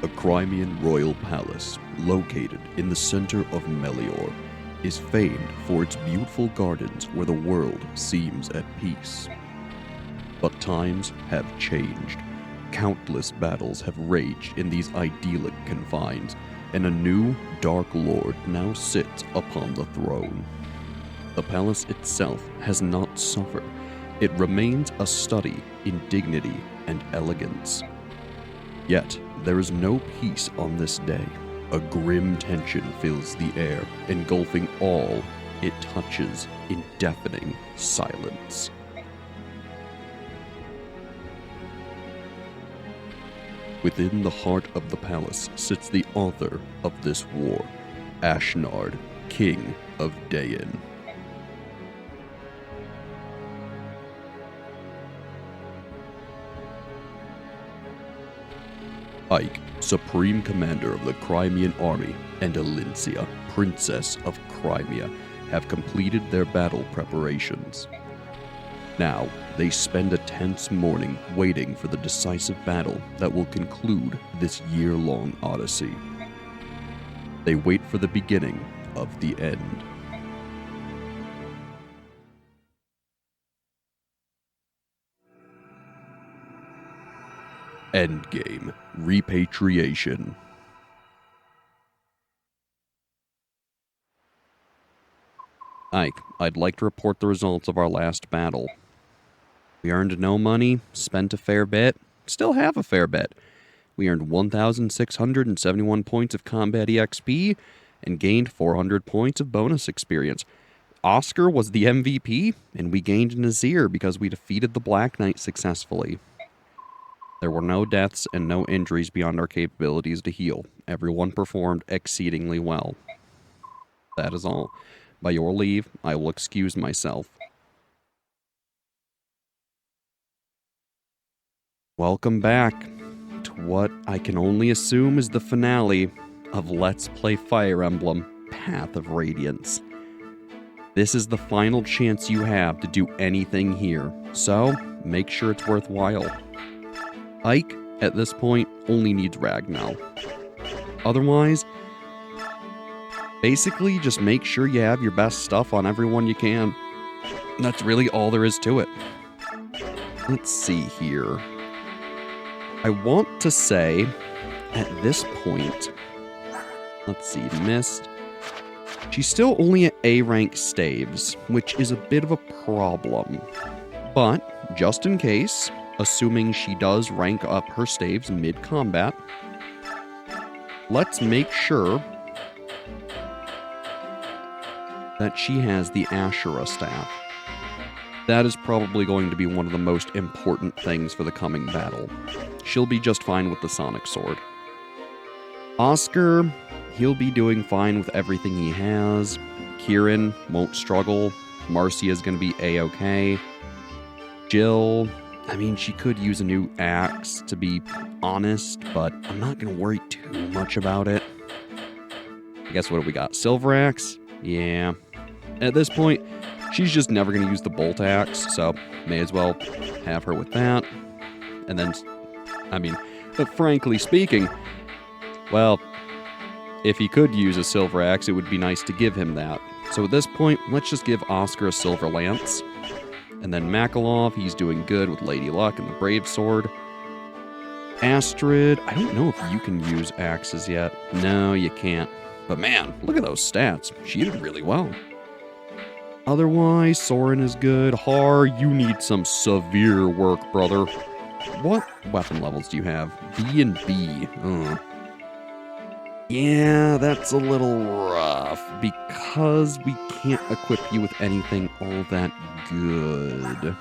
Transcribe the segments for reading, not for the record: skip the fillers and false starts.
A Crimean royal palace, located in the center of Melior, is famed for its beautiful gardens where the world seems at peace. But times have changed. Countless battles have raged in these idyllic confines, and a new Dark Lord now sits upon the throne. The palace itself has not suffered. It remains a study in dignity and elegance. Yet, there is no peace on this day. A grim tension fills the air, engulfing all it touches in deafening silence. Within the heart of the palace sits the author of this war, Ashnard, King of Daein. Ike, Supreme Commander of the Crimean Army, and Alincia, Princess of Crimea, have completed their battle preparations. Now, they spend a tense morning waiting for the decisive battle that will conclude this year-long odyssey. They wait for the beginning of the end. Endgame Repatriation. Ike, I'd like to report the results of our last battle. We earned no money, spent a fair bit, still have a fair bit. We earned 1,671 points of combat EXP and gained 400 points of bonus experience. Oscar was the MVP, and we gained Nazir because we defeated the Black Knight successfully. There were no deaths and no injuries beyond our capabilities to heal. Everyone performed exceedingly well. That is all. By your leave, I will excuse myself. Welcome back to what I can only assume is the finale of Let's Play Fire Emblem Path of Radiance. This is the final chance you have to do anything here, so make sure it's worthwhile. Ike, at this point, only needs Ragnar. Otherwise, basically just make sure you have your best stuff on everyone you can. That's really all there is to it. Let's see here. I want to say, at this point, let's see, Mist. She's still only at A rank staves, which is a bit of a problem. But, just in case, assuming she does rank up her staves mid-combat, let's make sure that she has the Ashura staff. That is probably going to be one of the most important things for the coming battle. She'll be just fine with the Sonic Sword. Oscar, he'll be doing fine with everything he has. Kieran won't struggle. Marcia's gonna be A-okay. Jill, I mean, she could use a new axe, to be honest, but I'm not gonna worry too much about it. I guess what do we got? Silver axe? Yeah. At this point, she's just never going to use the bolt axe, so may as well have her with that. And then, but frankly speaking, well, if he could use a silver axe, it would be nice to give him that. So at this point, let's just give Oscar a silver lance. And then Makalov, he's doing good with Lady Luck and the Brave Sword. Astrid, I don't know if you can use axes yet. No, you can't. But man, look at those stats. She did really well. Otherwise, Soren is good. Har, you need some severe work, brother. What weapon levels do you have? B and B. Yeah, that's a little rough, because we can't equip you with anything all that good.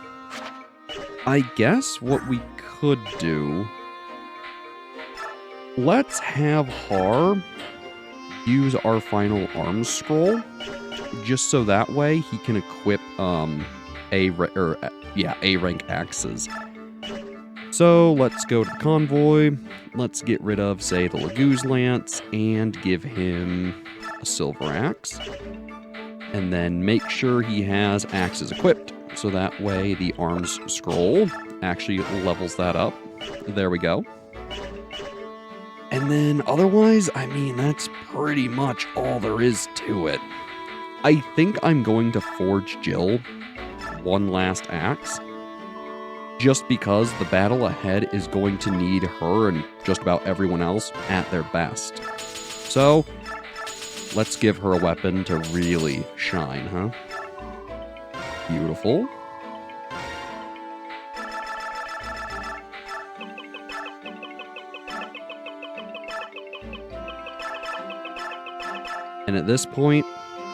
I guess what we could do... Let's have Har use our final arms scroll, just so that way he can equip A-rank axes. So let's go to the convoy. Let's get rid of, say, the Laguz Lance and give him a silver axe. And then make sure he has axes equipped, so that way the arms scroll actually levels that up. There we go. And And then otherwise, I mean, that's pretty much all there is to it. I think I'm going to forge Jill one last axe, just because the battle ahead is going to need her and just about everyone else at their best. So, let's give her a weapon to really shine, huh? Beautiful. And at this point,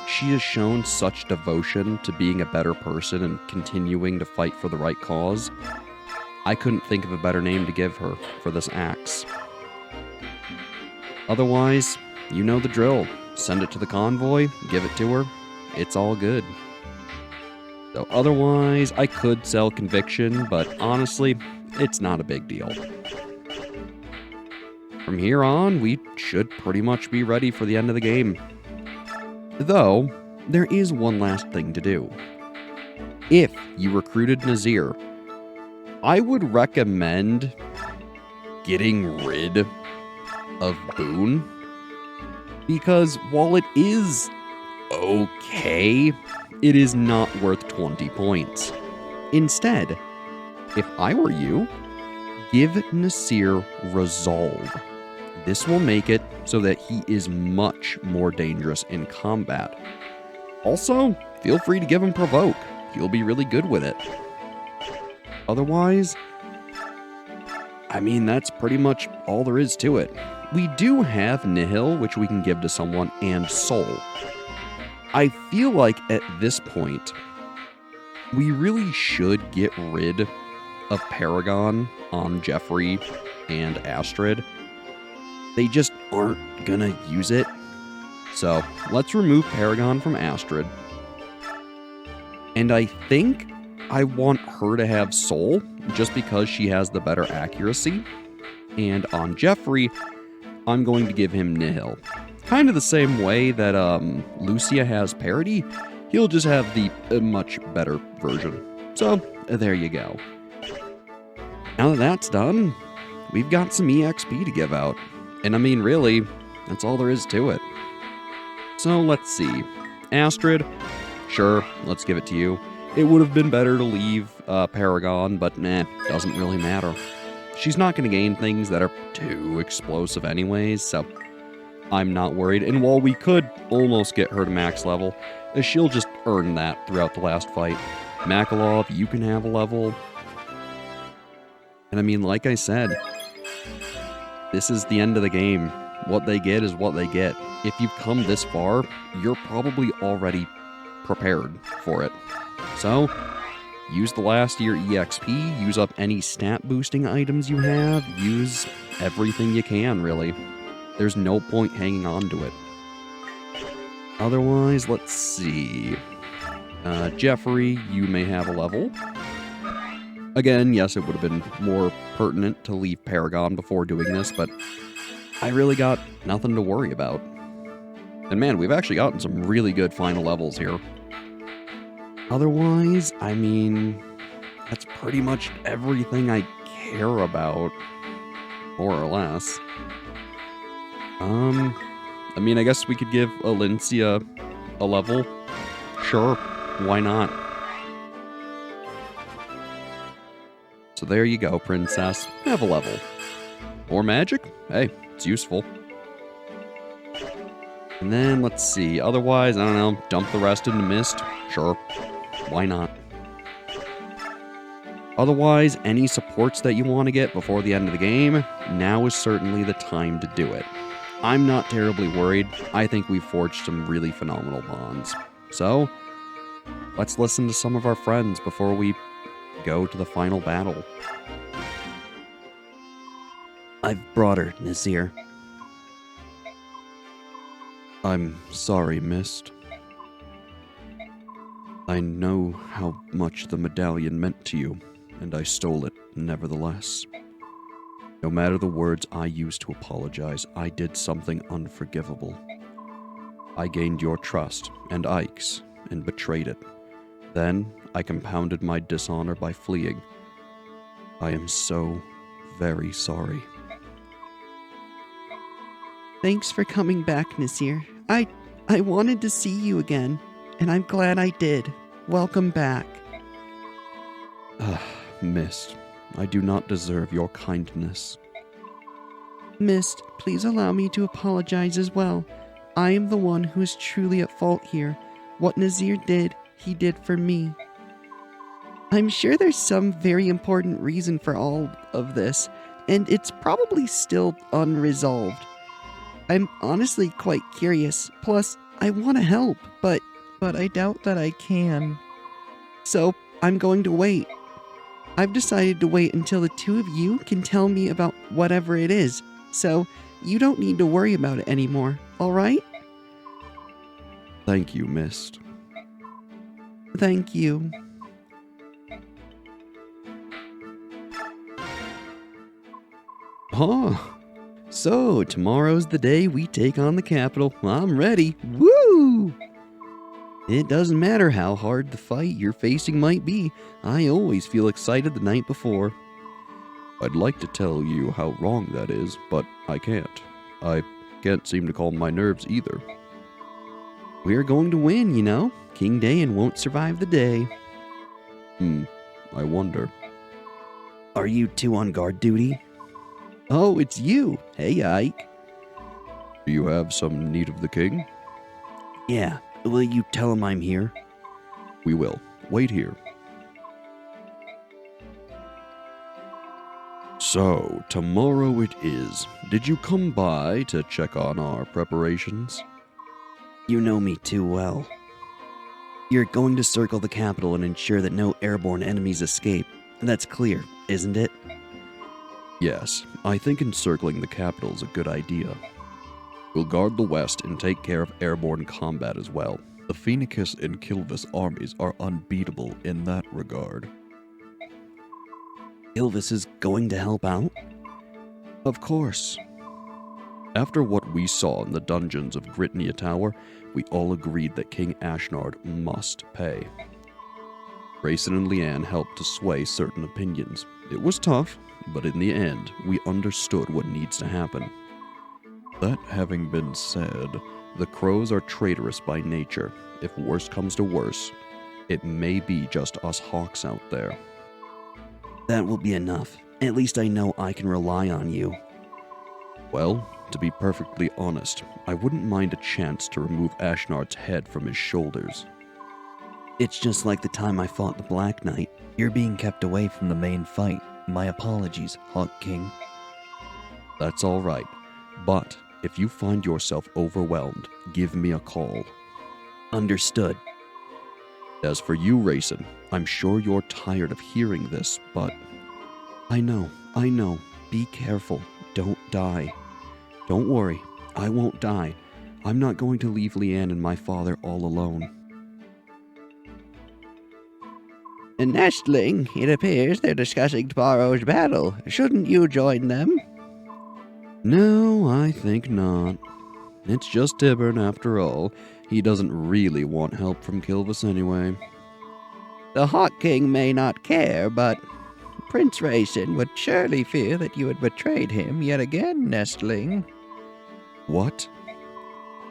she has shown such devotion to being a better person and continuing to fight for the right cause. I couldn't think of a better name to give her for this axe. Otherwise, you know the drill. Send it to the convoy, give it to her, it's all good. So otherwise, I could sell Conviction, but honestly, it's not a big deal. From here on, we should pretty much be ready for the end of the game. Though, there is one last thing to do. If you recruited Nazir, I would recommend getting rid of Boone, because while it is okay, it is not worth 20 points. Instead, if I were you, give Nasir Resolve. This will make it so that he is much more dangerous in combat. Also, feel free to give him Provoke. He'll be really good with it. Otherwise, I mean, that's pretty much all there is to it. We do have Nihil, which we can give to someone, and Soul. I feel like at this point, we really should get rid of Paragon on Jeffrey and Astrid. They just aren't gonna use it. So let's remove Paragon from Astrid. And I think I want her to have Soul, just because she has the better accuracy. And on Jeffrey, I'm going to give him Nihil. Kind of the same way that Lucia has Parity. He'll just have the much better version. So there you go. Now that that's done, we've got some EXP to give out. And I mean, really, that's all there is to it. So let's see. Astrid, sure, let's give it to you. It would have been better to leave Paragon, but nah, doesn't really matter. She's not going to gain things that are too explosive anyways, so I'm not worried. And while we could almost get her to max level, she'll just earn that throughout the last fight. Makalov, you can have a level. And I mean, like I said, this is the end of the game. What they get is what they get. If you've come this far, you're probably already prepared for it. So, use the last year EXP, use up any stat boosting items you have, use everything you can, really. There's no point hanging on to it. Otherwise, let's see. Jeffrey, you may have a level. Again, yes, it would have been more pertinent to leave Paragon before doing this, but I really got nothing to worry about. And man, we've actually gotten some really good final levels here. Otherwise, I mean, that's pretty much everything I care about, more or less. I mean, I guess we could give Alencia a level. Sure, why not? So there you go, princess. Have a level. More magic? Hey, it's useful. And then, let's see. Otherwise, I don't know, dump the rest into Mist? Sure. Why not? Otherwise, any supports that you want to get before the end of the game, now is certainly the time to do it. I'm not terribly worried. I think we've forged some really phenomenal bonds. So, let's listen to some of our friends before we go to the final battle. I've brought her, Nazir. I'm sorry, Mist. I know how much the medallion meant to you, and I stole it nevertheless. No matter the words I used to apologize, I did something unforgivable. I gained your trust, and Ike's, and betrayed it. Then, I compounded my dishonor by fleeing. I am so very sorry. Thanks for coming back, Nasir. I wanted to see you again, and I'm glad I did. Welcome back. Mist, I do not deserve your kindness. Mist, please allow me to apologize as well. I am the one who is truly at fault here. What Nasir did, he did for me. I'm sure there's some very important reason for all of this, and it's probably still unresolved. I'm honestly quite curious. Plus, I want to help, but I doubt that I can. So, I'm going to wait. I've decided to wait until the two of you can tell me about whatever it is. So, you don't need to worry about it anymore, alright? Thank you, Mist. Thank you. So tomorrow's the day we take on the capital. I'm ready. Woo! It doesn't matter how hard the fight you're facing might be. I always feel excited the night before. I'd like to tell you how wrong that is, but I can't. I can't seem to calm my nerves either. We're going to win, you know. King Daein won't survive the day. I wonder. Are you two on guard duty? Oh, it's you. Hey, Ike. Do you have some need of the king? Yeah. Will you tell him I'm here? We will. Wait here. So, tomorrow it is. Did you come by to check on our preparations? You know me too well. You're going to circle the capital and ensure that no airborne enemies escape. That's clear, isn't it? Yes, I think encircling the capital is a good idea. We'll guard the west and take care of airborne combat as well. The Phoenicus and Kilvis armies are unbeatable in that regard. Kilvis is going to help out? Of course. After what we saw in the dungeons of Gritnia Tower, we all agreed that King Ashnard must pay. Grayson and Leanne helped to sway certain opinions. It was tough, but in the end, we understood what needs to happen. That having been said, the crows are traitorous by nature. If worse comes to worse, it may be just us hawks out there. That will be enough. At least I know I can rely on you. Well, to be perfectly honest, I wouldn't mind a chance to remove Ashnard's head from his shoulders. It's just like the time I fought the Black Knight. You're being kept away from the main fight. My apologies, Hawk King. That's all right, but if you find yourself overwhelmed, give me a call. Understood. As for you, Rayson, I'm sure you're tired of hearing this, but... I know. Be careful. Don't die. Don't worry, I won't die. I'm not going to leave Leanne and my father all alone. Nestling, it appears they're discussing tomorrow's battle. Shouldn't you join them? No, I think not. It's just Tibbern after all. He doesn't really want help from Kilvis anyway. The Hawk King may not care, but Prince Rayson would surely fear that you had betrayed him yet again, Nestling. What?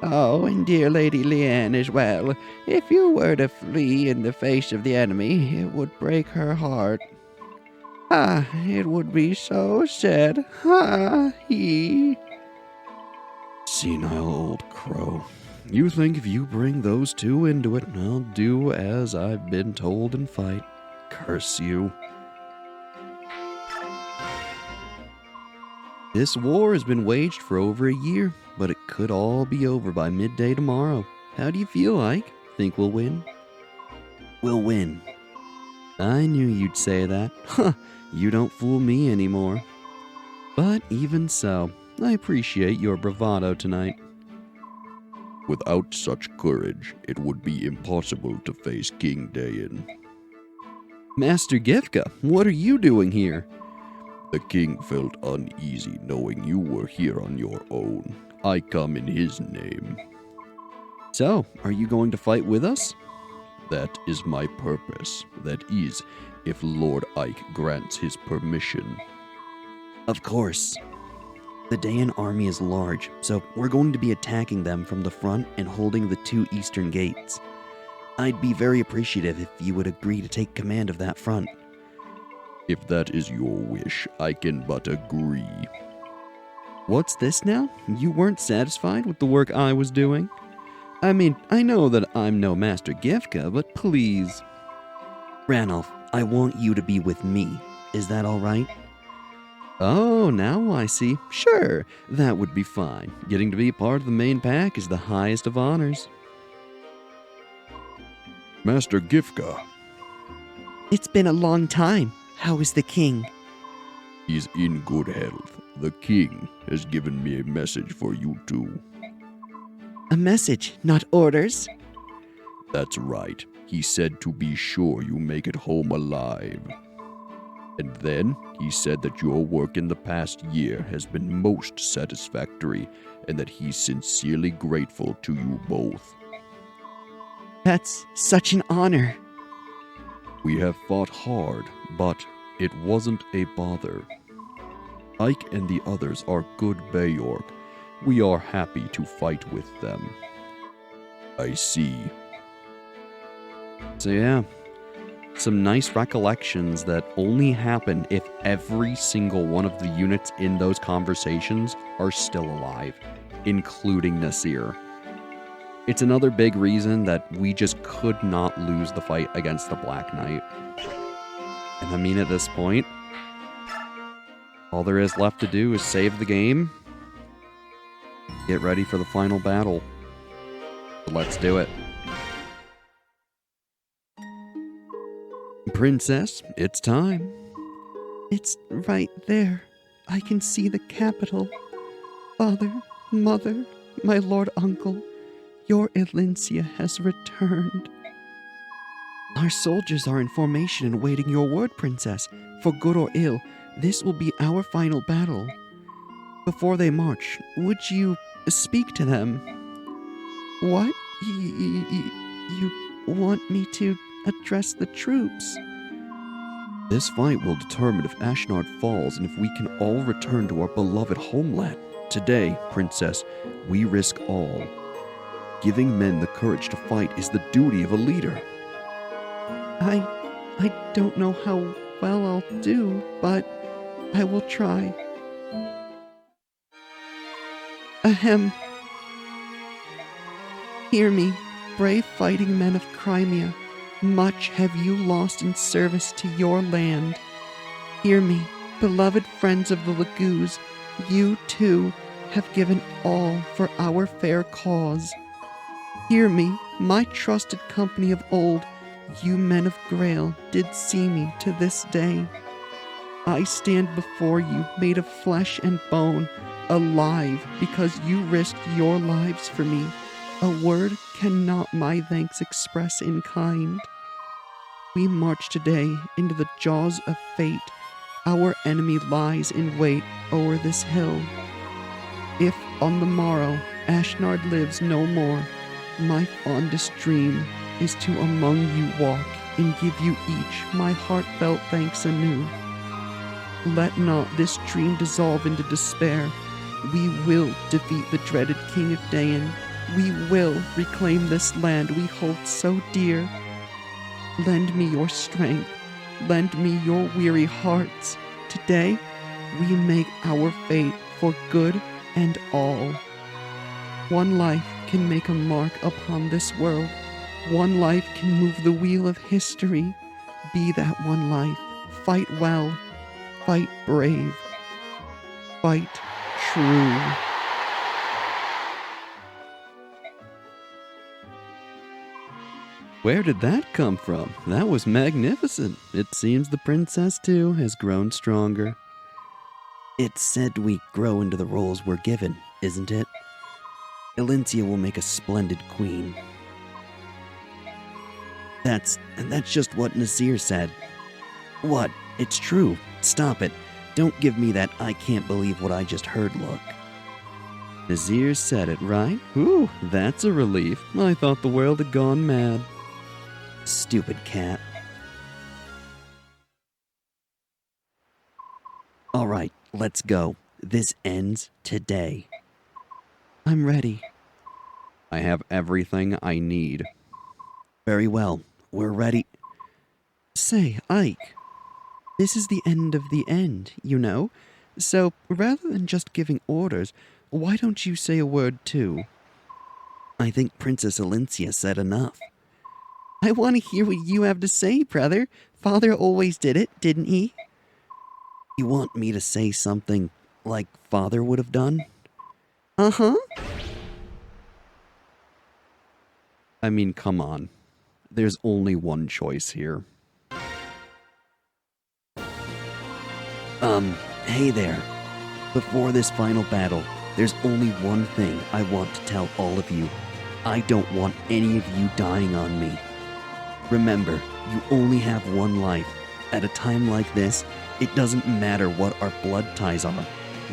Oh, and dear Lady Leanne as well. If you were to flee in the face of the enemy, it would break her heart. It would be so sad. He... Senile old crow. You think if you bring those two into it, I'll do as I've been told and fight. Curse you. This war has been waged for over a year, but it could all be over by midday tomorrow. How do you feel, Ike? Think we'll win? We'll win. I knew you'd say that. You don't fool me anymore. But even so, I appreciate your bravado tonight. Without such courage, it would be impossible to face King Daein. Master Gifka, what are you doing here? The king felt uneasy knowing you were here on your own. I come in his name. So, are you going to fight with us? That is my purpose. That is, if Lord Ike grants his permission. Of course. The Daein army is large, so we're going to be attacking them from the front and holding the 2 eastern gates. I'd be very appreciative if you would agree to take command of that front. If that is your wish, I can but agree. What's this now? You weren't satisfied with the work I was doing? I mean, I know that I'm no Master Gifka, but please. Ranulph, I want you to be with me. Is that all right? Oh, now I see. Sure, that would be fine. Getting to be part of the main pack is the highest of honors. Master Gifka. It's been a long time. How is the king? He's in good health. The king has given me a message for you two. A message, not orders? That's right. He said to be sure you make it home alive. And then he said that your work in the past year has been most satisfactory and that he's sincerely grateful to you both. That's such an honor. We have fought hard, but it wasn't a bother. Ike and the others are good Bayork. We are happy to fight with them. I see. So yeah, some nice recollections that only happen if every single one of the units in those conversations are still alive, including Nasir. It's another big reason that we just could not lose the fight against the Black Knight. And I mean, at this point, all there is left to do is save the game, get ready for the final battle. So let's do it. Princess, it's time. It's right there. I can see the capital. Father, mother, my lord uncle, your Elincia has returned. Our soldiers are in formation and awaiting your word, Princess. For good or ill, this will be our final battle. Before they march, would you speak to them? What? You want me to address the troops? This fight will determine if Ashnard falls and if we can all return to our beloved homeland. Today, Princess, we risk all. Giving men the courage to fight is the duty of a leader. I don't know how well I'll do, but I will try. Ahem. Hear me, brave fighting men of Crimea. Much have you lost in service to your land. Hear me, beloved friends of the Lagoos. You, too, have given all for our fair cause. Hear me, my trusted company of old. You men of Grail did see me to this day. I stand before you, made of flesh and bone, alive because you risked your lives for me. A word cannot my thanks express in kind. We march today into the jaws of fate. Our enemy lies in wait o'er this hill. If on the morrow Ashnard lives no more, my fondest dream is to among you walk and give you each my heartfelt thanks anew. Let not this dream dissolve into despair. We will defeat the dreaded King of Daein. We will reclaim this land we hold so dear. Lend me your strength. Lend me your weary hearts. Today, we make our fate for good and all. One life can make a mark upon this world. One life can move the wheel of history. Be that one life. Fight well. Fight brave. Fight true. Where did that come from? That was magnificent. It seems the princess, too, has grown stronger. It's said we grow into the roles we're given, isn't it? Elincia will make a splendid queen. That's just what Nasir said. What? It's true. Stop it. Don't give me that I can't believe what I just heard look. Nasir said it, right? Ooh, that's a relief. I thought the world had gone mad. Stupid cat. All right, let's go. This ends today. I'm ready. I have everything I need. Very well. We're ready. Say, Ike, this is the end of the end, you know? So, rather than just giving orders, why don't you say a word too? I think Princess Alincia said enough. I want to hear what you have to say, brother. Father always did it, didn't he? You want me to say something like Father would have done? Uh-huh. I mean, come on. There's only one choice here. Hey there. Before this final battle, there's only one thing I want to tell all of you. I don't want any of you dying on me. Remember, you only have one life. At a time like this, it doesn't matter what our blood ties are.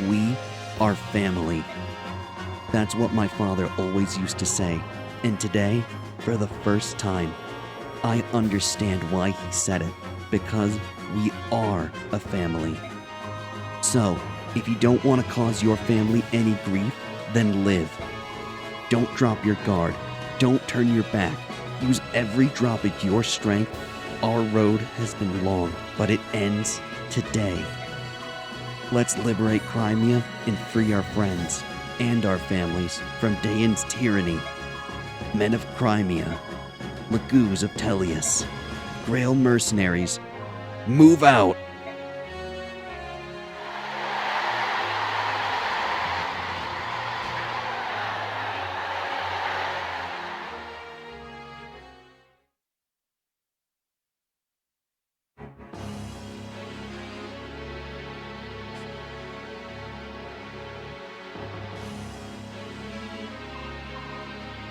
We are family. That's what my father always used to say. And today, for the first time, I understand why he said it. Because we are a family. So, if you don't want to cause your family any grief, then live. Don't drop your guard. Don't turn your back. Use every drop of your strength. Our road has been long, but it ends today. Let's liberate Crimea and free our friends and our families from Daein's tyranny. Men of Crimea, Lagoos of Tellius, Grail mercenaries, move out!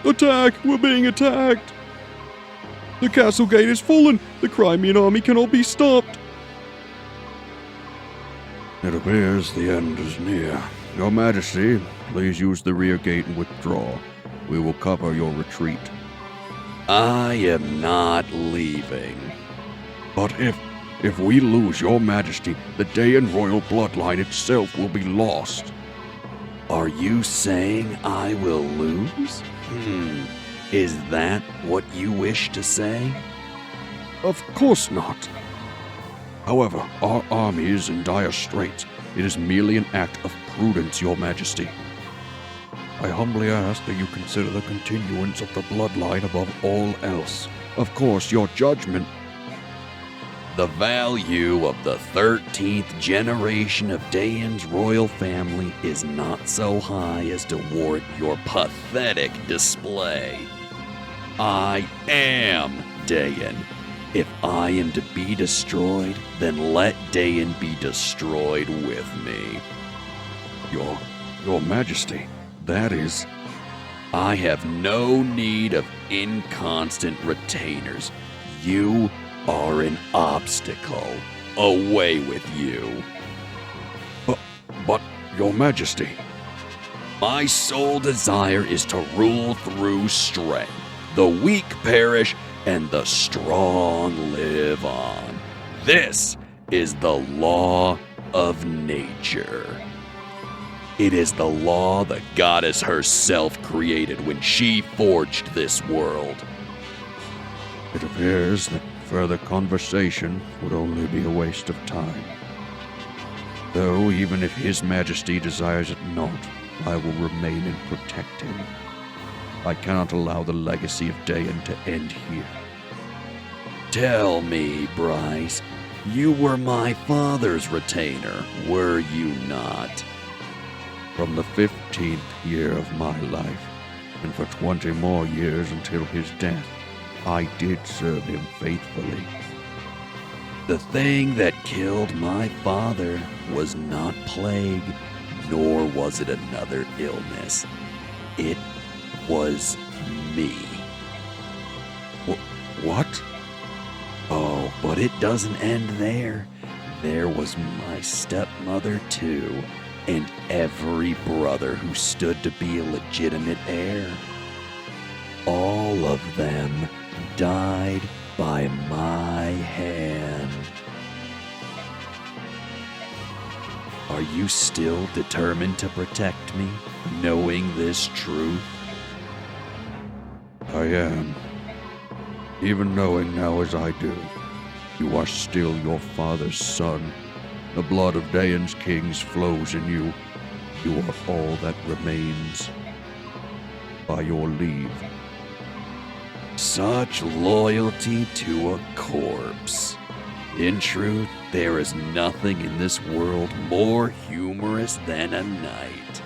Attack! We're being attacked! The castle gate is fallen! The Crimean army cannot be stopped! It appears the end is near. Your Majesty, please use the rear gate and withdraw. We will cover your retreat. I am not leaving. But if we lose Your Majesty, the Daein royal bloodline itself will be lost. Are you saying I will lose? Is that what you wish to say? Of course not. However, our army is in dire straits. It is merely an act of prudence, Your Majesty. I humbly ask that you consider the continuance of the bloodline above all else. Of course, your judgment. The value of the 13th generation of Daein's royal family is not so high as to warrant your pathetic display. I am Daein. If I am to be destroyed, then let Daein be destroyed with me. Your Majesty, that is... I have no need of inconstant retainers. You are an obstacle. Away with you. But, Your Majesty... My sole desire is to rule through strength. The weak perish and the strong live on. This is the law of nature. It is the law the goddess herself created when she forged this world. It appears that further conversation would only be a waste of time. Though, even if His Majesty desires it not, I will remain and protect him. I cannot allow the legacy of Daein to end here. Tell me, Bryce, you were my father's retainer, were you not? From the 15th year of my life, and for 20 more years until his death, I did serve him faithfully. The thing that killed my father was not plague, nor was it another illness. It was me. What? Oh, but it doesn't end there. There was my stepmother, too, and every brother who stood to be a legitimate heir. All of them died by my hand. Are you still determined to protect me, knowing this truth? I am. Even knowing now as I do, you are still your father's son. The blood of Daein's kings flows in you. You are all that remains. By your leave. Such loyalty to a corpse. In truth, there is nothing in this world more humorous than a knight.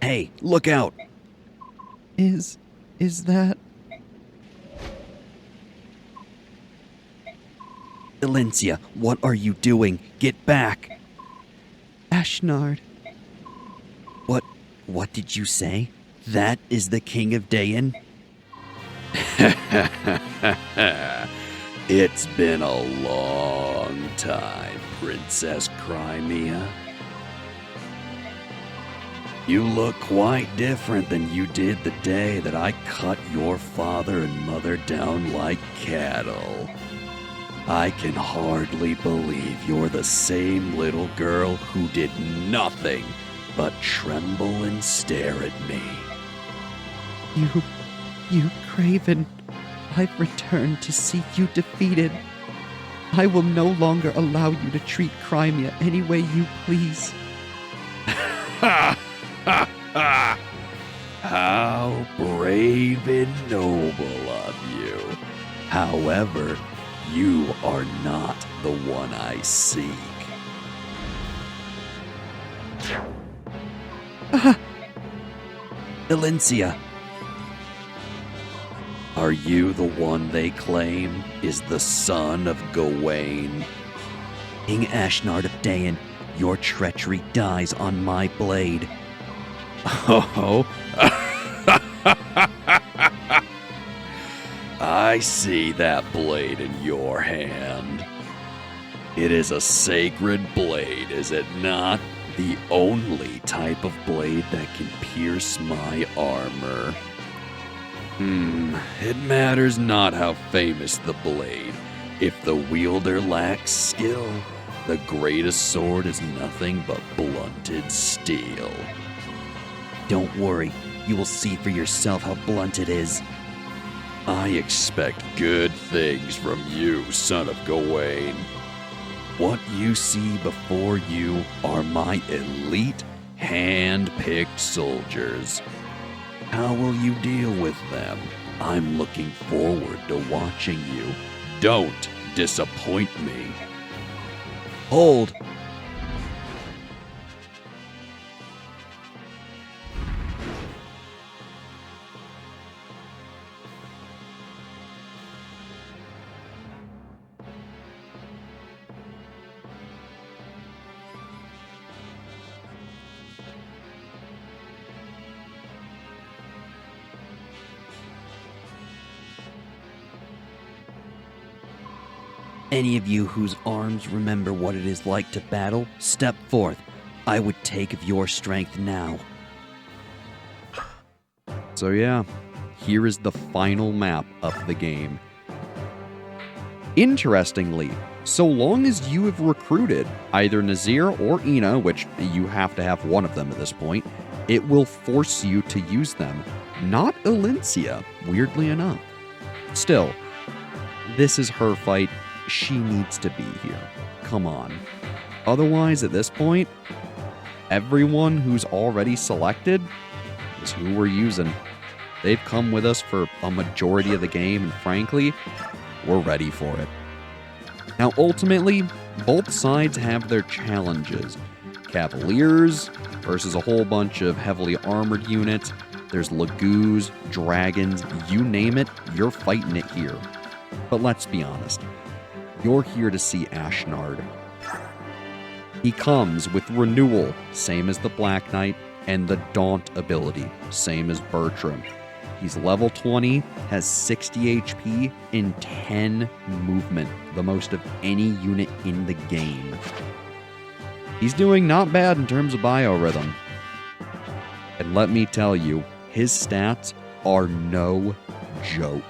Hey, look out! Is that... Valencia, what are you doing? Get back! Ashnard? What did you say? That is the King of Daein? It's been a long time, Princess Crimea. You look quite different than you did the day that I cut your father and mother down like cattle. I can hardly believe you're the same little girl who did nothing but tremble and stare at me. You Craven, I've returned to see you defeated. I will no longer allow you to treat Crimea any way you please. Ha! Ha ha! How brave and noble of you. However, you are not the one I seek. Valencia, are you the one they claim is the son of Gawain? King Ashnard of Daein, your treachery dies on my blade. Oh, I see that blade in your hand. It is a sacred blade, is it not? The only type of blade that can pierce my armor. It matters not how famous the blade. If the wielder lacks skill, the greatest sword is nothing but blunted steel. Don't worry, you will see for yourself how blunt it is. I expect good things from you, son of Gawain. What you see before you are my elite, hand-picked soldiers. How will you deal with them? I'm looking forward to watching you. Don't disappoint me. Hold! Any of you whose arms remember what it is like to battle, step forth. I would take of your strength now. So yeah, here is the final map of the game. Interestingly, so long as you have recruited either Nazir or Ina, which you have to have one of them at this point, it will force you to use them. Not Valencia, weirdly enough. Still, this is her fight. She needs to be here. Come on. Otherwise, at this point, everyone who's already selected is who we're using. They've come with us for a majority of the game, and frankly, we're ready for it. Now, ultimately, both sides have their challenges. Cavaliers versus a whole bunch of heavily armored units. There's Lagoos, dragons, you name it, you're fighting it here. But let's be honest. You're here to see Ashnard. He comes with Renewal, same as the Black Knight, and the Daunt ability, same as Bertram. He's level 20, has 60 HP, and 10 movement, the most of any unit in the game. He's doing not bad in terms of biorhythm. And let me tell you, his stats are no joke.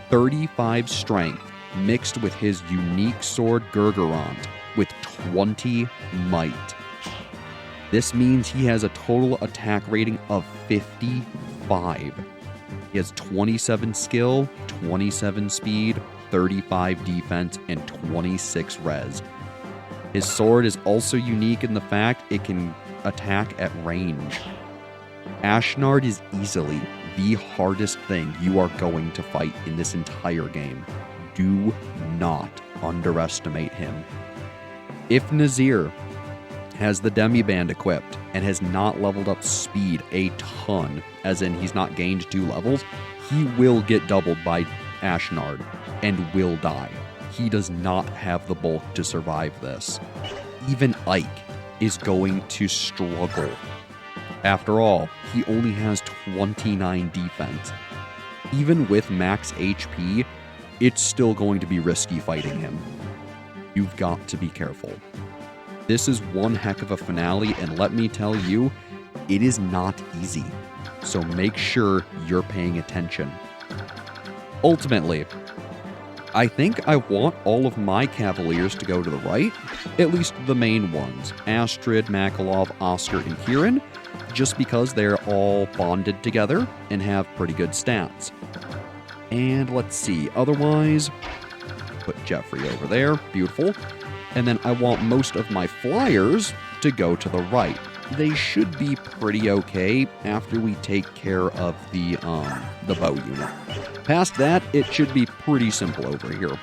35 strength mixed with his unique sword Gurgurant with 20 might. This means he has a total attack rating of 55. He has 27 skill, 27 speed, 35 defense, and 26 res. His sword is also unique in the fact it can attack at range. Ashnard is easily the hardest thing you are going to fight in this entire game. Do not underestimate him. If Nazir has the Demiband equipped and has not leveled up speed a ton, as in he's not gained 2 levels, he will get doubled by Ashnard and will die. He does not have the bulk to survive this. Even Ike is going to struggle. After all, he only has 29 defense. Even with max HP, it's still going to be risky fighting him. You've got to be careful. This is one heck of a finale, and let me tell you, it is not easy. So make sure you're paying attention. Ultimately, I think I want all of my Cavaliers to go to the right, at least the main ones, Astrid, Makalov, Oscar, and Kieran, just because they're all bonded together and have pretty good stats. And let's see, otherwise, put Jeffrey over there, beautiful. And then I want most of my flyers to go to the right. They should be pretty okay after we take care of the bow unit. Past that, it should be pretty simple over here.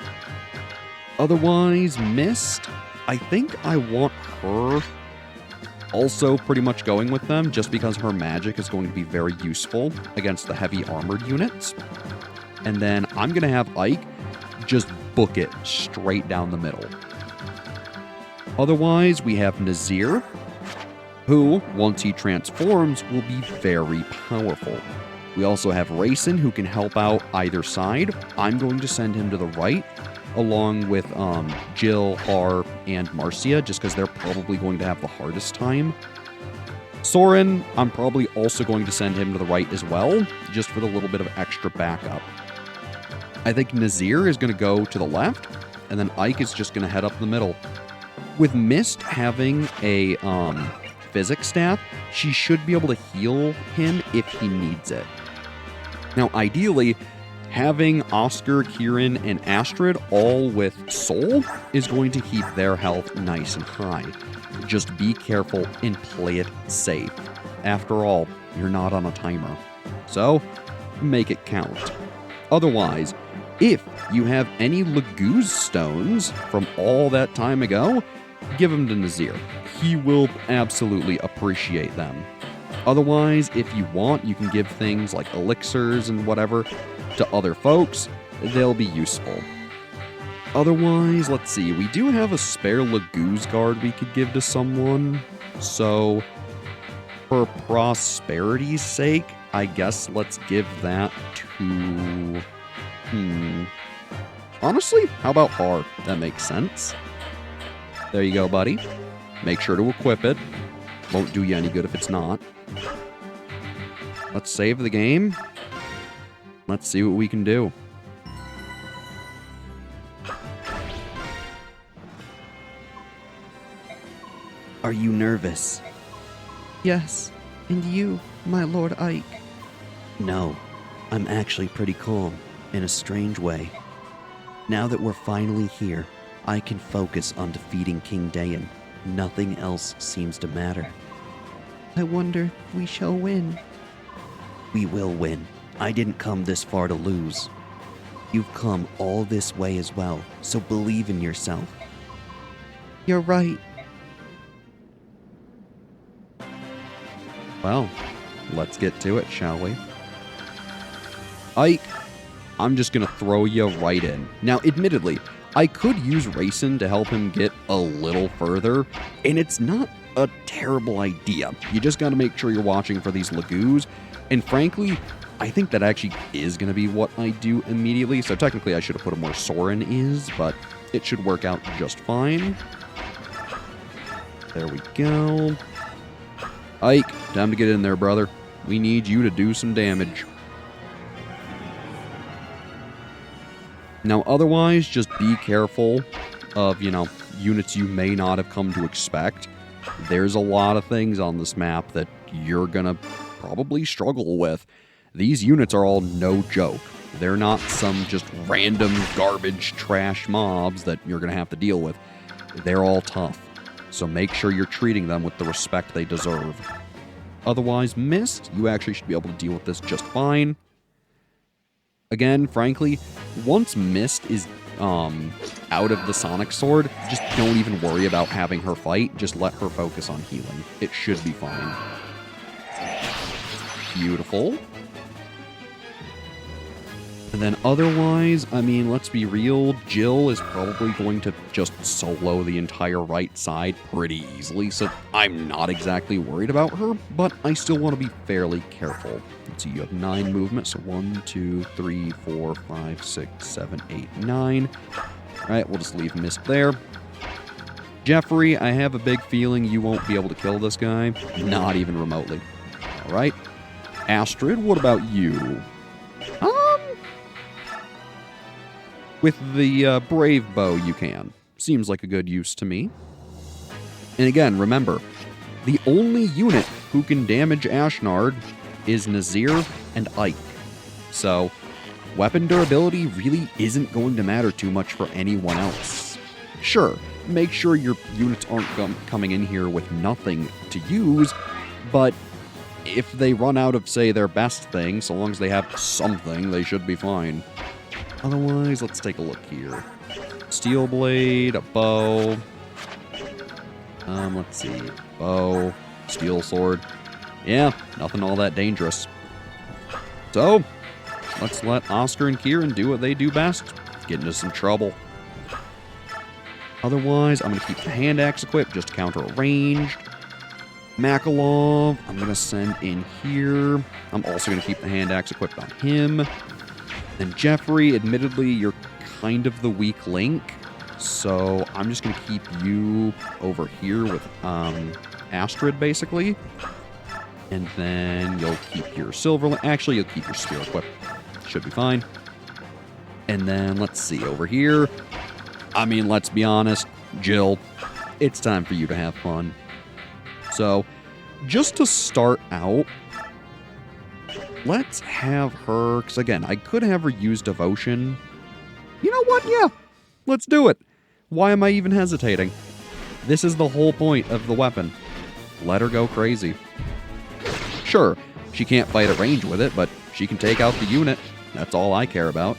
Otherwise, Mist, I think I want her also pretty much going with them, just because her magic is going to be very useful against the heavy armored units. And then I'm going to have Ike just book it straight down the middle. Otherwise, we have Nazir, who, once he transforms, will be very powerful. We also have Rayson, who can help out either side. I'm going to send him to the right, along with Jill, Har, and Marcia, just because they're probably going to have the hardest time. Soren, I'm probably also going to send him to the right as well, just for the little bit of extra backup. I think Nazir is going to go to the left, and then Ike is just going to head up the middle. With Mist having a physics staff, she should be able to heal him if he needs it. Now, ideally, having Oscar, Kieran, and Astrid all with Soul is going to keep their health nice and high. Just be careful and play it safe. After all, you're not on a timer. So, make it count. Otherwise, if you have any Laguz stones from all that time ago, give them to Nazir. He will absolutely appreciate them. Otherwise, if you want, you can give things like elixirs and whatever to other folks. They'll be useful. Otherwise, let's see. We do have a spare Laguz guard we could give to someone. So, for prosperity's sake, I guess let's give that to... Honestly, how about Har? That makes sense. There you go, buddy. Make sure to equip it. Won't do you any good if it's not. Let's save the game. Let's see what we can do. Are you nervous? Yes. And you, my Lord Ike? No. I'm actually pretty calm, in a strange way. Now that we're finally here, I can focus on defeating King Daein. Nothing else seems to matter. I wonder if we shall win. We will win. I didn't come this far to lose. You've come all this way as well, so believe in yourself. You're right. Well, let's get to it, shall we? Ike, I'm just going to throw you right in. Now, admittedly, I could use Rayson to help him get a little further, and it's not a terrible idea. You just got to make sure you're watching for these Laguz, and frankly, I think that actually is going to be what I do immediately, so technically I should have put him where Soren is, but it should work out just fine. There we go. Ike, time to get in there, brother. We need you to do some damage. Now, otherwise, just be careful of, units you may not have come to expect. There's a lot of things on this map that you're gonna probably struggle with. These units are all no joke. They're not some just random garbage trash mobs that you're gonna have to deal with. They're all tough. So make sure you're treating them with the respect they deserve. Otherwise, Mist, you actually should be able to deal with this just fine. Again, frankly, once Mist is out of the Sonic Sword, just don't even worry about having her fight. Just let her focus on healing. It should be fine. Beautiful. And then otherwise, I mean, let's be real, Jill is probably going to just solo the entire right side pretty easily, so I'm not exactly worried about her, but I still want to be fairly careful. Let's see, you have 9 movement, so 1, 2, 3, 4, 5, 6, 7, 8, 9. Alright, we'll just leave Mist there. Jeffrey, I have a big feeling you won't be able to kill this guy, not even remotely. Alright. Astrid, what about you? With the Brave Bow, you can. Seems like a good use to me. And again, remember, the only unit who can damage Ashnard is Nazir and Ike. So, weapon durability really isn't going to matter too much for anyone else. Sure, make sure your units aren't coming in here with nothing to use, but if they run out of, say, their best thing, so long as they have something, they should be fine. Otherwise, let's take a look here. Steel blade, a bow. Let's see. Bow, steel sword. Yeah, nothing all that dangerous. So, let's let Oscar and Kieran do what they do best. Get into some trouble. Otherwise, I'm going to keep the hand axe equipped just to counter a ranged. Makalov, I'm going to send in here. I'm also going to keep the hand axe equipped on him. And Jeffrey, admittedly, you're kind of the weak link, so I'm just going to keep you over here with Astrid, basically. And then you'll keep your silver... Actually, you'll keep your spear equipped. Should be fine. And then, let's see, over here. I mean, let's be honest, Jill, it's time for you to have fun. So, just to start out... Let's have her, because again, I could have her use Devotion. You know what? Yeah, let's do it. Why am I even hesitating? This is the whole point of the weapon. Let her go crazy. Sure, she can't fight at range with it, but she can take out the unit. That's all I care about.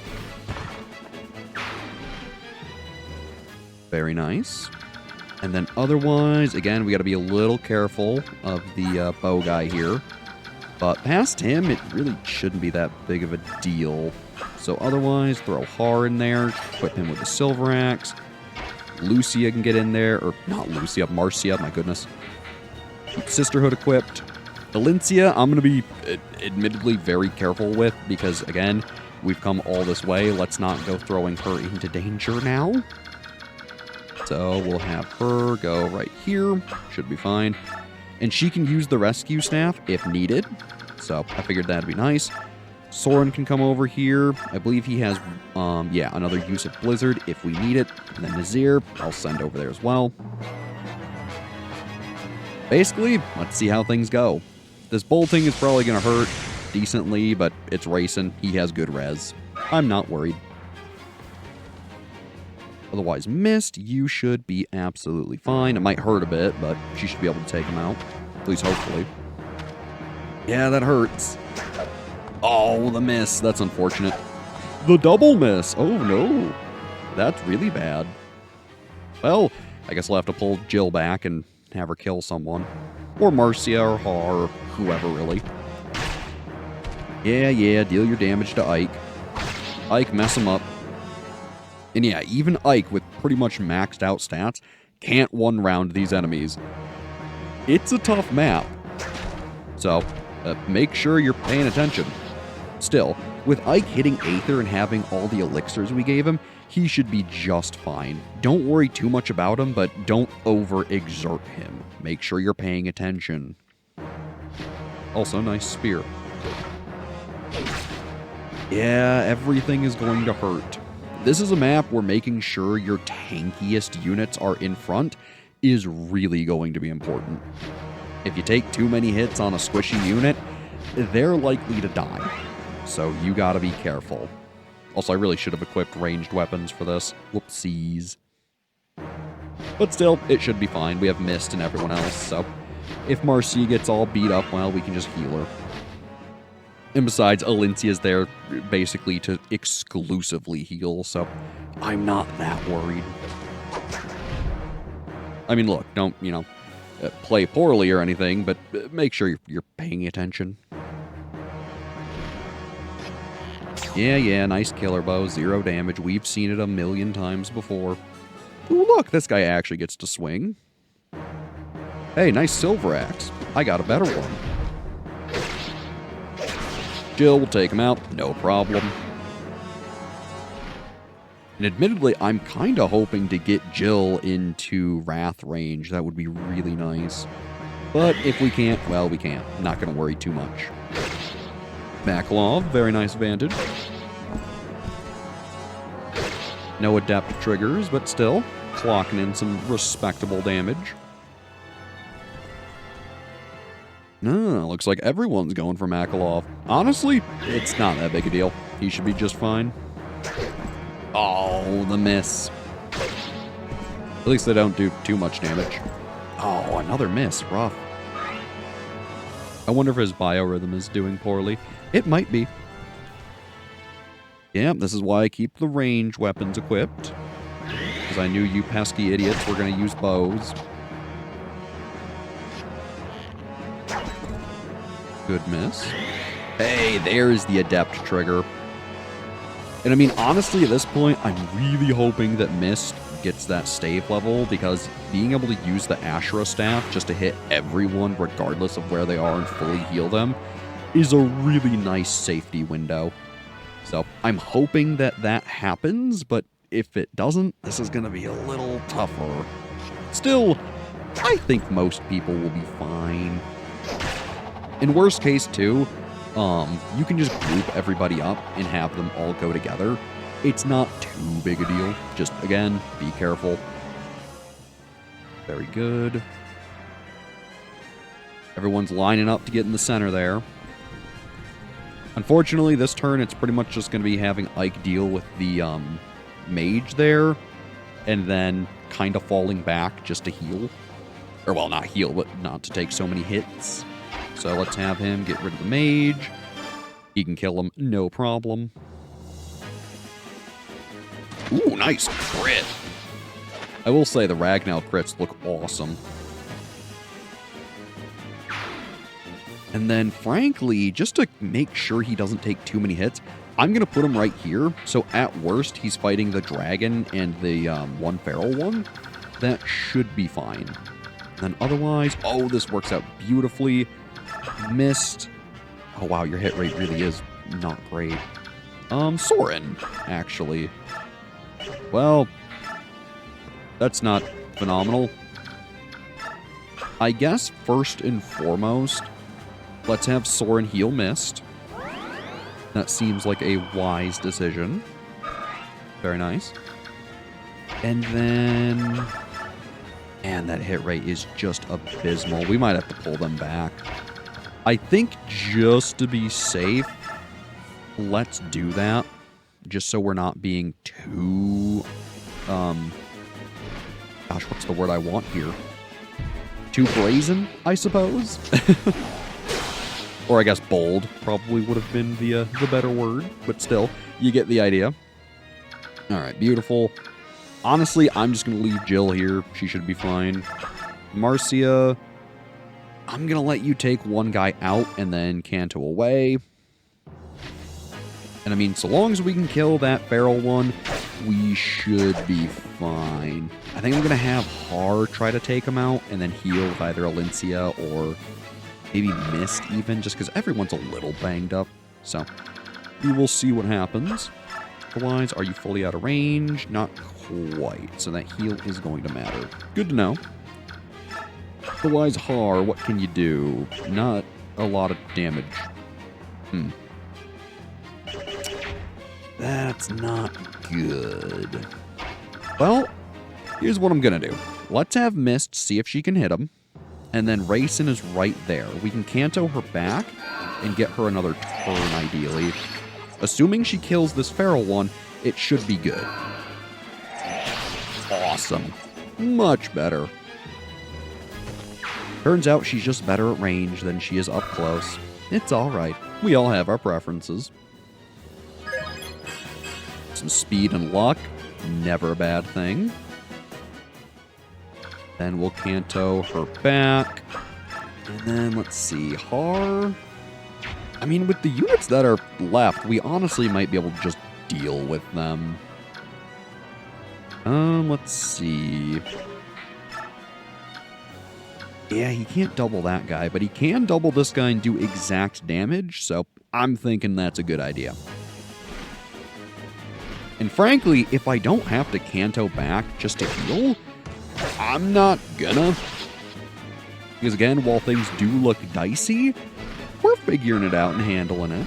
Very nice. And then otherwise, again, we got to be a little careful of the bow guy here. But past him, it really shouldn't be that big of a deal. So otherwise, throw Har in there, equip him with the Silver Axe. Lucia can get in there, or not Lucia, Marcia, my goodness. Keep Sisterhood equipped. Valencia, I'm going to be admittedly very careful with, because again, we've come all this way. Let's not go throwing her into danger now. So we'll have her go right here. Should be fine. And she can use the rescue staff if needed. So I figured that'd be nice. Soren can come over here. I believe he has, another use of Blizzard if we need it. And then Nazir, I'll send over there as well. Basically, let's see how things go. This bolting is probably going to hurt decently, but it's racing. He has good res. I'm not worried. Otherwise, Mist, you should be absolutely fine. It might hurt a bit, but she should be able to take him out. At least hopefully. Yeah, that hurts. Oh, the miss. That's unfortunate. The double miss. Oh, no. That's really bad. Well, I guess we'll have to pull Jill back and have her kill someone. Or Marcia or Har or whoever, really. Yeah, deal your damage to Ike. Ike, mess him up. And yeah, even Ike, with pretty much maxed out stats, can't one-round these enemies. It's a tough map. So, make sure you're paying attention. Still, with Ike hitting Aether and having all the elixirs we gave him, he should be just fine. Don't worry too much about him, but don't overexert him. Make sure you're paying attention. Also, nice spear. Yeah, everything is going to hurt. This is a map where making sure your tankiest units are in front is really going to be important. If you take too many hits on a squishy unit, they're likely to die. So you gotta be careful. Also, I really should have equipped ranged weapons for this. Whoopsies. But still, it should be fine. We have Mist and everyone else, so if Marcia gets all beat up, well, we can just heal her. And besides, Alencia's there basically to exclusively heal, so I'm not that worried. I mean, look, don't, play poorly or anything, but make sure you're paying attention. Yeah, nice killer bow, 0 damage. We've seen it a million times before. Ooh, look, this guy actually gets to swing. Hey, nice silver axe. I got a better one. Jill will take him out, no problem. And admittedly, I'm kind of hoping to get Jill into Wrath range. That would be really nice. But if we can't, well, we can't. Not going to worry too much. Makalov, very nice advantage. No adept triggers, but still, clocking in some respectable damage. No, looks like everyone's going for Makalov. Honestly, it's not that big a deal. He should be just fine. Oh, the miss. At least they don't do too much damage. Oh, another miss. Rough. I wonder if his biorhythm is doing poorly. It might be. Yeah, this is why I keep the range weapons equipped. Because I knew you pesky idiots were going to use bows. Good miss. Hey, there's the adept trigger. And I mean, honestly, at this point, I'm really hoping that Mist gets that stave level, because being able to use the Ashura staff just to hit everyone regardless of where they are and fully heal them is a really nice safety window. So I'm hoping that that happens, but if it doesn't, this is going to be a little tougher. Still, I think most people will be fine. In worst case, too, you can just group everybody up and have them all go together. It's not too big a deal. Just, again, be careful. Very good. Everyone's lining up to get in the center there. Unfortunately, this turn, it's pretty much just going to be having Ike deal with the mage there, and then kind of falling back just to heal. Or, well, not heal, but not to take so many hits. So let's have him get rid of the mage. He can kill him, no problem. Ooh, nice crit. I will say the Ragnar crits look awesome. And then, frankly, just to make sure he doesn't take too many hits, I'm going to put him right here. So at worst, he's fighting the dragon and the one feral one. That should be fine. And otherwise, oh, this works out beautifully. Missed. Oh, wow, your hit rate really is not great. Soren, actually. Well, that's not phenomenal. I guess first and foremost, let's have Soren heal Mist. That seems like a wise decision. Very nice. And then... And that hit rate is just abysmal. We might have to pull them back. I think just to be safe, let's do that. Just so we're not being too... Gosh, what's the word I want here? Too brazen, I suppose? Or I guess bold probably would have been the better word. But still, you get the idea. Alright, beautiful. Honestly, I'm just going to leave Jill here. She should be fine. Marcia, I'm going to let you take one guy out and then Canto away. And I mean, so long as we can kill that feral one, we should be fine. I think I'm going to have Har try to take him out and then heal with either Alencia or maybe Mist even, just because everyone's a little banged up. So we will see what happens. Otherwise, are you fully out of range? Not quite. So that heal is going to matter. Good to know. Otherwise, Har, what can you do? Not a lot of damage. That's not good. Well, here's what I'm going to do. Let's have Mist see if she can hit him. And then Rayson is right there. We can Kanto her back and get her another turn, ideally. Assuming she kills this feral one, it should be good. Awesome. Much better. Turns out she's just better at range than she is up close. It's alright. We all have our preferences. Some speed and luck. Never a bad thing. Then we'll Kanto her back. And then, let's see, Har. I mean, with the units that are left, we honestly might be able to just deal with them. Let's see. Yeah, he can't double that guy, but he can double this guy and do exact damage, so I'm thinking that's a good idea. And frankly, if I don't have to Kanto back just to heal, I'm not gonna. Because again, while things do look dicey, we're figuring it out and handling it.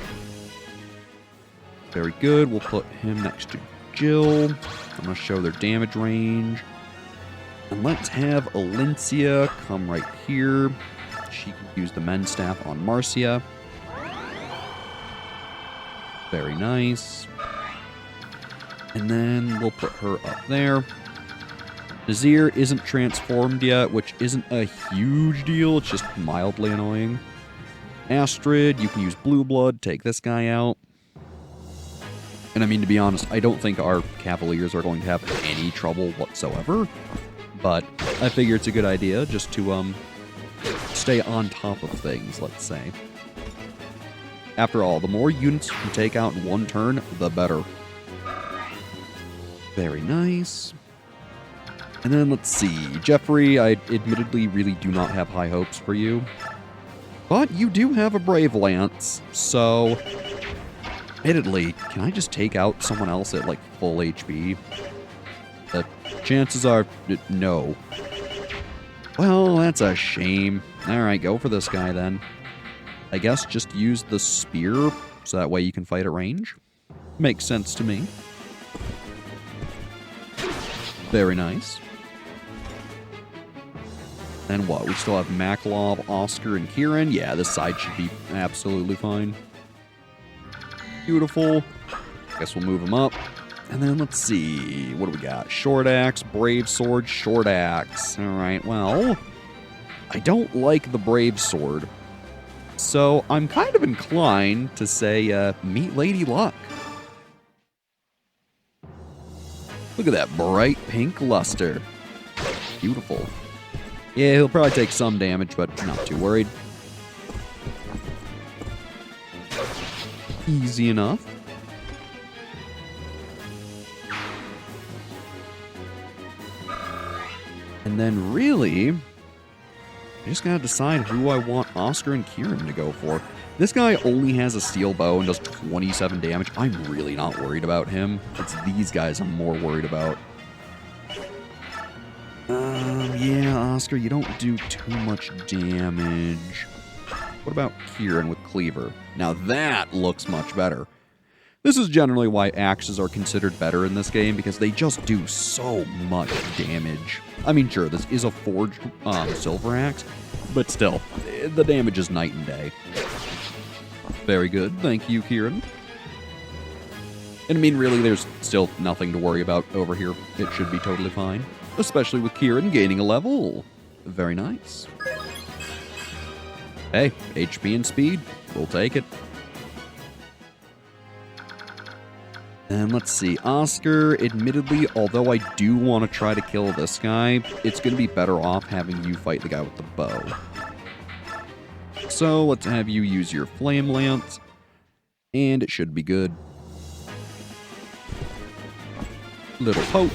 Very good. We'll put him next to Jill. I'm going to show their damage range. And let's have Alencia come right here. She can use the Men's Staff on Marcia. Very nice. And then we'll put her up there. Nazir isn't transformed yet, which isn't a huge deal. It's just mildly annoying. Astrid, you can use Blue Blood, take this guy out. And I mean, to be honest, I don't think our Cavaliers are going to have any trouble whatsoever. But I figure it's a good idea just to stay on top of things, let's say. After all, the more units you can take out in one turn, the better. Very nice. And then let's see. Jeffrey, I admittedly really do not have high hopes for you. But you do have a Brave Lance, so admittedly, can I just take out someone else at like full HP? The chances are no. Well, that's a shame. Alright, go for this guy then. I guess just use the spear, so that way you can fight at range. Makes sense to me. Very nice. And what? We still have Maklov, Oscar, and Kieran. Yeah, this side should be absolutely fine. Beautiful. Guess we'll move them up. And then let's see. What do we got? Short Axe, Brave Sword, Short Axe. Alright, well, I don't like the Brave Sword. So I'm kind of inclined to say, meet Lady Luck. Look at that bright pink luster. Beautiful. Yeah, he'll probably take some damage, but not too worried. Easy enough. And then really, I just gotta decide who I want Oscar and Kieran to go for. This guy only has a steel bow and does 27 damage. I'm really not worried about him. It's these guys I'm more worried about. Yeah, Oscar, you don't do too much damage. What about Kieran with Cleaver? Now that looks much better. This is generally why axes are considered better in this game, because they just do so much damage. I mean, sure, this is a forged silver axe, but still, the damage is night and day. Very good. Thank you, Kieran. And I mean, really, there's still nothing to worry about over here. It should be totally fine. Especially with Kieran gaining a level. Very nice. Hey, HP and speed. We'll take it. And let's see. Oscar, admittedly, although I do want to try to kill this guy, it's going to be better off having you fight the guy with the bow. So let's have you use your flame lance. And it should be good. Little poke.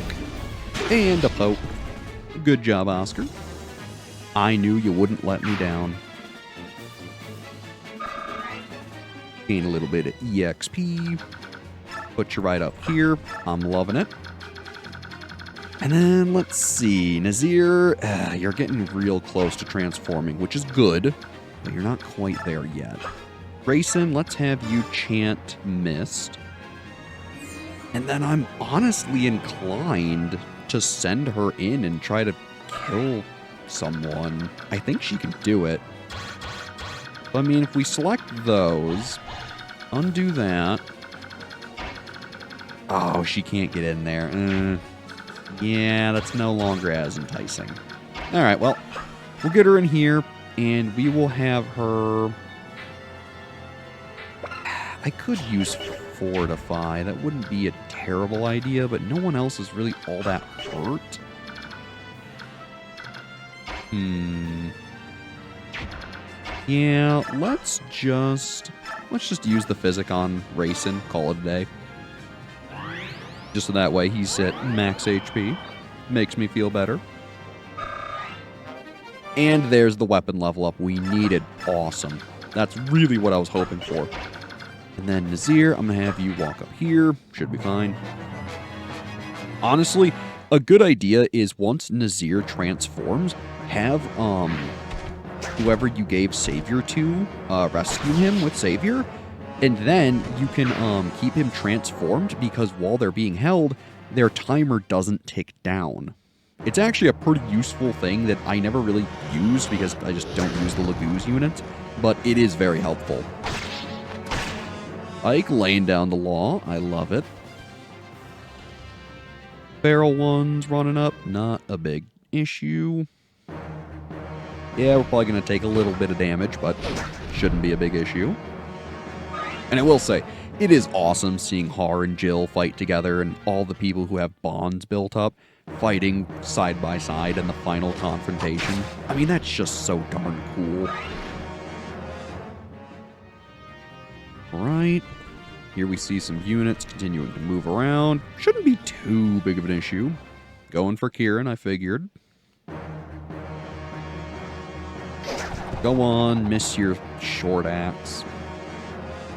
And a poke. Good job, Oscar. I knew you wouldn't let me down. Gain a little bit of EXP. Put you right up here. I'm loving it. And then, let's see. Nazir, you're getting real close to transforming, which is good, but you're not quite there yet. Grayson, let's have you chant Mist. And then I'm honestly inclined to send her in and try to kill someone. I think she can do it. I mean, if we select those, undo that. Oh, she can't get in there. Yeah, that's no longer as enticing. All right, well, we'll get her in here, and we will have her... I could use Fortify. That wouldn't be a terrible idea, but no one else is really all that hurt. Yeah, let's just use the Physic on Rayson, call it a day. Just so that way he's at max HP. Makes me feel better. And there's the weapon level up we needed. Awesome. That's really what I was hoping for. And then Nazir, I'm going to have you walk up here. Should be fine. Honestly, a good idea is once Nazir transforms, have whoever you gave Savior to rescue him with Savior. And then you can keep him transformed because while they're being held, their timer doesn't tick down. It's actually a pretty useful thing that I never really use because I just don't use the Laguz units, but it is very helpful. Ike laying down the law. I love it. Feral ones running up. Not a big issue. Yeah, we're probably going to take a little bit of damage, but shouldn't be a big issue. And I will say, it is awesome seeing Har and Jill fight together and all the people who have bonds built up fighting side by side in the final confrontation. I mean, that's just so darn cool. Alright. Here we see some units continuing to move around. Shouldn't be too big of an issue. Going for Kieran, I figured. Go on, miss your short axe.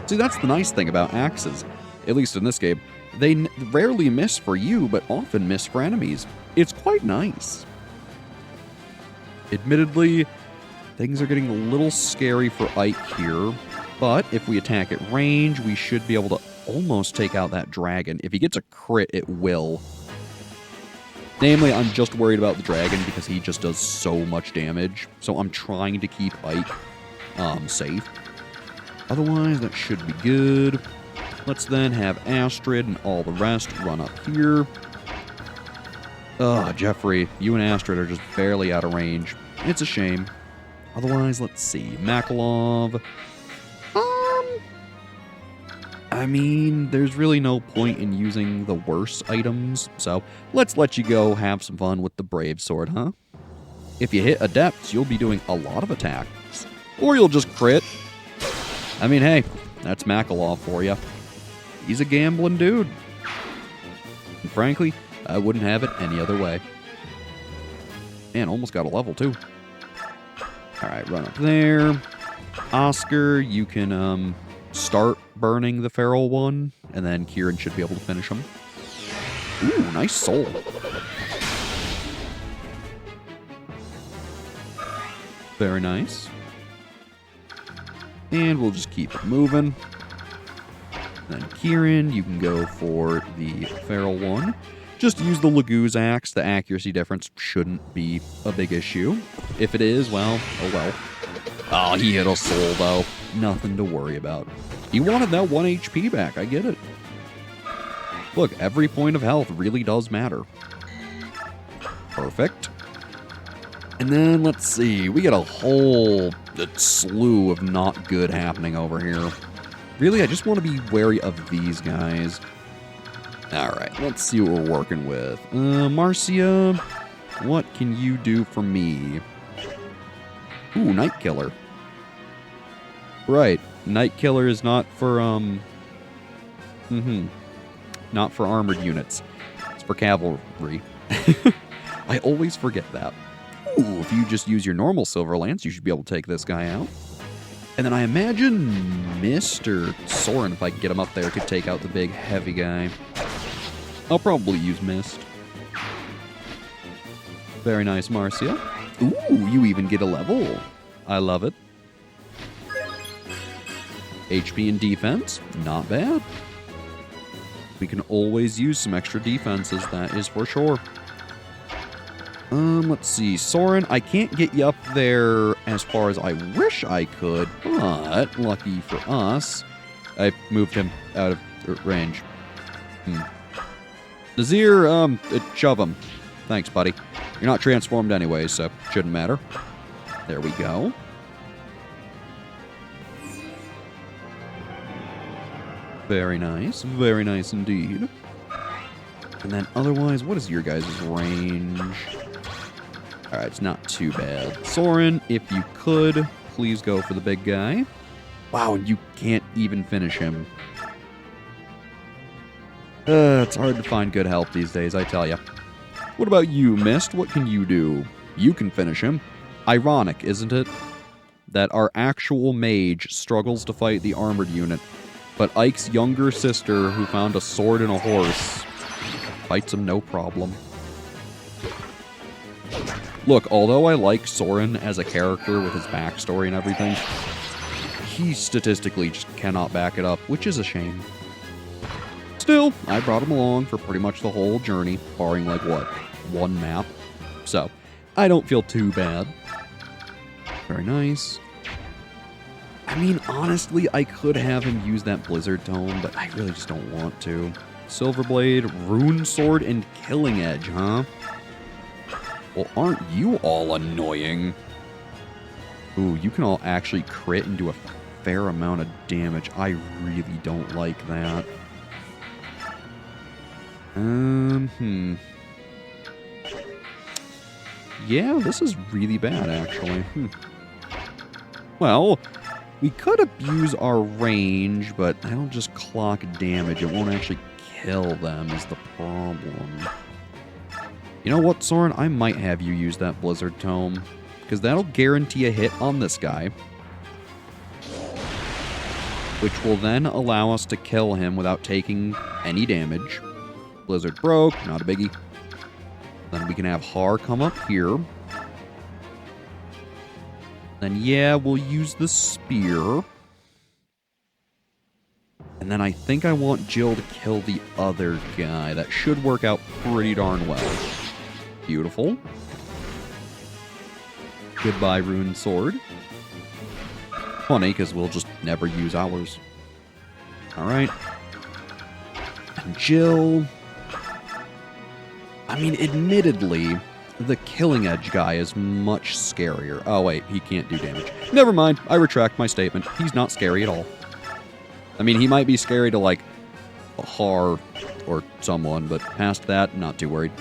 See, that's the nice thing about axes, at least in this game. They rarely miss for you, but often miss for enemies. It's quite nice. Admittedly, things are getting a little scary for Ike here, but if we attack at range, we should be able to almost take out that dragon. If he gets a crit, it will. Namely, I'm just worried about the dragon because he just does so much damage, so I'm trying to keep Ike safe. Otherwise, that should be good. Let's then have Astrid and all the rest run up here. Ugh, Jeffrey, you and Astrid are just barely out of range. It's a shame. Otherwise, let's see. Makalov. I mean, there's really no point in using the worse items, so let's let you go have some fun with the Brave Sword, huh? If you hit Adepts, you'll be doing a lot of attacks. Or you'll just crit. I mean, hey, that's Makalov for you. He's a gambling dude. And frankly, I wouldn't have it any other way. Man, almost got a level, too. Alright, run up there. Oscar, you can start burning the feral one, and then Kieran should be able to finish him. Ooh, nice soul. Very nice. And we'll just keep it moving. Then Kieran, you can go for the feral one. Just use the Laguz axe. The accuracy difference shouldn't be a big issue. If it is, well, oh well. Oh, he hit a soul, though. Nothing to worry about. He wanted that 1 HP back. I get it. Look, every point of health really does matter. Perfect. And then, let's see. We get a whole slew of not good happening over here. Really, I just want to be wary of these guys. Alright, let's see what we're working with. Marcia, what can you do for me? Ooh, Night Killer. Right, Night Killer is not for, not for armored units. It's for cavalry. I always forget that. Ooh, if you just use your normal Silver Lance, you should be able to take this guy out. And then I imagine Mr. Soren, if I can get him up there, could take out the big heavy guy. I'll probably use Mist. Very nice, Marcia. Ooh, you even get a level. I love it. HP and defense, not bad. We can always use some extra defenses, that is for sure. Let's see. Soren, I can't get you up there as far as I wish I could, but lucky for us, I moved him out of range. Nazir, shove him. Thanks, buddy. You're not transformed anyway, so shouldn't matter. There we go. Very nice indeed. And then otherwise, what is your guys' range? Alright, it's not too bad. Soren, if you could, please go for the big guy. Wow, and you can't even finish him. It's hard to find good help these days, I tell ya. What about you, Mist? What can you do? You can finish him. Ironic, isn't it? That our actual mage struggles to fight the armored unit, but Ike's younger sister, who found a sword and a horse, fights him no problem. Look, although I like Soren as a character with his backstory and everything, he statistically just cannot back it up, which is a shame. Still, I brought him along for pretty much the whole journey, barring, like, what, one map? So, I don't feel too bad. Very nice. I mean, honestly, I could have him use that Blizzard Tome, but I really just don't want to. Silverblade, Rune Sword, and Killing Edge, huh? Well, aren't you all annoying? Ooh, you can all actually crit and do a fair amount of damage. I really don't like that. Yeah, this is really bad, actually. Well, we could abuse our range, but that'll just clock damage. It won't actually kill them is the problem. You know what, Soren? I might have you use that Blizzard Tome, because that'll guarantee a hit on this guy, which will then allow us to kill him without taking any damage. Blizzard broke, not a biggie. Then we can have Har come up here. Then, yeah, we'll use the spear. And then I think I want Jill to kill the other guy. That should work out pretty darn well. Beautiful. Goodbye, Rune Sword. Funny, because we'll just never use ours. Alright. And Jill... I mean, admittedly, the Killing Edge guy is much scarier. Oh, wait, he can't do damage. Never mind, I retract my statement. He's not scary at all. I mean, he might be scary to, like, a Har or someone, but past that, not too worried.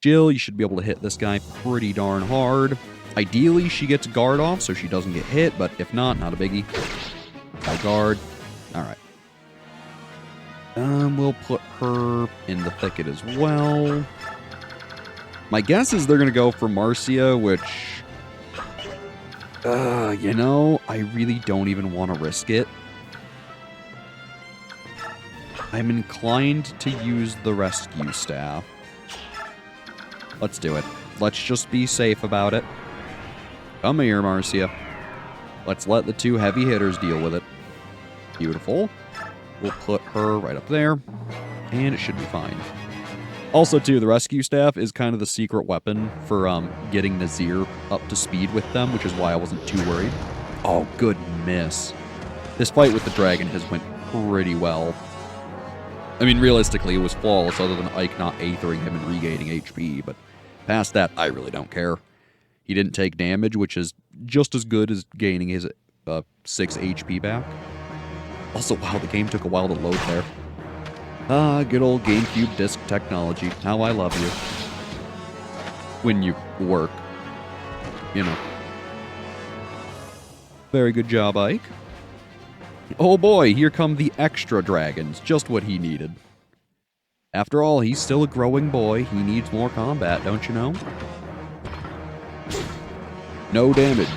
Jill, you should be able to hit this guy pretty darn hard. Ideally, she gets guard off so she doesn't get hit, but if not, not a biggie. High guard. Alright. We'll put her in the thicket as well. My guess is they're going to go for Marcia, which... you know, I really don't even want to risk it. I'm inclined to use the rescue staff. Let's do it. Let's just be safe about it. Come here, Marcia. Let's let the two heavy hitters deal with it. Beautiful. We'll put her right up there, and it should be fine. Also, too, the rescue staff is kind of the secret weapon for getting Nazir up to speed with them, which is why I wasn't too worried. Oh, good miss. This fight with the dragon has went pretty well. I mean, realistically, it was flawless other than Ike not aethering him and regaining HP, but past that, I really don't care. He didn't take damage, which is just as good as gaining his 6 HP back. Also, wow, the game took a while to load there. Ah, good old GameCube disc technology. How I love you. When you work. You know. Very good job, Ike. Oh boy, here come the extra dragons. Just what he needed. After all, he's still a growing boy. He needs more combat, don't you know? No damage.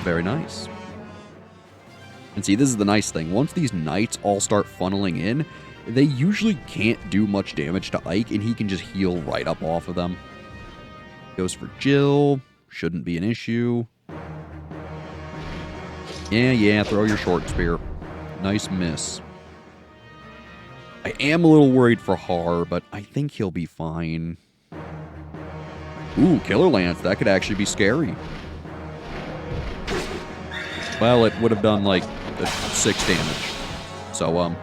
Very nice. And see, this is the nice thing. Once these knights all start funneling in, they usually can't do much damage to Ike, and he can just heal right up off of them. Goes for Jill. Shouldn't be an issue. Yeah, throw your short spear. Nice miss. I am a little worried for Har, but I think he'll be fine. Ooh, Killer Lance. That could actually be scary. Well, it would have done like 6 damage. So,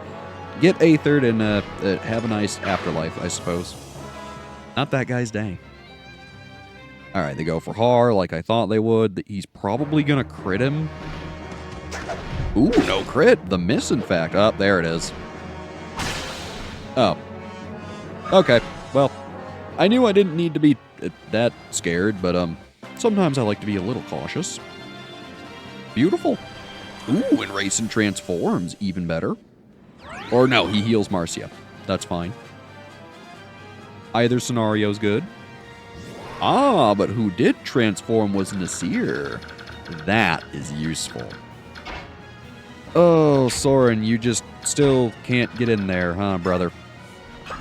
get Aethered and have a nice afterlife, I suppose. Not that guy's day. Alright, they go for Har like I thought they would. He's probably going to crit him. Ooh, no crit. The miss, in fact. Oh, there it is. Oh. Okay, well, I knew I didn't need to be that scared, but sometimes I like to be a little cautious. Beautiful. Ooh, and Rayson transforms. Even better. Or no, he heals Marcia. That's fine. Either scenario's good. Ah, but who did transform was Nasir. That is useful. Oh, Soren, you just still can't get in there, huh, brother?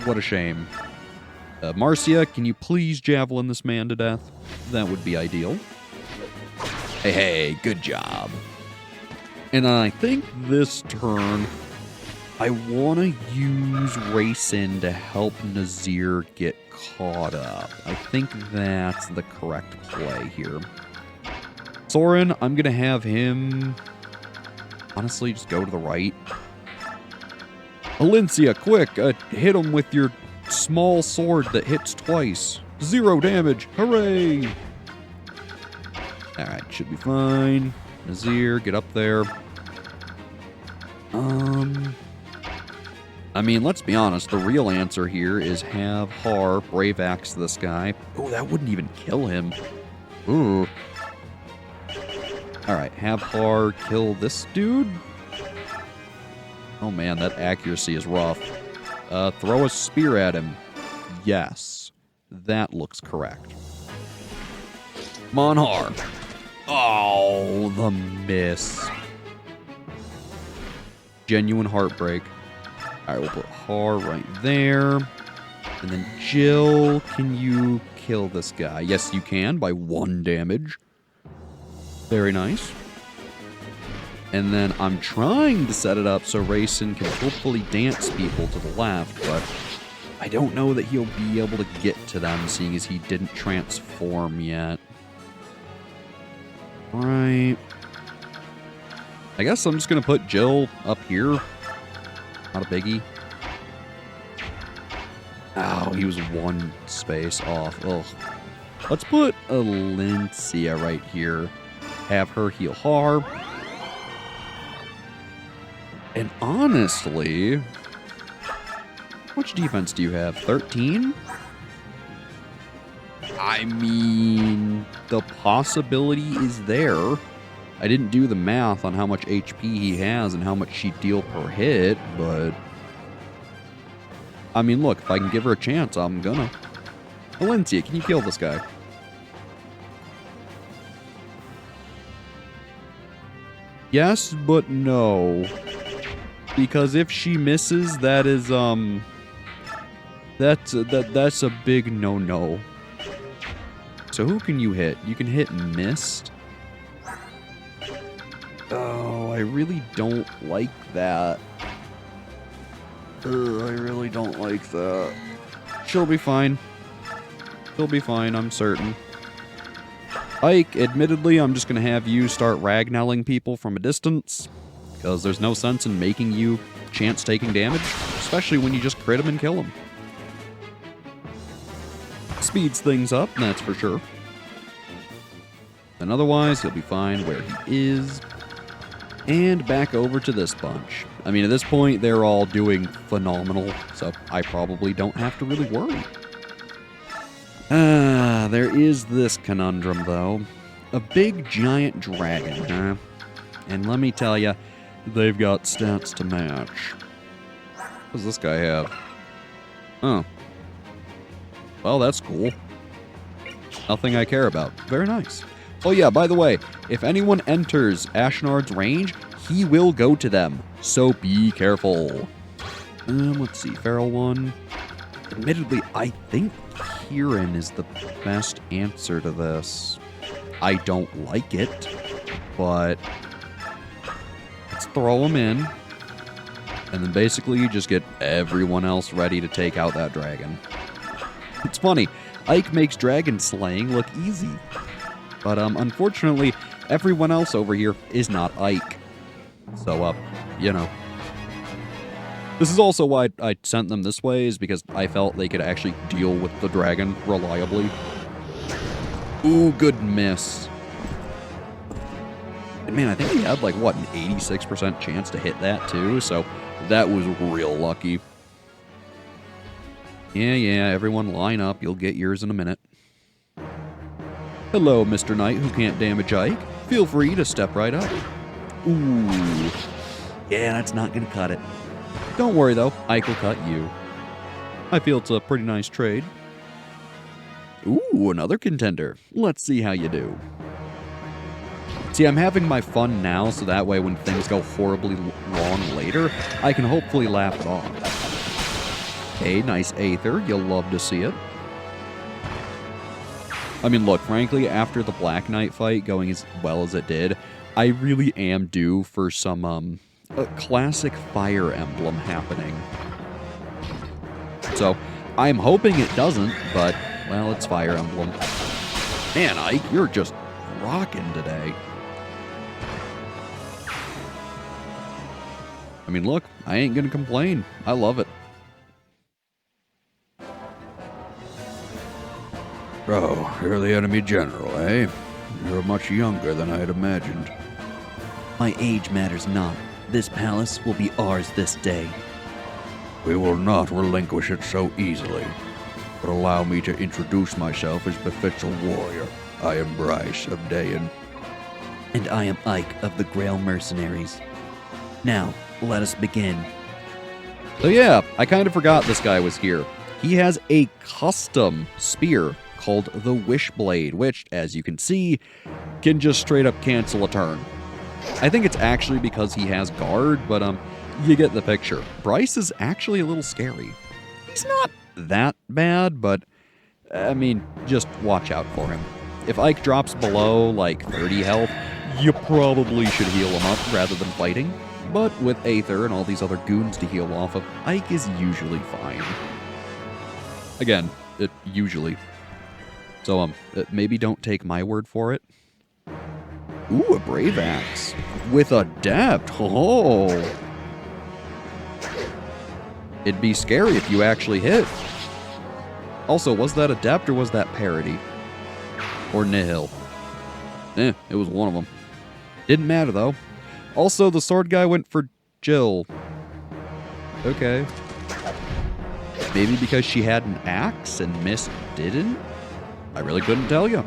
What a shame. Marcia, can you please javelin this man to death? That would be ideal. Hey, good job. And I think this turn, I want to use Rayson to help Nasir get caught up. I think that's the correct play here. Soren, I'm going to have him, honestly, just go to the right. Valencia, quick, hit him with your small sword that hits twice. 0 damage, hooray! Alright, should be fine. Nasir, get up there. I mean, let's be honest, the real answer here is have Har Brave Axe this guy. Oh, that wouldn't even kill him. Ooh. Alright, have Har kill this dude. Oh man, that accuracy is rough. Throw a spear at him. Yes. That looks correct. Come on, Har. Oh, the miss. Genuine heartbreak. Alright, we'll put Har right there. And then Jill, can you kill this guy? Yes, you can, by 1 damage. Very nice. And then I'm trying to set it up so Rayson can hopefully dance people to the left, but I don't know that he'll be able to get to them, seeing as he didn't transform yet. Alright. I guess I'm just going to put Jill up here. Not a biggie. Oh, he was 1 space off. Ugh. Let's put Valencia right here. Have her heal Har. And honestly, how much defense do you have? 13? I mean, the possibility is there. I didn't do the math on how much HP he has and how much she'd deal per hit, but I mean, look, if I can give her a chance, I'm gonna. Valencia, can you kill this guy? Yes, but no. Because if she misses, that is, that's a big no-no. So who can you hit? You can hit Mist. Oh, I really don't like that. I really don't like that. She'll be fine. She'll be fine, I'm certain. Ike, admittedly, I'm just going to have you start ragnelling people from a distance, because there's no sense in making you chance taking damage, especially when you just crit him and kill him. Speeds things up, that's for sure. And otherwise, he'll be fine where he is. And back over to this bunch. I mean, at this point, they're all doing phenomenal, so I probably don't have to really worry. There is this conundrum, though. A big, giant dragon, huh? And let me tell you, they've got stats to match. What does this guy have? Oh. Well, that's cool. Nothing I care about. Very nice. Oh yeah, by the way, if anyone enters Ashnard's range, he will go to them, so be careful. Let's see, Feral one. Admittedly, I think Kieran is the best answer to this. I don't like it, but let's throw him in. And then basically you just get everyone else ready to take out that dragon. It's funny, Ike makes dragon slaying look easy. But unfortunately, everyone else over here is not Ike. So, you know. This is also why I sent them this way, is because I felt they could actually deal with the dragon reliably. Ooh, good miss. And man, I think he had like, what, an 86% chance to hit that too, so that was real lucky. Yeah, everyone line up. You'll get yours in a minute. Hello, Mr. Knight who can't damage Ike. Feel free to step right up. Ooh. Yeah, that's not gonna cut it. Don't worry though, Ike will cut you. I feel it's a pretty nice trade. Ooh, another contender. Let's see how you do. See, I'm having my fun now, so that way when things go horribly wrong later, I can hopefully laugh it off. Hey, nice Aether. You'll love to see it. I mean, look, frankly, after the Black Knight fight going as well as it did, I really am due for some, a classic Fire Emblem happening. So, I'm hoping it doesn't, but, well, it's Fire Emblem. Man, Ike, you're just rocking today. I mean, look, I ain't gonna complain. I love it. Oh, you're the enemy general, eh? You're much younger than I had imagined. My age matters not. This palace will be ours this day. We will not relinquish it so easily. But allow me to introduce myself as befits a warrior. I am Bryce of Daein. And I am Ike of the Grail Mercenaries. Now, let us begin. So yeah, I kind of forgot this guy was here. He has a custom spear called the Wishblade, which, as you can see, can just straight up cancel a turn. I think it's actually because he has guard, but you get the picture. Bryce is actually a little scary. He's not that bad, but I mean, just watch out for him. If Ike drops below like 30 health, you probably should heal him up rather than fighting. But with Aether and all these other goons to heal off of, Ike is usually fine. Again, usually. So, maybe don't take my word for it. Ooh, a Brave Axe. With Adept. Oh. It'd be scary if you actually hit. Also, was that Adept or was that Parody? Or Nihil? It was one of them. Didn't matter, though. Also, the sword guy went for Jill. Okay. Maybe because she had an axe and Mist didn't? I really couldn't tell you.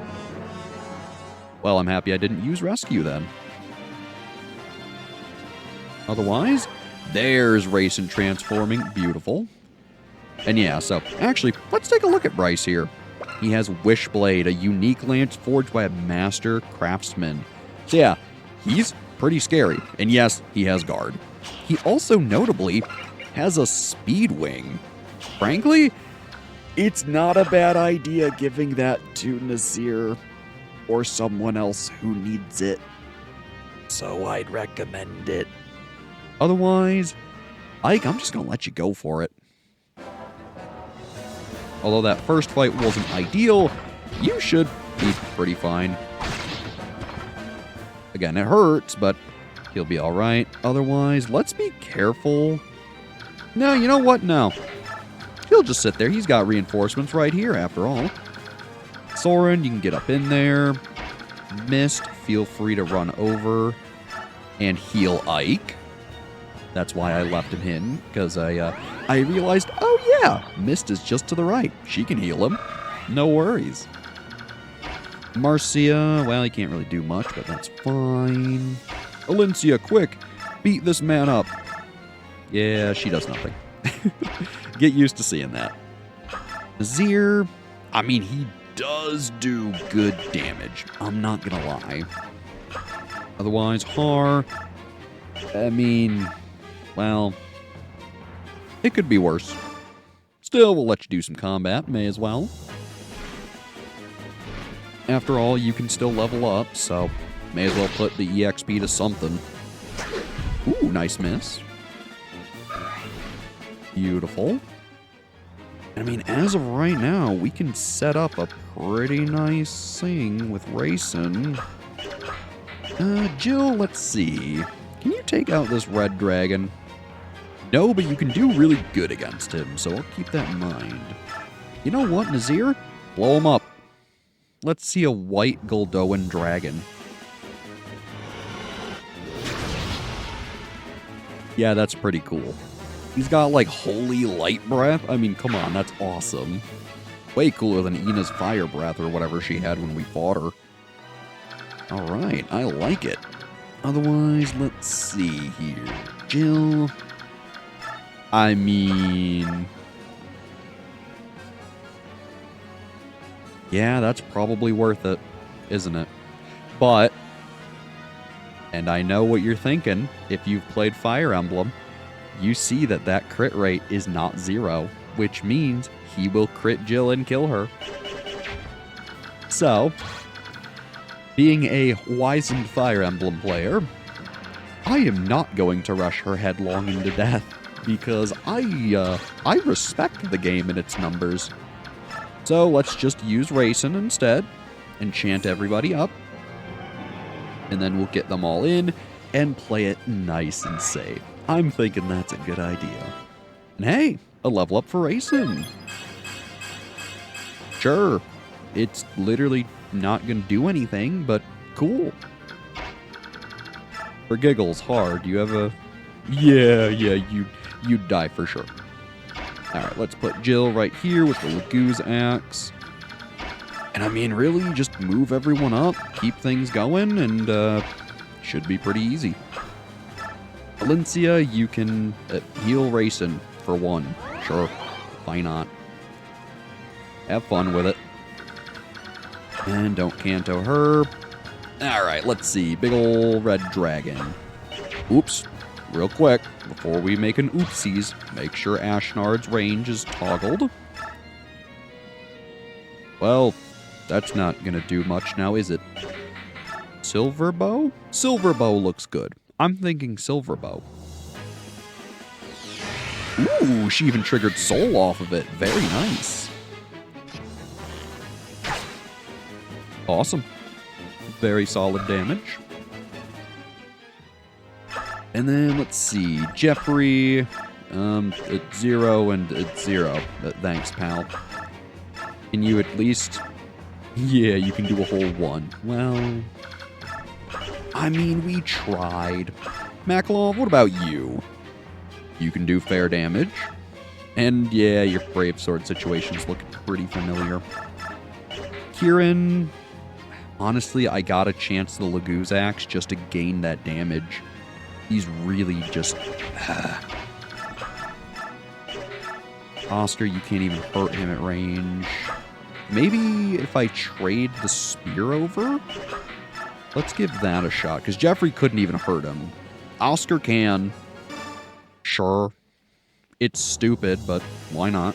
Well, I'm happy I didn't use Rescue then. Otherwise, there's Race and Transforming. Beautiful. And yeah, so actually, let's take a look at Bryce here. He has Wishblade, a unique lance forged by a master craftsman. So yeah, he's pretty scary. And yes, he has guard. He also notably has a speed wing. Frankly, it's not a bad idea giving that to Nazir or someone else who needs it. So I'd recommend it. Otherwise, Ike, I'm just going to let you go for it. Although that first fight wasn't ideal, you should be pretty fine. Again, it hurts, but he'll be alright. Otherwise, let's be careful. No, you know what? No. He'll just sit there. He's got reinforcements right here, after all. Soren, you can get up in there. Mist, feel free to run over and heal Ike. That's why I left him in, because I realized, oh yeah, Mist is just to the right. She can heal him. No worries. Marcia, well, he can't really do much, but that's fine. Alencia, quick, beat this man up. Yeah, she does nothing. Get used to seeing that. Nazir, I mean, he does do good damage. I'm not gonna lie. Otherwise, Har, I mean, well, it could be worse. Still, we'll let you do some combat, may as well. After all, you can still level up, so may as well put the EXP to something. Ooh, nice miss. Beautiful. I mean, as of right now, we can set up a pretty nice thing with racing. Jill, let's see. Can you take out this red dragon? No, but you can do really good against him, so I'll keep that in mind. You know what, Nazir? Blow him up. Let's see a white Goldoan dragon. Yeah, that's pretty cool. He's got, like, holy light breath. I mean, come on, that's awesome. Way cooler than Ina's fire breath or whatever she had when we fought her. Alright, I like it. Otherwise, let's see here. Jill. I mean... yeah, that's probably worth it, isn't it? But... and I know what you're thinking. If you've played Fire Emblem, you see that that crit rate is not 0, which means he will crit Jill and kill her. So, being a wizened Fire Emblem player, I am not going to rush her headlong into death, because I respect the game and its numbers. So let's just use Racing instead, enchant everybody up, and then we'll get them all in and play it nice and safe. I'm thinking that's a good idea. And hey, a level up for Racing. Sure, it's literally not going to do anything, but cool. For giggles, hard. You have a... yeah, you'd die for sure. Alright, let's put Jill right here with the Lagoo's axe. And I mean, really, just move everyone up, keep things going, and should be pretty easy. Valencia, you can heal Racing for 1. Sure, why not? Have fun with it. And don't Kanto her. Alright, let's see. Big ol' red dragon. Oops. Real quick, before we make an oopsies, make sure Ashnard's range is toggled. Well, that's not gonna do much now, is it? Silver bow? Silver bow looks good. I'm thinking silver bow. Ooh, she even triggered soul off of it. Very nice. Awesome. Very solid damage. And then, let's see. Jeffrey, it's 0 and it's 0. Thanks, pal. Can you at least... yeah, you can do a whole 1. Well... I mean, we tried. Makalov, what about you? You can do fair damage. And yeah, your Brave Sword situation's looking pretty familiar. Kieran... honestly, I got a chance to the Lagoo's axe just to gain that damage. He's really just... Oscar, you can't even hurt him at range. Maybe if I trade the spear over? Let's give that a shot, because Jeffrey couldn't even hurt him. Oscar can. Sure. It's stupid, but why not?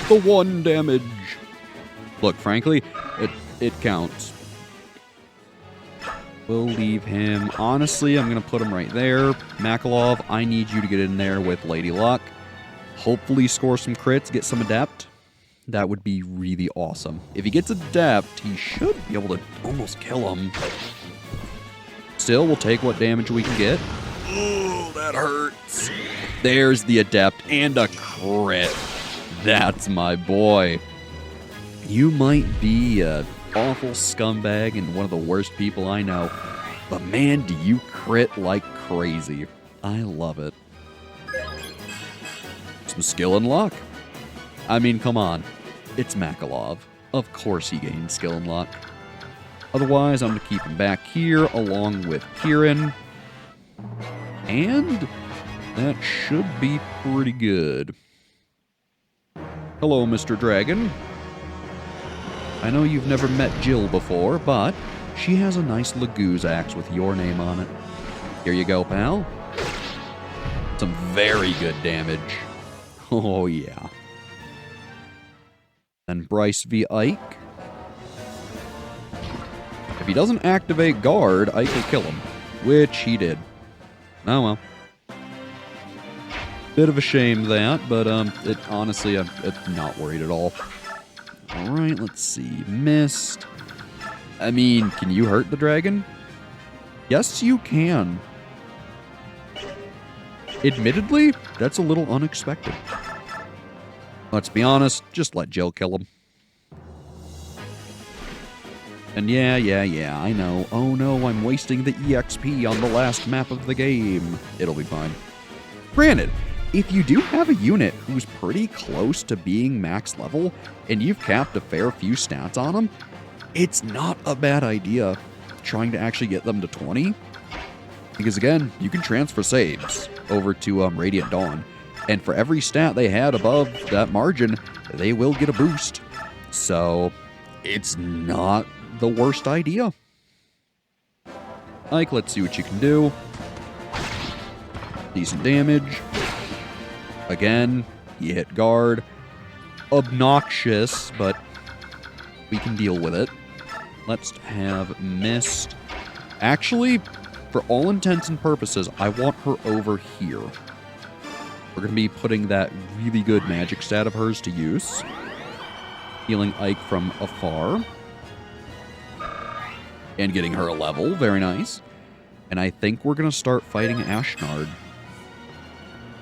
The 1 damage. Look, frankly, it counts. We'll leave him. Honestly, I'm going to put him right there. Makalov, I need you to get in there with Lady Luck. Hopefully score some crits, get some adept. That would be really awesome. If he gets adept, he should be able to almost kill him. Still, we'll take what damage we can get. Oh, that hurts. There's the adept and a crit. That's my boy. You might be a awful scumbag and one of the worst people I know, but man, do you crit like crazy. I love it. Some skill and luck. I mean, come on. It's Makalov. Of course he gains skill and luck. Otherwise, I'm going to keep him back here along with Kieran. And that should be pretty good. Hello, Mr. Dragon. I know you've never met Jill before, but she has a nice Lagoo's axe with your name on it. Here you go, pal. Some very good damage. Oh, yeah. Then Bryce v. Ike. If he doesn't activate guard, Ike will kill him, which he did. Oh well. Bit of a shame that, but it honestly, I'm not worried at all. All right, let's see. Mist. I mean, can you hurt the dragon? Yes, you can. Admittedly, that's a little unexpected. Let's be honest, just let Jill kill him. And yeah, I know. Oh no, I'm wasting the EXP on the last map of the game. It'll be fine. Granted, if you do have a unit who's pretty close to being max level, and you've capped a fair few stats on them, it's not a bad idea trying to actually get them to 20. Because again, you can transfer saves over to Radiant Dawn, and for every stat they had above that margin, they will get a boost. So, it's not the worst idea. Like, let's see what you can do. Decent damage. Again, he hit guard. Obnoxious, but we can deal with it. Let's have Mist. Actually, for all intents and purposes, I want her over here. We're going to be putting that really good magic stat of hers to use. Healing Ike from afar. And getting her a level. Very nice. And I think we're going to start fighting Ashnard.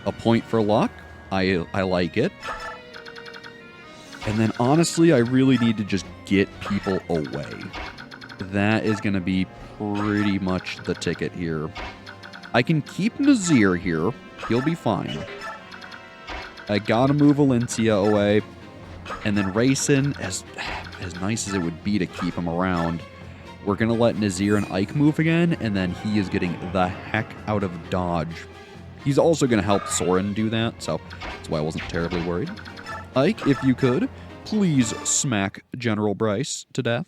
A point for luck. I like it. And then honestly, I really need to just get people away. That is going to be pretty much the ticket here. I can keep Nazir here. He'll be fine. I gotta move Valencia away. And then Rayson, as nice as it would be to keep him around, we're going to let Nazir and Ike move again, and then he is getting the heck out of dodge. He's also going to help Soren do that, so that's why I wasn't terribly worried. Ike, if you could, please smack General Bryce to death.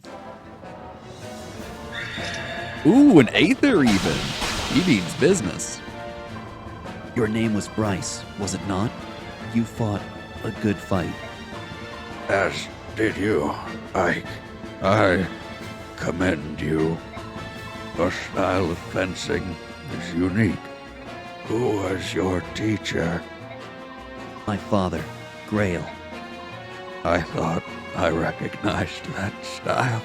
Ooh, an Aether even. He means business. Your name was Bryce, was it not? You fought a good fight. As did you, Ike. I commend you. Your style of fencing is unique. Who was your teacher? My father, Grail. I thought I recognized that style.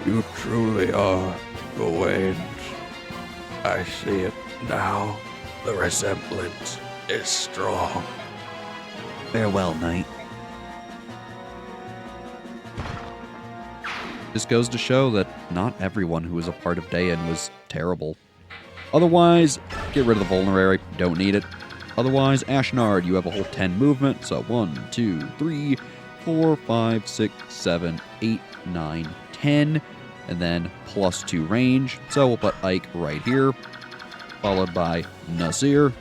You truly are Gawain's. I see it now. The resemblance is strong. Farewell, knight. This goes to show that not everyone who was a part of Daein was terrible. Otherwise, get rid of the Vulnerary. Don't need it. Otherwise, Ashnard, you have a whole 10 movement. So 1, 2, 3, 4, 5, 6, 7, 8, 9, 10. And then plus 2 range. So we'll put Ike right here. Followed by Nazir.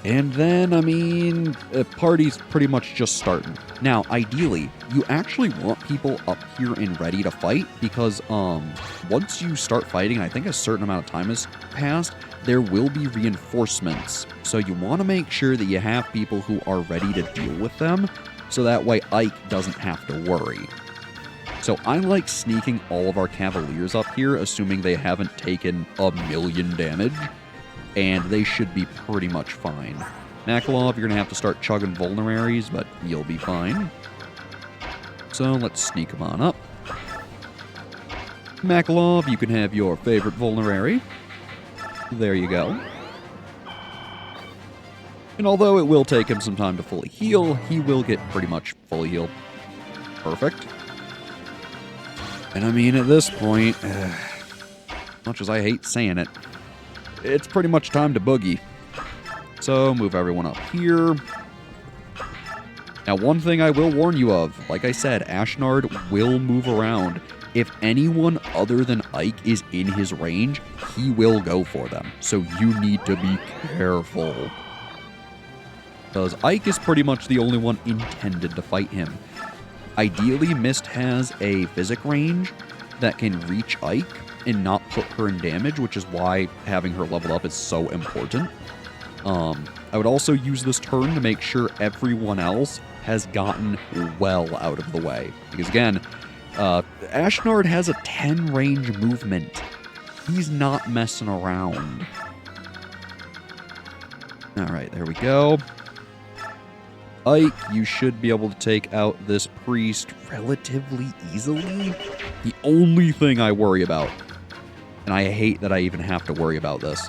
And then, I mean, the party's pretty much just starting. Now, ideally, you actually want people up here and ready to fight because once you start fighting, I think a certain amount of time has passed, there will be reinforcements. So you want to make sure that you have people who are ready to deal with them, so that way Ike doesn't have to worry. So I like sneaking all of our Cavaliers up here, assuming they haven't taken 1,000,000 damage. And they should be pretty much fine. Makalov, you're going to have to start chugging Vulneraries, but you'll be fine. So let's sneak them on up. Makalov, you can have your favorite Vulnerary. There you go. And although it will take him some time to fully heal, he will get pretty much fully healed. Perfect. And I mean, at this point, much as I hate saying it, it's pretty much time to boogie. So, move everyone up here. Now, one thing I will warn you of, like I said, Ashnard will move around. If anyone other than Ike is in his range, he will go for them. So, you need to be careful. Because Ike is pretty much the only one intended to fight him. Ideally, Mist has a physic range that can reach Ike. and not put her in damage, which is why having her leveled up is so important. I would also use this turn to make sure everyone else has gotten well out of the way. Because again, Ashnard has a 10 range movement. He's not messing around. Alright, there we go. Ike, you should be able to take out this priest relatively easily. The only thing I worry about, and I hate that I even have to worry about this,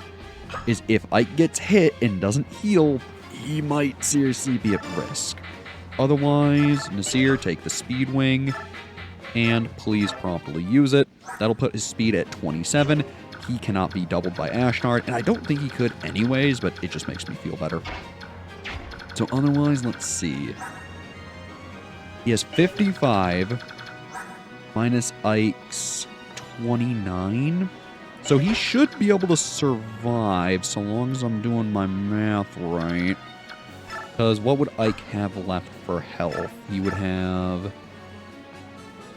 is if Ike gets hit and doesn't heal, he might seriously be at risk. Otherwise, Nasir, take the speed wing, and please promptly use it. That'll put his speed at 27. He cannot be doubled by Ashnard, and I don't think he could anyways, but it just makes me feel better. So otherwise, let's see. He has 55 minus Ike's 29. So he should be able to survive so long as I'm doing my math right. Because what would Ike have left for health? He would have...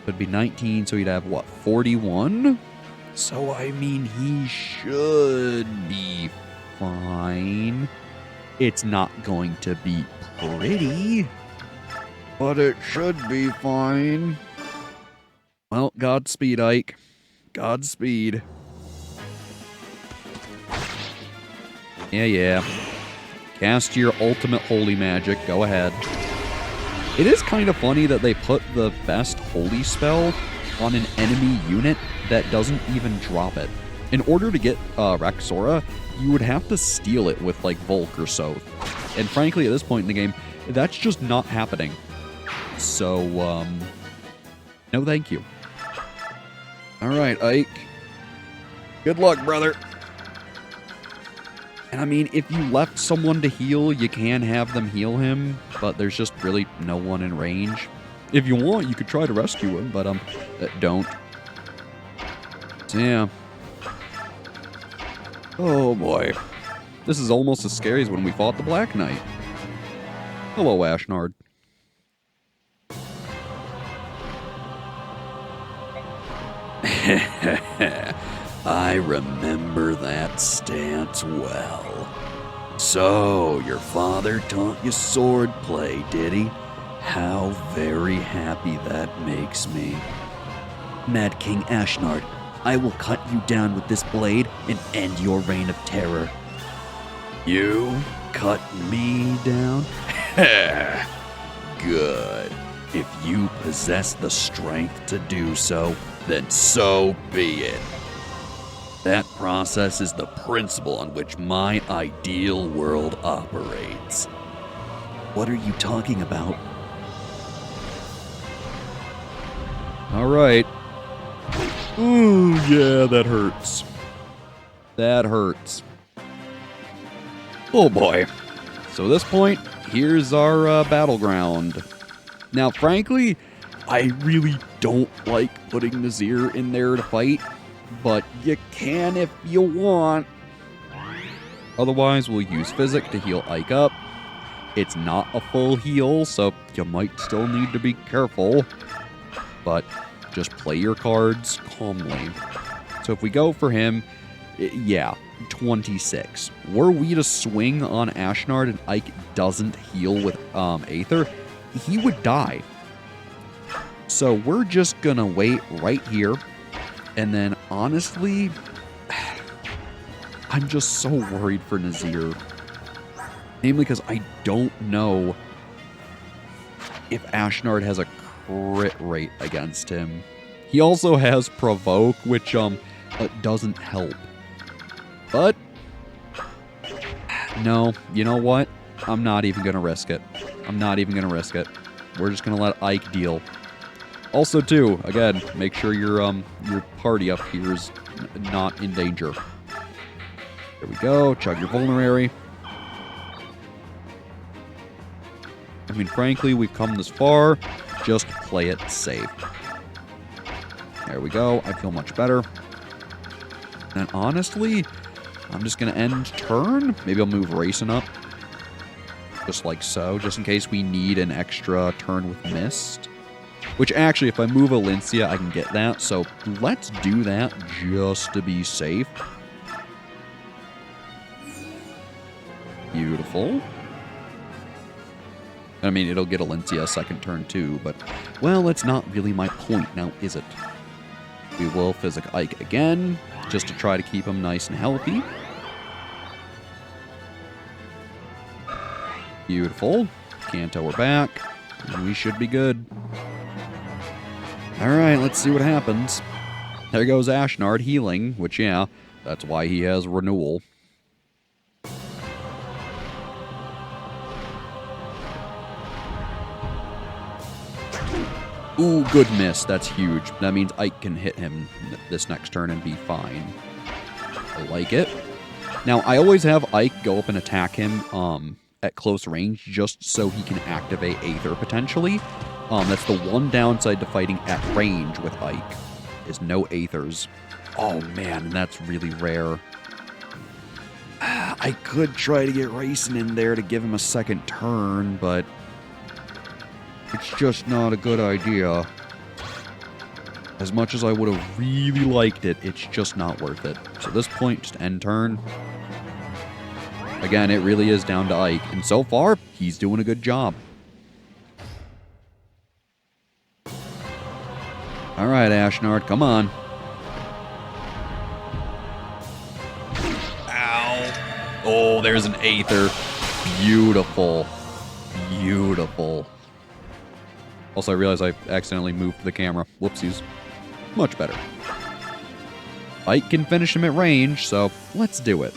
Would be 19, so he'd have, what, 41? So, I mean, he should be fine. It's not going to be pretty, but it should be fine. Well, Godspeed, Ike. Godspeed. Yeah. Cast your ultimate holy magic. Go ahead. It is kind of funny that they put the best holy spell on an enemy unit that doesn't even drop it. In order to get Rexora, you would have to steal it with, like, Volk or so. And frankly, at this point in the game, that's just not happening. So, no thank you. Alright, Ike. Good luck, brother. And I mean, if you left someone to heal, you can have them heal him, but there's just really no one in range. If you want, you could try to rescue him, but don't. So, yeah. Oh boy. This is almost as scary as when we fought the Black Knight. Hello, Ashnard. I remember that stance well. So, your father taught you swordplay, did he? How very happy that makes me. Mad King Ashnard, I will cut you down with this blade and end your reign of terror. You cut me down? Good. If you possess the strength to do so, then so be it. That process is the principle on which my ideal world operates. What are you talking about? All right. Ooh, yeah, that hurts. That hurts. Oh boy. So at this point, here's our battleground. Now, frankly, I really don't like putting Nazir in there to fight, but you can if you want. Otherwise, we'll use Physic to heal Ike up. It's not a full heal, so you might still need to be careful. But just play your cards calmly. So if we go for him, yeah, 26. Were we to swing on Ashnard and Ike doesn't heal with Aether, he would die. So we're just gonna wait right here. And then, honestly, I'm just so worried for Nazir. Namely because I don't know if Ashnard has a crit rate against him. He also has Provoke, which doesn't help. But, no, you know what? I'm not even going to risk it. I'm not even going to risk it. We're just going to let Ike deal. Also, too, again, make sure your party up here is not in danger. There we go. Chug your Vulnerary. I mean, frankly, we've come this far. Just play it safe. There we go. I feel much better. And honestly, I'm just going to end turn. Maybe I'll move Racing up. Just like so, just in case we need an extra turn with Mist. Which actually, if I move Valencia, I can get that. So let's do that just to be safe. Beautiful. I mean, it'll get Valencia a second turn too, but, well, that's not really my point now, is it? We will Physic Ike again, just to try to keep him nice and healthy. Beautiful. Kanto, we're back. We should be good. Alright, let's see what happens. There goes Ashnard healing, which, yeah, that's why he has Renewal. Ooh, good miss. That's huge. That means Ike can hit him this next turn and be fine. I like it. Now, I always have Ike go up and attack him at close range just so he can activate Aether potentially. That's the one downside to fighting at range with Ike, is no Aethers. Oh man, that's really rare. I could try to get Racing in there to give him a second turn, but it's just not a good idea. As much as I would have really liked it, it's just not worth it. So at this point, just end turn. Again, it really is down to Ike, and so far, he's doing a good job. Alright, Ashnard, come on. Ow. Oh, there's an Aether. Beautiful. Beautiful. Also, I realized I accidentally moved the camera. Whoopsies. Much better. Ike can finish him at range, so let's do it.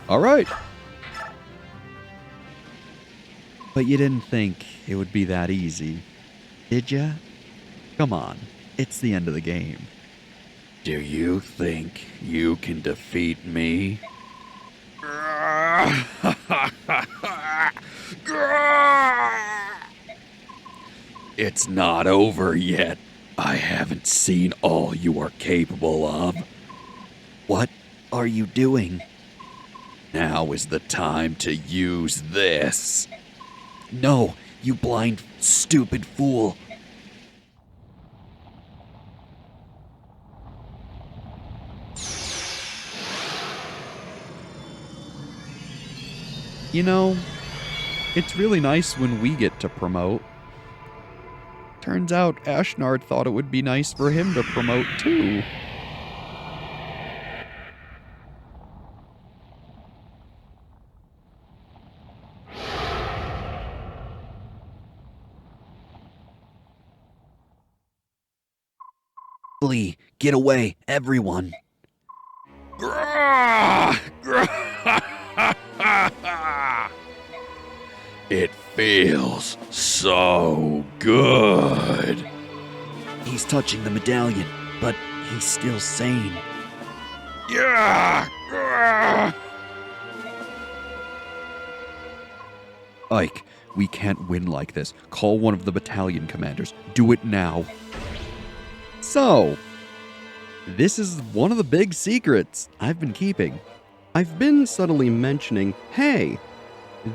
All right. But you didn't think it would be that easy, did ya? Come on, it's the end of the game. Do you think you can defeat me? It's not over yet. I haven't seen all you are capable of. What are you doing? Now is the time to use this. No, you blind, stupid fool. You know, it's really nice when we get to promote. Turns out Ashnard thought it would be nice for him to promote too. Get away, everyone. It feels so good. He's touching the medallion, but he's still sane. Yeah. Ike, we can't win like this. Call one of the battalion commanders. Do it now. So, this is one of the big secrets I've been keeping. I've been subtly mentioning, hey,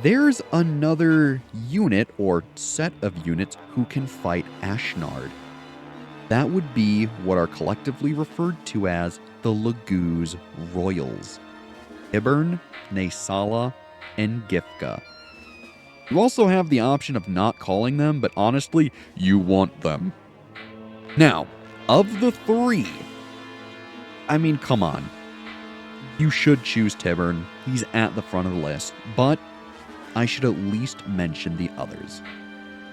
there's another unit or set of units who can fight Ashnard. That would be what are collectively referred to as the Laguz Royals. Hibern, Naysala, and Gifka. You also have the option of not calling them, but honestly, you want them. Now, of the three, I mean, come on. You should choose Hibern. He's at the front of the list, but I should at least mention the others.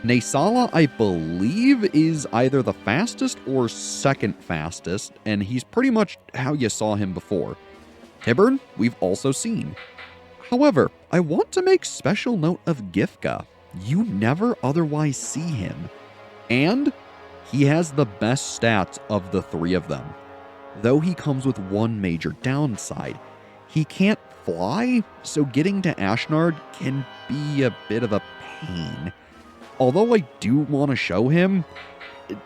Naysala, I believe, is either the fastest or second fastest, and he's pretty much how you saw him before. Hibern, we've also seen. However, I want to make special note of Gifka. You never otherwise see him. And he has the best stats of the three of them. Though he comes with one major downside. He can't fly, so getting to Ashnard can be a bit of a pain. Although I do want to show him,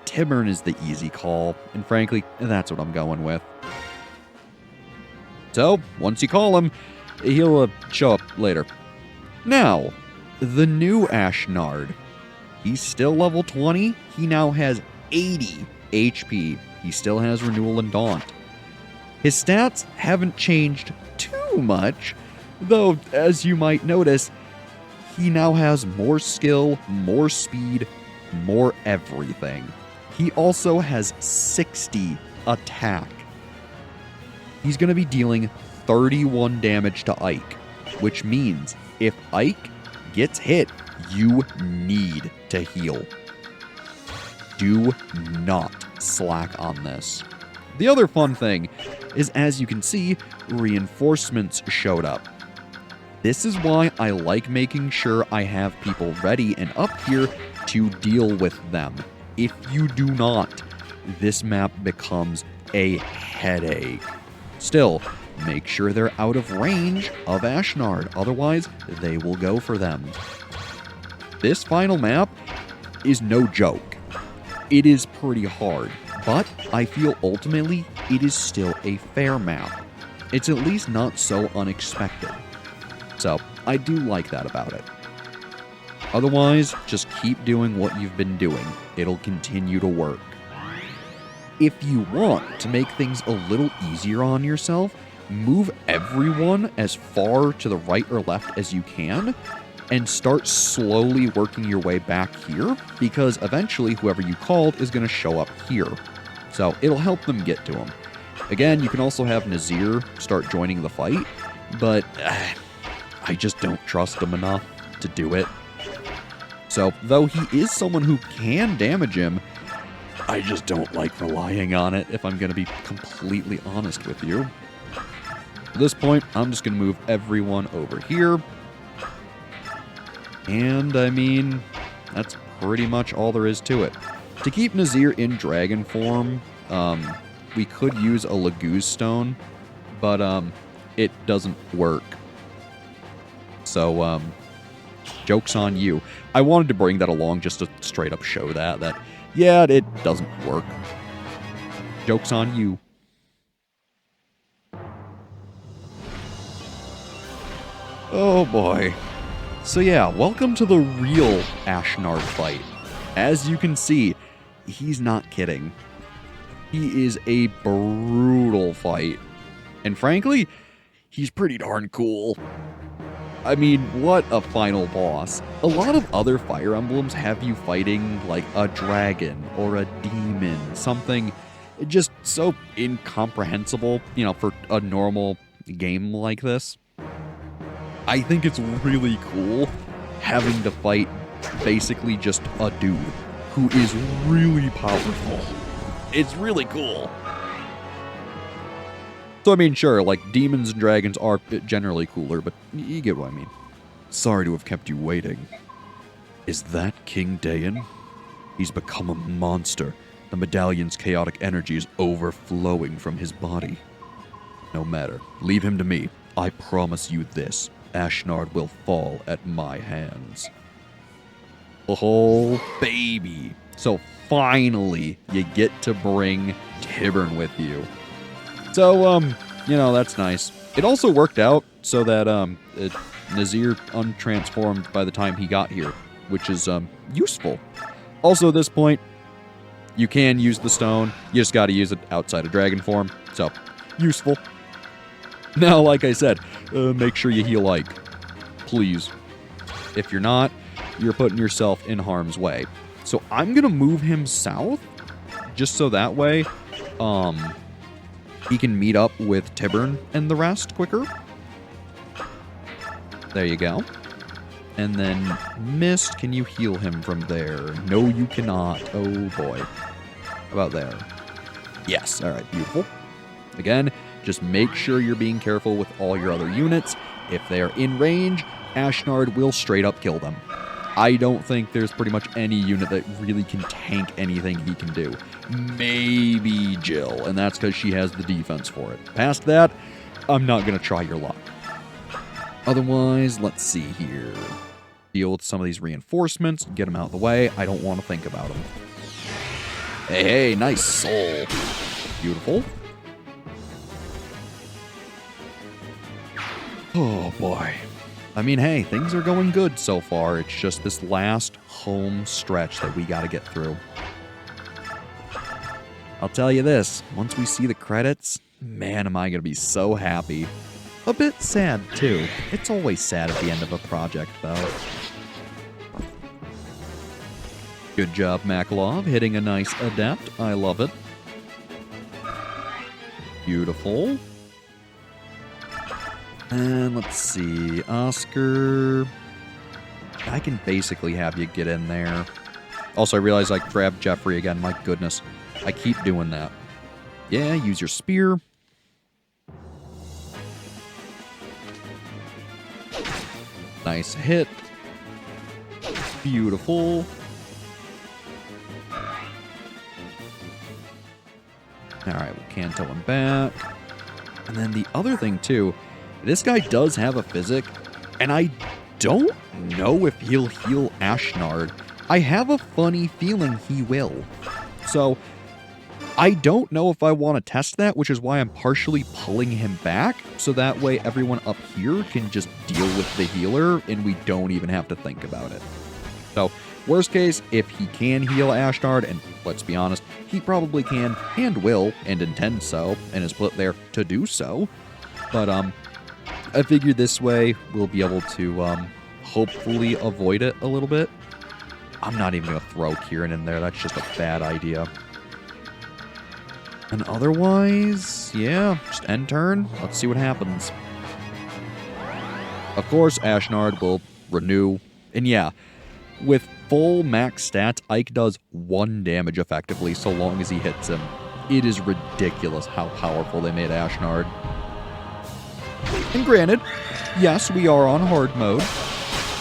Tiburn is the easy call, and frankly, that's what I'm going with. So, once you call him, he'll show up later. Now, the new Ashnard. He's still level 20. He now has 80 HP. He still has Renewal and Daunt. His stats haven't changed too much, though, as you might notice, he now has more skill, more speed, more everything. He also has 60 attack. He's going to be dealing 31 damage to Ike, which means if Ike gets hit, you need to heal. Do not slack on this. The other fun thing is, as you can see, reinforcements showed up. This is why I like making sure I have people ready and up here to deal with them. If you do not, this map becomes a headache. Still, make sure they're out of range of Ashnard, otherwise they will go for them. This final map is no joke. It is pretty hard, but I feel ultimately it is still a fair map. It's at least not so unexpected. So, I do like that about it. Otherwise, just keep doing what you've been doing. It'll continue to work. If you want to make things a little easier on yourself, move everyone as far to the right or left as you can, and start slowly working your way back here, because eventually whoever you called is going to show up here. So it'll help them get to him. Again, you can also have Nazir start joining the fight, but I just don't trust him enough to do it. So, though he is someone who can damage him, I just don't like relying on it, if I'm going to be completely honest with you. At this point, I'm just going to move everyone over here. And, I mean, that's pretty much all there is to it. To keep Nazir in dragon form, we could use a Laguz stone, but it doesn't work. So, joke's on you. I wanted to bring that along just to straight up show that yeah, it doesn't work. Joke's on you. Oh boy. So yeah, welcome to the real Ashnard fight. As you can see, he's not kidding. He is a brutal fight. And frankly, he's pretty darn cool. I mean, what a final boss. A lot of other Fire Emblems have you fighting like a dragon or a demon, something just so incomprehensible, you know, for a normal game like this. I think it's really cool having to fight basically just a dude who is really powerful. It's really cool. So, I mean, sure, like, demons and dragons are generally cooler, but you get what I mean. Sorry to have kept you waiting. Is that King Daein? He's become a monster. The medallion's chaotic energy is overflowing from his body. No matter. Leave him to me. I promise you this. Ashnard will fall at my hands. Oh, baby. So, finally, you get to bring Tiburn with you. So, you know, that's nice. It also worked out so that, Nazir untransformed by the time he got here, which is, useful. Also, at this point, you can use the stone. You just gotta use it outside of dragon form. So, useful. Now, like I said, make sure you heal Ike. Please. If you're not, you're putting yourself in harm's way. So, I'm gonna move him south, just so that way, he can meet up with Tiburn and the rest quicker. There you go. And then, Mist, can you heal him from there? No, you cannot. Oh, boy. How about there? Yes. All right, beautiful. Again, just make sure you're being careful with all your other units. If they're in range, Ashnard will straight up kill them. I don't think there's pretty much any unit that really can tank anything he can do. Maybe Jill, and that's because she has the defense for it. Past that, I'm not going to try your luck. Otherwise, let's see here. deal with some of these reinforcements, get them out of the way. I don't want to think about them. Hey, nice soul. Beautiful. Oh, boy. I mean, hey, things are going good so far. It's just this last home stretch that we got to get through. I'll tell you this, once we see the credits, man, am I going to be so happy. A bit sad, too. It's always sad at the end of a project, though. Good job, Makalov, hitting a nice adept. I love it. Beautiful. And let's see, Oscar. I can basically have you get in there. Also, I realize I grabbed Jeffrey again. My goodness. I keep doing that. Yeah, use your spear. Nice hit. Beautiful. Alright, we'll Canto him back. And then the other thing, too, this guy does have a physic, and I don't know if he'll heal Ashnard. I have a funny feeling he will. So, I don't know if I want to test that, which is why I'm partially pulling him back, so that way everyone up here can just deal with the healer, and we don't even have to think about it. So, worst case, if he can heal Ashnard, and let's be honest, he probably can and will and intends so, and is put there to do so. But I figured this way we'll be able to hopefully avoid it a little bit. I'm not even going to throw Kieran in there. That's just a bad idea. And otherwise, yeah, just end turn. Let's see what happens. Of course, Ashnard will renew. And yeah, with full max stats, Ike does 1 damage effectively so long as he hits him. It is ridiculous how powerful they made Ashnard. And granted, yes, we are on hard mode,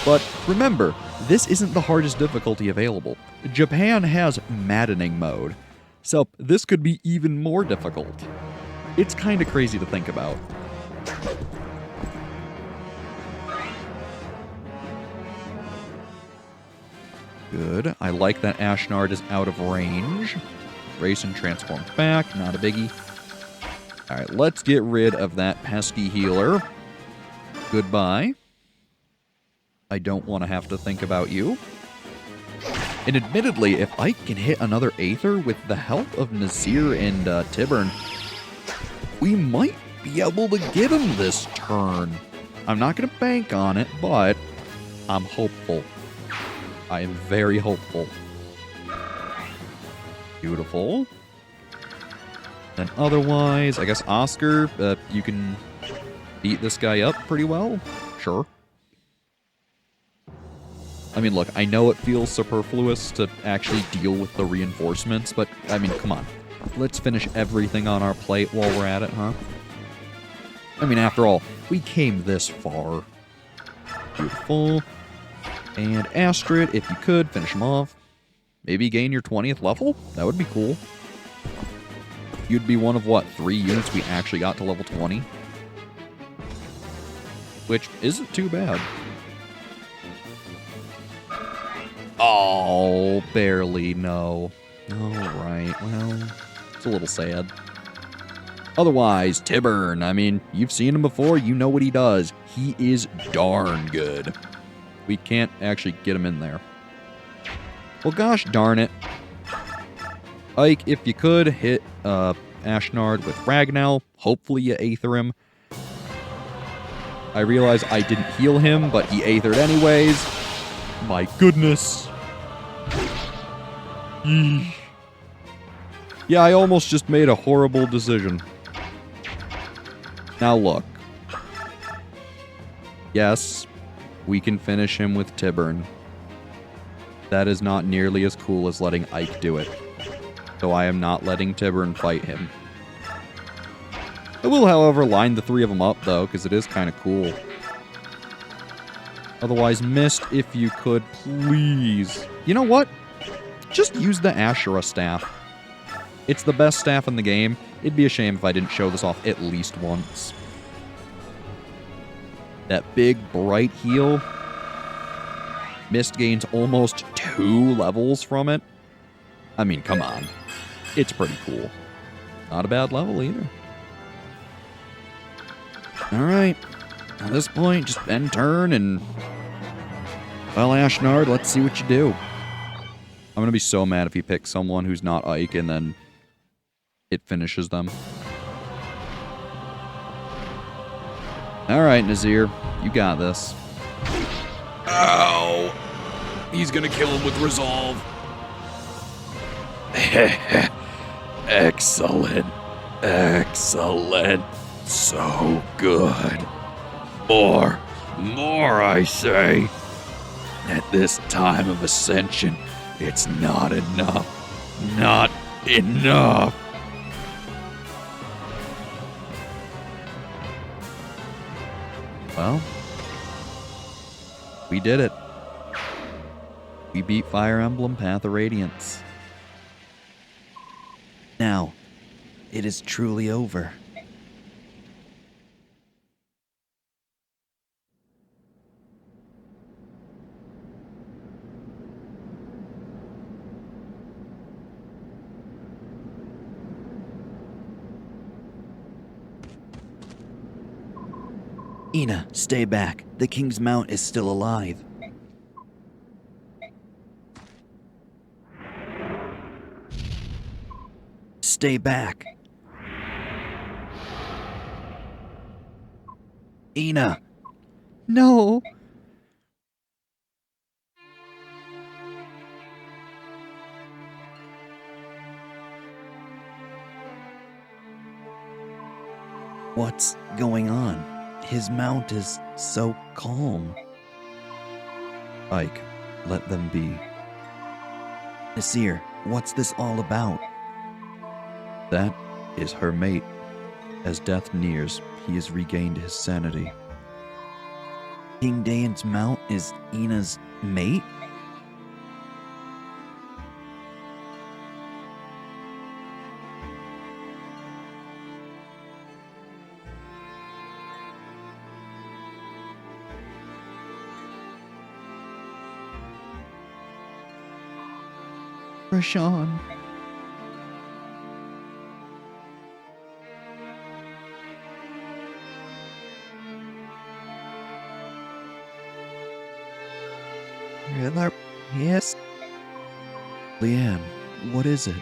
but remember, this isn't the hardest difficulty available. Japan has maddening mode, so this could be even more difficult. It's kind of crazy to think about. Good. I like that Ashnard is out of range. Grayson transforms back, not a biggie. Alright, let's get rid of that pesky healer. Goodbye. I don't want to have to think about you. And admittedly, if I can hit another Aether with the help of Nazir and Tibern, we might be able to get him this turn. I'm not going to bank on it, but I'm hopeful. I am very hopeful. Beautiful. Then otherwise, I guess Oscar, you can beat this guy up pretty well. Sure. I mean, look, I know it feels superfluous to actually deal with the reinforcements, but, I mean, come on. Let's finish everything on our plate while we're at it, huh? I mean, after all, we came this far. Beautiful. And Astrid, if you could, finish him off. Maybe gain your 20th level? That would be cool. You'd be one of, what, 3 units we actually got to level 20? Which isn't too bad. Oh, barely, no. Alright, well, it's a little sad. Otherwise, Tibern, I mean, you've seen him before, you know what he does. He is darn good. We can't actually get him in there. Well, gosh darn it. Ike, if you could, hit Ashnard with Ragnall. Hopefully you Aether him. I realize I didn't heal him, but he Aethered anyways. My goodness. Yeesh. Yeah, I almost just made a horrible decision. Now look. Yes, we can finish him with Tibern. That is not nearly as cool as letting Ike do it. So I am not letting Tibern fight him. I will, however, line the 3 of them up, though, because it is kind of cool. Otherwise, Mist, if you could, please. You know what? Just use the Ashura staff. It's the best staff in the game. It'd be a shame if I didn't show this off at least once. That big, bright heal. Mist gains almost 2 levels from it. I mean, come on. It's pretty cool. Not a bad level either. Alright. At this point, just end turn and... Well, Ashnard, let's see what you do. I'm gonna be so mad if you pick someone who's not Ike and then it finishes them. Alright, Nazir. You got this. Ow! He's gonna kill him with resolve. Excellent. Excellent. So good. More, I say. At this time of ascension, it's not enough. Not enough. Well, we did it. We beat Fire Emblem Path of Radiance. Now, it is truly over. Ina, stay back. The King's Mount is still alive. Stay back. Ina! No! What's going on? His mount is so calm. Ike, let them be. Nasir, what's this all about? That is her mate. As death nears, he has regained his sanity. King Daein's mount is Ina's mate? Rashawn. Yes. Leanne, what is it?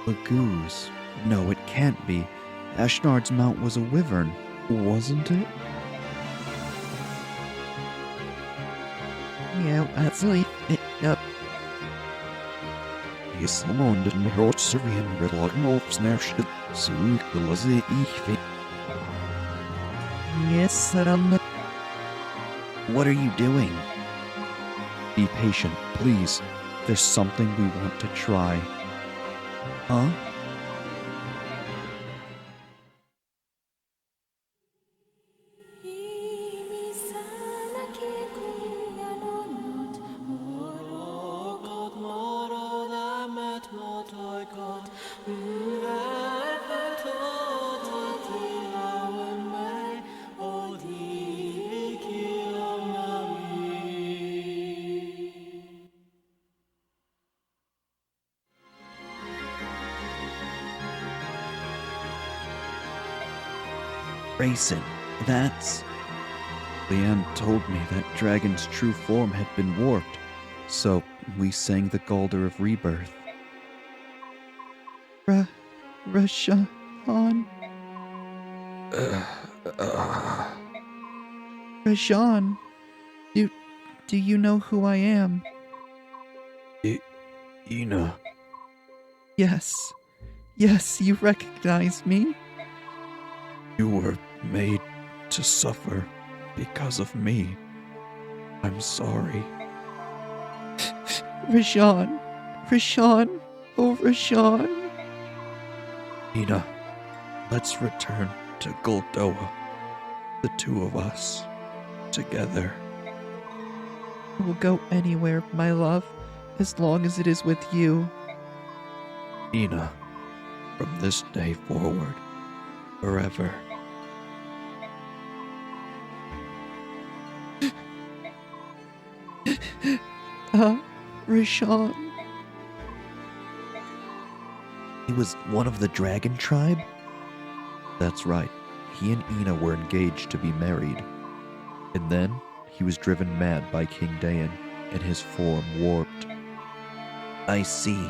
Lagoose. No, it can't be. Ashnard's mount was a wyvern, wasn't it? Yeah, that's it. Someone didn't hear Syrian Redlock snatched it. So was it Yes, What are you doing? Be patient, please. There's something we want to try. Huh? Grayson, that's... Leanne told me that Dragon's true form had been warped, so we sang the Galder of Rebirth. Rashawn. Rashawn. Do you know who I am? Ina. Yes. Yes, you recognize me. You were made to suffer because of me. I'm sorry. Rashawn. Oh, Rashawn. Ina, let's return to Goldoa. The two of us. Together. I will go anywhere, my love, as long as it is with you. Ina, from this day forward, forever, Rashawn. He was one of the dragon tribe? That's right. He and Ina were engaged to be married. And then he was driven mad by King Daein, and his form warped. I see.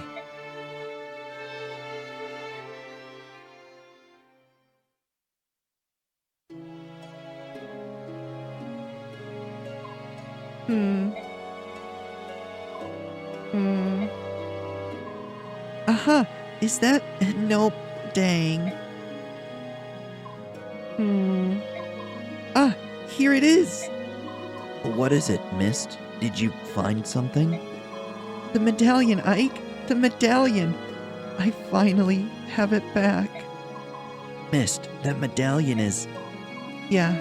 Aha! Is that... Nope. Dang. Ah! Here it is! What is it, Mist? Did you find something? The medallion, Ike! The medallion! I finally have it back. Mist, that medallion is... Yeah,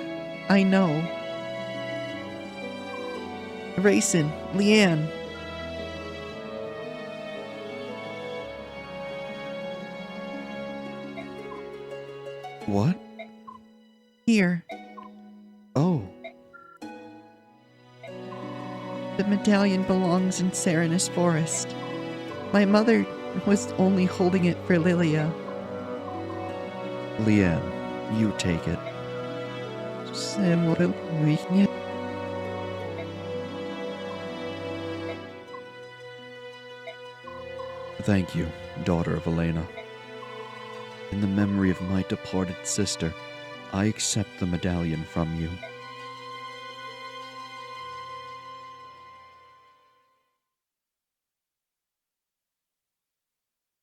I know. Rayson, Leanne. What? Here. Oh. The medallion belongs in Serenus Forest. My mother was only holding it for Lilia. Leanne, you take it. Thank you, daughter of Elena. In the memory of my departed sister, I accept the medallion from you.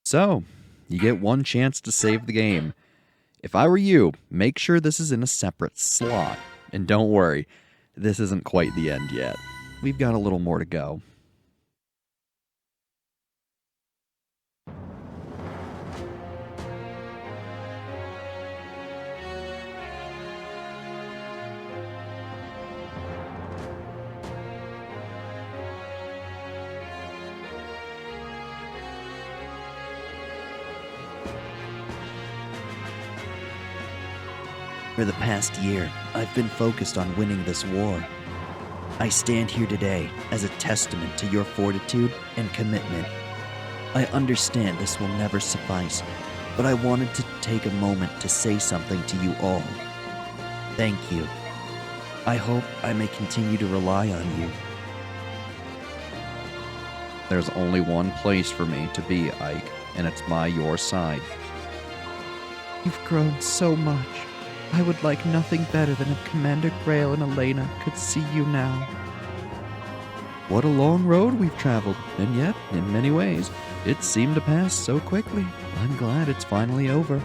So, you get one chance to save the game. If I were you, make sure this is in a separate slot. And don't worry, this isn't quite the end yet. We've got a little more to go. For the past year, I've been focused on winning this war. I stand here today as a testament to your fortitude and commitment. I understand this will never suffice, but I wanted to take a moment to say something to you all. Thank you. I hope I may continue to rely on you. There's only one place for me to be, Ike, and it's by your side. You've grown so much. I would like nothing better than if Commander Grail and Elena could see you now. What a long road we've traveled, and yet, in many ways, it seemed to pass so quickly. I'm glad it's finally over.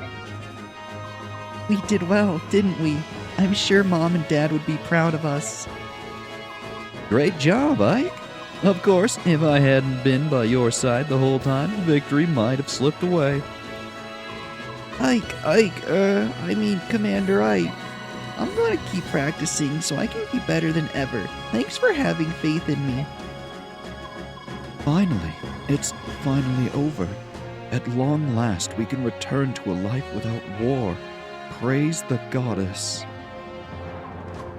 We did well, didn't we? I'm sure Mom and Dad would be proud of us. Great job, Ike. Of course, if I hadn't been by your side the whole time, victory might have slipped away. Commander Ike. I'm going to keep practicing so I can be better than ever. Thanks for having faith in me. Finally, it's finally over. At long last, we can return to a life without war. Praise the goddess.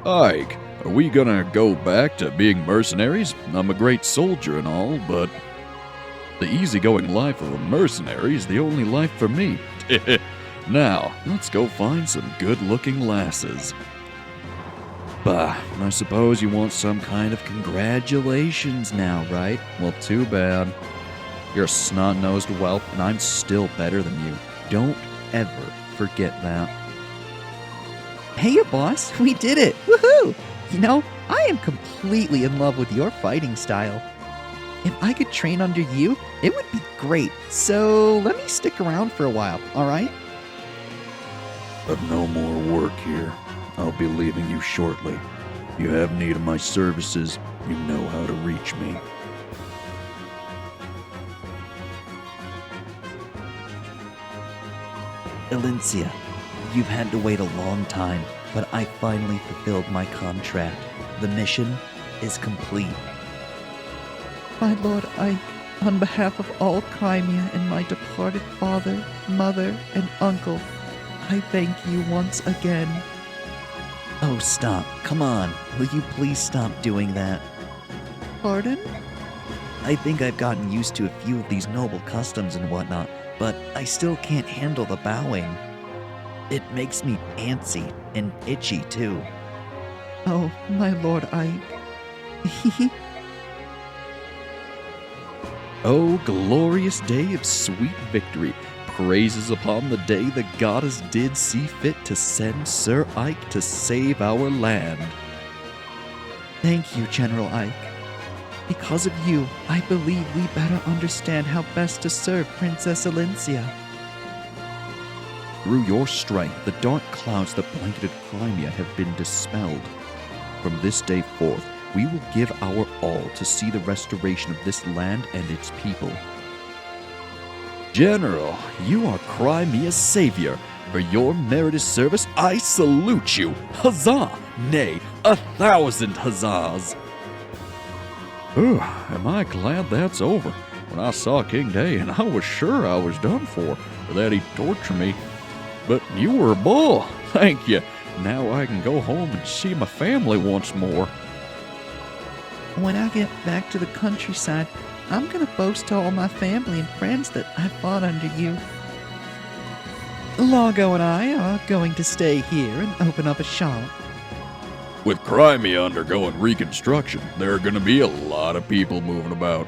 Ike, are we gonna go back to being mercenaries? I'm a great soldier and all, but the easygoing life of a mercenary is the only life for me. Now, let's go find some good-looking lasses. Bah, I suppose you want some kind of congratulations now, right? Well, too bad. You're a snot-nosed whelp, and I'm still better than you. Don't ever forget that. Hey, boss, we did it! Woohoo! You know, I am completely in love with your fighting style. If I could train under you, it would be great. So let me stick around for a while, alright? But no more work here. I'll be leaving you shortly. If you have need of my services, you know how to reach me. Elincia, you've had to wait a long time, but I finally fulfilled my contract. The mission is complete. My Lord Ike, on behalf of all Crimea and my departed father, mother, and uncle, I thank you once again. Oh, stop. Come on. Will you please stop doing that? Pardon? I think I've gotten used to a few of these noble customs and whatnot, but I still can't handle the bowing. It makes me antsy and itchy too. Oh, my Lord Ike. Oh, glorious day of sweet victory. Praises upon the day the goddess did see fit to send Sir Ike to save our land. Thank you, General Ike. Because of you, I believe we better understand how best to serve Princess Alencia. Through your strength, the dark clouds that blanketed Crimea have been dispelled. From this day forth, we will give our all to see the restoration of this land and its people. General, you are Crimea's savior. For your merited service, I salute you. Huzzah! Nay, 1,000 huzzahs! Oh, am I glad that's over. When I saw King Daein, I was sure I was done for that he'd torture me. But you were a bull. Thank you. Now I can go home and see my family once more. When I get back to the countryside, I'm gonna boast to all my family and friends that I fought under you. Largo and I are going to stay here and open up a shop. With Crimea undergoing reconstruction, there are going to be a lot of people moving about.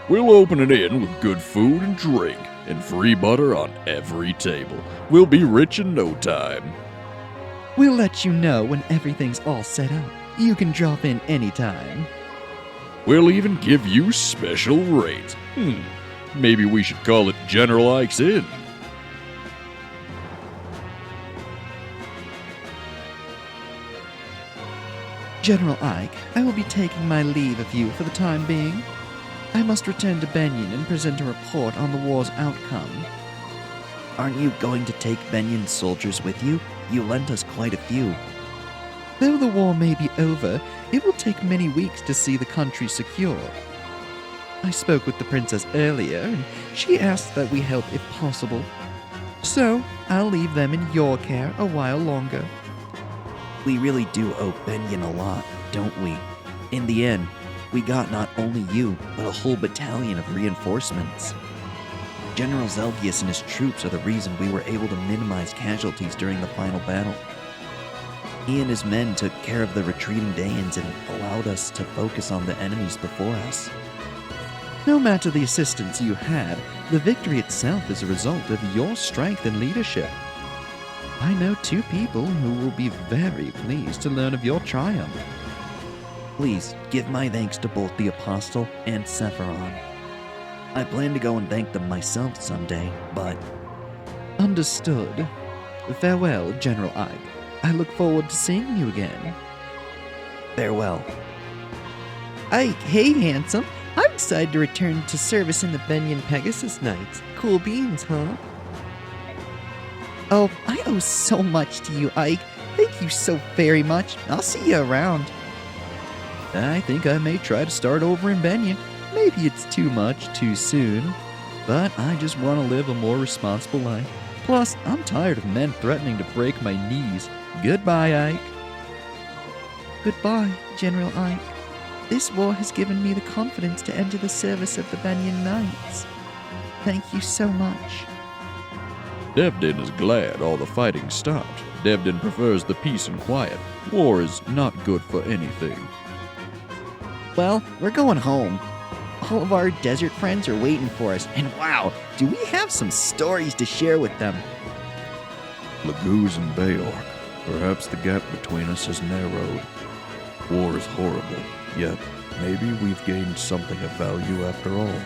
We'll open it in with good food and drink, and free butter on every table. We'll be rich in no time. We'll let you know when everything's all set up. You can drop in anytime. We'll even give you special rates. Maybe we should call it General Ike's Inn. General Ike, I will be taking my leave of you for the time being. I must return to Benyon and present a report on the war's outcome. Aren't you going to take Benyon's soldiers with you? You lent us quite a few. Though the war may be over, it will take many weeks to see the country secure. I spoke with the princess earlier, and she asked that we help if possible. So, I'll leave them in your care a while longer. We really do owe Benyon a lot, don't we? In the end, we got not only you, but a whole battalion of reinforcements. General Zelgius and his troops are the reason we were able to minimize casualties during the final battle. He and his men took care of the retreating Daeins and allowed us to focus on the enemies before us. No matter the assistance you had, the victory itself is a result of your strength and leadership. I know two people who will be very pleased to learn of your triumph. Please give my thanks to both the Apostle and Sephiron. I plan to go and thank them myself someday, but... Understood. Farewell, General Ike. I look forward to seeing you again. Farewell. Ike, hey, handsome. I've decided to return to service in the Benyon Pegasus Knights. Cool beans, huh? Oh, I owe so much to you, Ike. Thank you so very much. I'll see you around. I think I may try to start over in Benyon. Maybe it's too much too soon, but I just want to live a more responsible life. Plus, I'm tired of men threatening to break my knees. Goodbye, Ike. Goodbye, General Ike. This war has given me the confidence to enter the service of the Benyon Knights. Thank you so much. Devdin is glad all the fighting stopped. Devdin prefers the peace and quiet. War is not good for anything. Well, we're going home. All of our desert friends are waiting for us, and wow, do we have some stories to share with them. Laguz and Bayork. Perhaps the gap between us has narrowed. War is horrible, yet maybe we've gained something of value after all.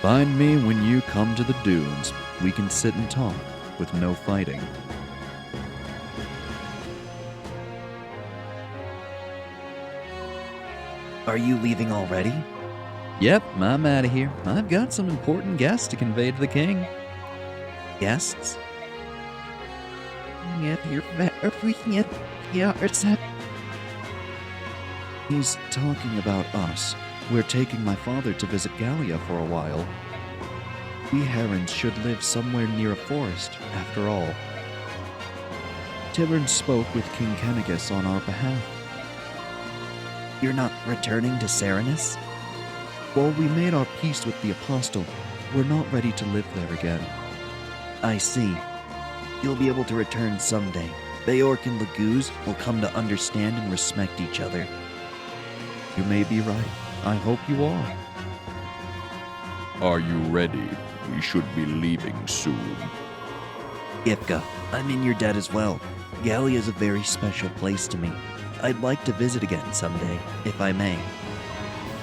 Find me when you come to the dunes. We can sit and talk with no fighting. Are you leaving already? Yep, I'm out of here. I've got some important guests to convey to the king. Guests? He's talking about us. We're taking my father to visit Gallia for a while. We Herons should live somewhere near a forest, after all. Tibern spoke with King Kennegus on our behalf. You're not returning to Serenus? While we made our peace with the Apostle, we're not ready to live there again. I see. You'll be able to return someday. Beork and Laguz will come to understand and respect each other. You may be right. I hope you are. Are you ready? We should be leaving soon. Ipka, I'm in your debt as well. Gallia is a very special place to me. I'd like to visit again someday, if I may.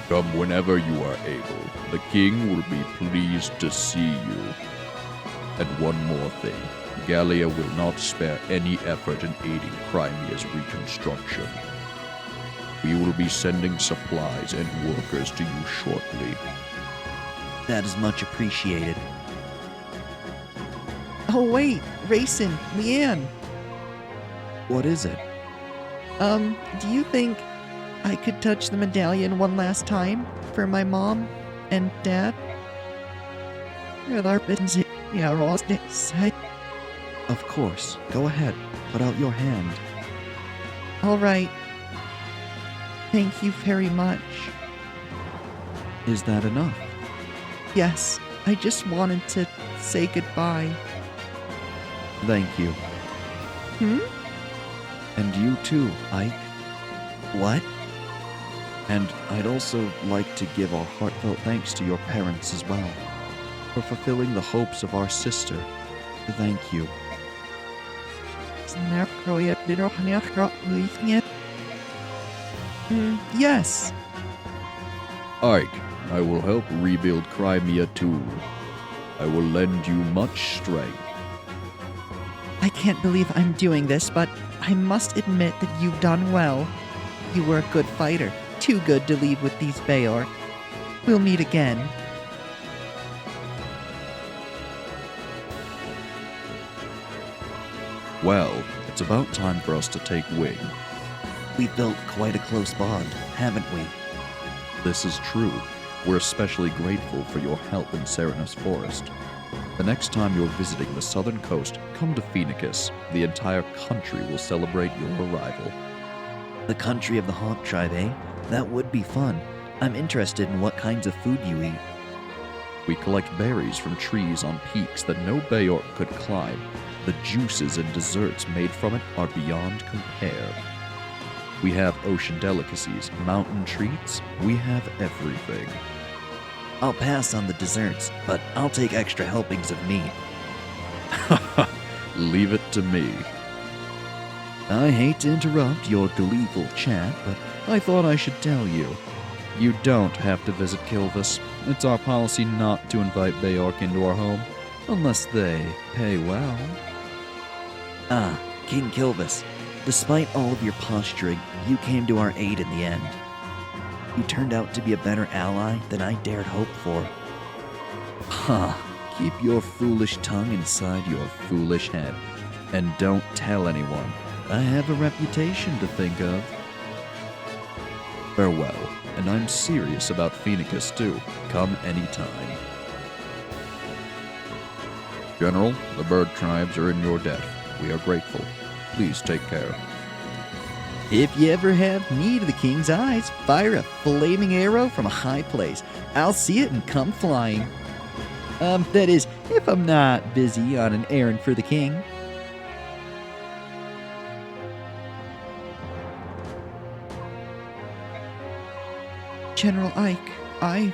Come whenever you are able. The king will be pleased to see you. And one more thing. Gallia will not spare any effort in aiding Crimea's reconstruction. We will be sending supplies and workers to you shortly. That is much appreciated. Oh wait, Rayson, Leanne. What is it? Do you think I could touch the medallion one last time for my mom and dad? Of course. Go ahead. Put out your hand. All right. Thank you very much. Is that enough? Yes, I just wanted to say goodbye. Thank you. Hmm? And you too, Ike. What? And I'd also like to give our heartfelt thanks to your parents as well for fulfilling the hopes of our sister. Thank you. Yes. Ike, I will help rebuild Crimea too. I will lend you much strength. I can't believe I'm doing this, but I must admit that you've done well. You were a good fighter. Too good to leave with these Beork. We'll meet again. Well, it's about time for us to take wing. We've built quite a close bond, haven't we? This is true. We're especially grateful for your help in Serenus Forest. The next time you're visiting the southern coast, come to Phoenicus. The entire country will celebrate your arrival. The country of the Hawk tribe, eh? That would be fun. I'm interested in what kinds of food you eat. We collect berries from trees on peaks that no Beork could climb. The juices and desserts made from it are beyond compare. We have ocean delicacies, mountain treats. We have everything. I'll pass on the desserts, but I'll take extra helpings of meat. Leave it to me. I hate to interrupt your gleeful chat, but I thought I should tell you. You don't have to visit Kilvis. It's our policy not to invite Beork into our home, unless they pay well. Ah, King Kilvis. Despite all of your posturing, you came to our aid in the end. You turned out to be a better ally than I dared hope for. Huh. Keep your foolish tongue inside your foolish head. And don't tell anyone. I have a reputation to think of. Farewell, and I'm serious about Phoenicus too. Come anytime. General, the bird tribes are in your debt. We are grateful. Please take care. If you ever have need of the king's eyes, fire a flaming arrow from a high place. I'll see it and come flying. That is, if I'm not busy on an errand for the king. General Ike, I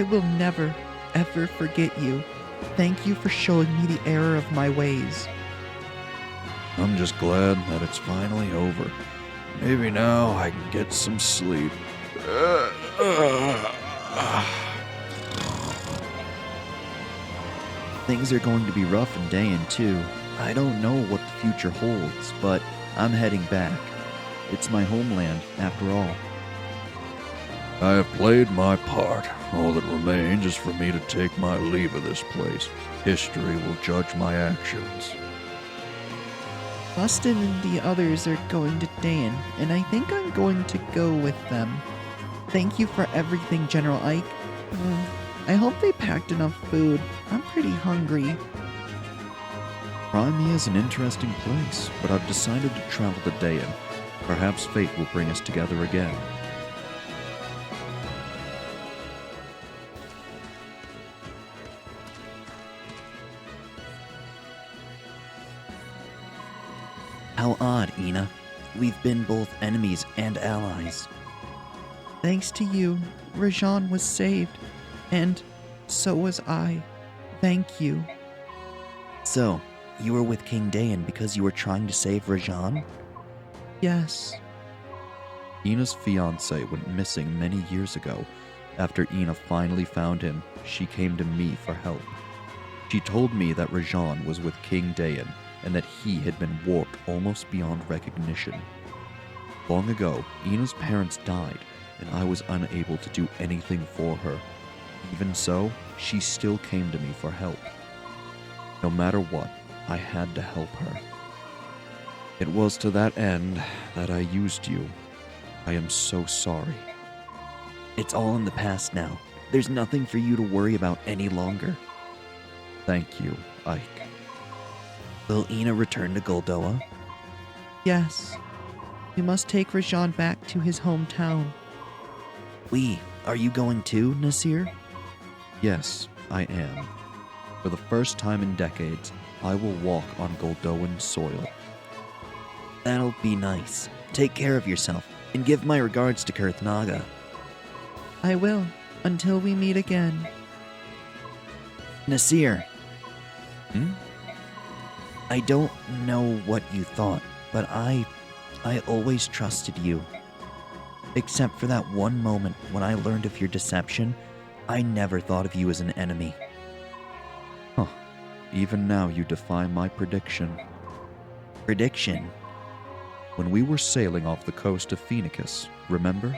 will never, ever forget you. Thank you for showing me the error of my ways. I'm just glad that it's finally over. Maybe now I can get some sleep. Things are going to be rough in Daein too. I don't know what the future holds, but I'm heading back. It's my homeland, after all. I have played my part. All that remains is for me to take my leave of this place. History will judge my actions. Austin and the others are going to Daein, and I think I'm going to go with them. Thank you for everything, General Ike. I hope they packed enough food. I'm pretty hungry. Crimea is an interesting place, but I've decided to travel to Daein. Perhaps fate will bring us together again. How odd, Ina. We've been both enemies and allies. Thanks to you, Rajan was saved, and so was I. Thank you. So, you were with King Daein because you were trying to save Rajan? Yes. Ina's fiance went missing many years ago. After Ina finally found him, she came to me for help. She told me that Rajan was with King Daein and that he had been warped almost beyond recognition. Long ago, Ina's parents died, and I was unable to do anything for her. Even so, she still came to me for help. No matter what, I had to help her. It was to that end that I used you. I am so sorry. It's all in the past now. There's nothing for you to worry about any longer. Thank you, Ike. Will Ina return to Goldoa? Yes. We must take Rajan back to his hometown. Are you going too, Nasir? Yes, I am. For the first time in decades, I will walk on Goldoan soil. That'll be nice. Take care of yourself, and give my regards to Kurth Naga. I will, until we meet again. Nasir. Hmm? I don't know what you thought, but I always trusted you. Except for that one moment when I learned of your deception, I never thought of you as an enemy. Huh. Even now you defy my prediction. Prediction? When we were sailing off the coast of Phoenicus, remember?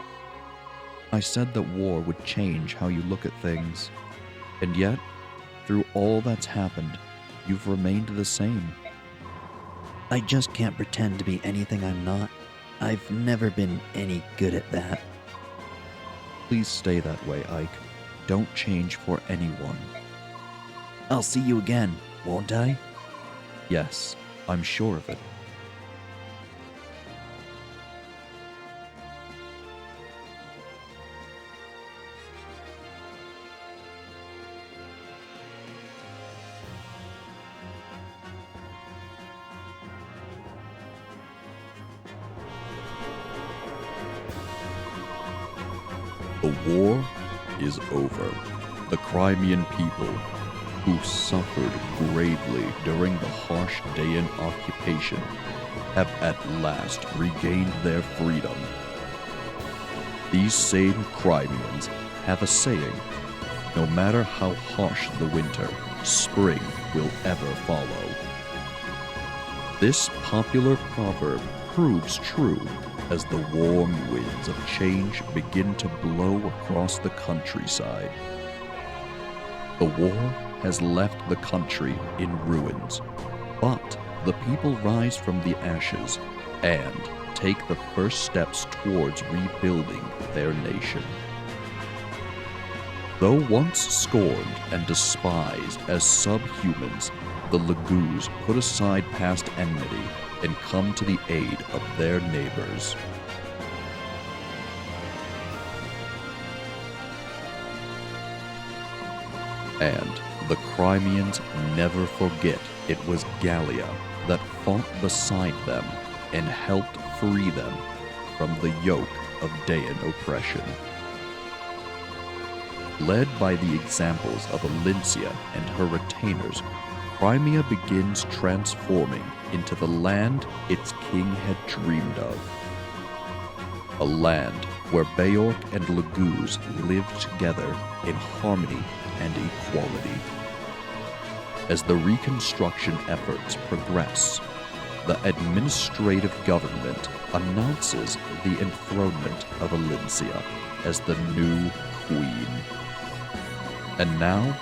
I said that war would change how you look at things. And yet, through all that's happened, you've remained the same. I just can't pretend to be anything I'm not. I've never been any good at that. Please stay that way, Ike. Don't change for anyone. I'll see you again, won't I? Yes, I'm sure of it. The war is over. The Crimean people, who suffered gravely during the harsh Daein occupation, have at last regained their freedom. These same Crimeans have a saying, no matter how harsh the winter, spring will ever follow. This popular proverb proves true as the warm winds of change begin to blow across the countryside. The war has left the country in ruins, but the people rise from the ashes and take the first steps towards rebuilding their nation. Though once scorned and despised as subhumans, the Lagoos put aside past enmity and come to the aid of their neighbors. And the Crimeans never forget it was Gallia that fought beside them and helped free them from the yoke of Daein oppression. Led by the examples of Alencia and her retainers, Crimea begins transforming into the land its king had dreamed of. A land where Beork and Lagoos live together in harmony and equality. As the reconstruction efforts progress, the administrative government announces the enthronement of Alencia as the new queen. And now,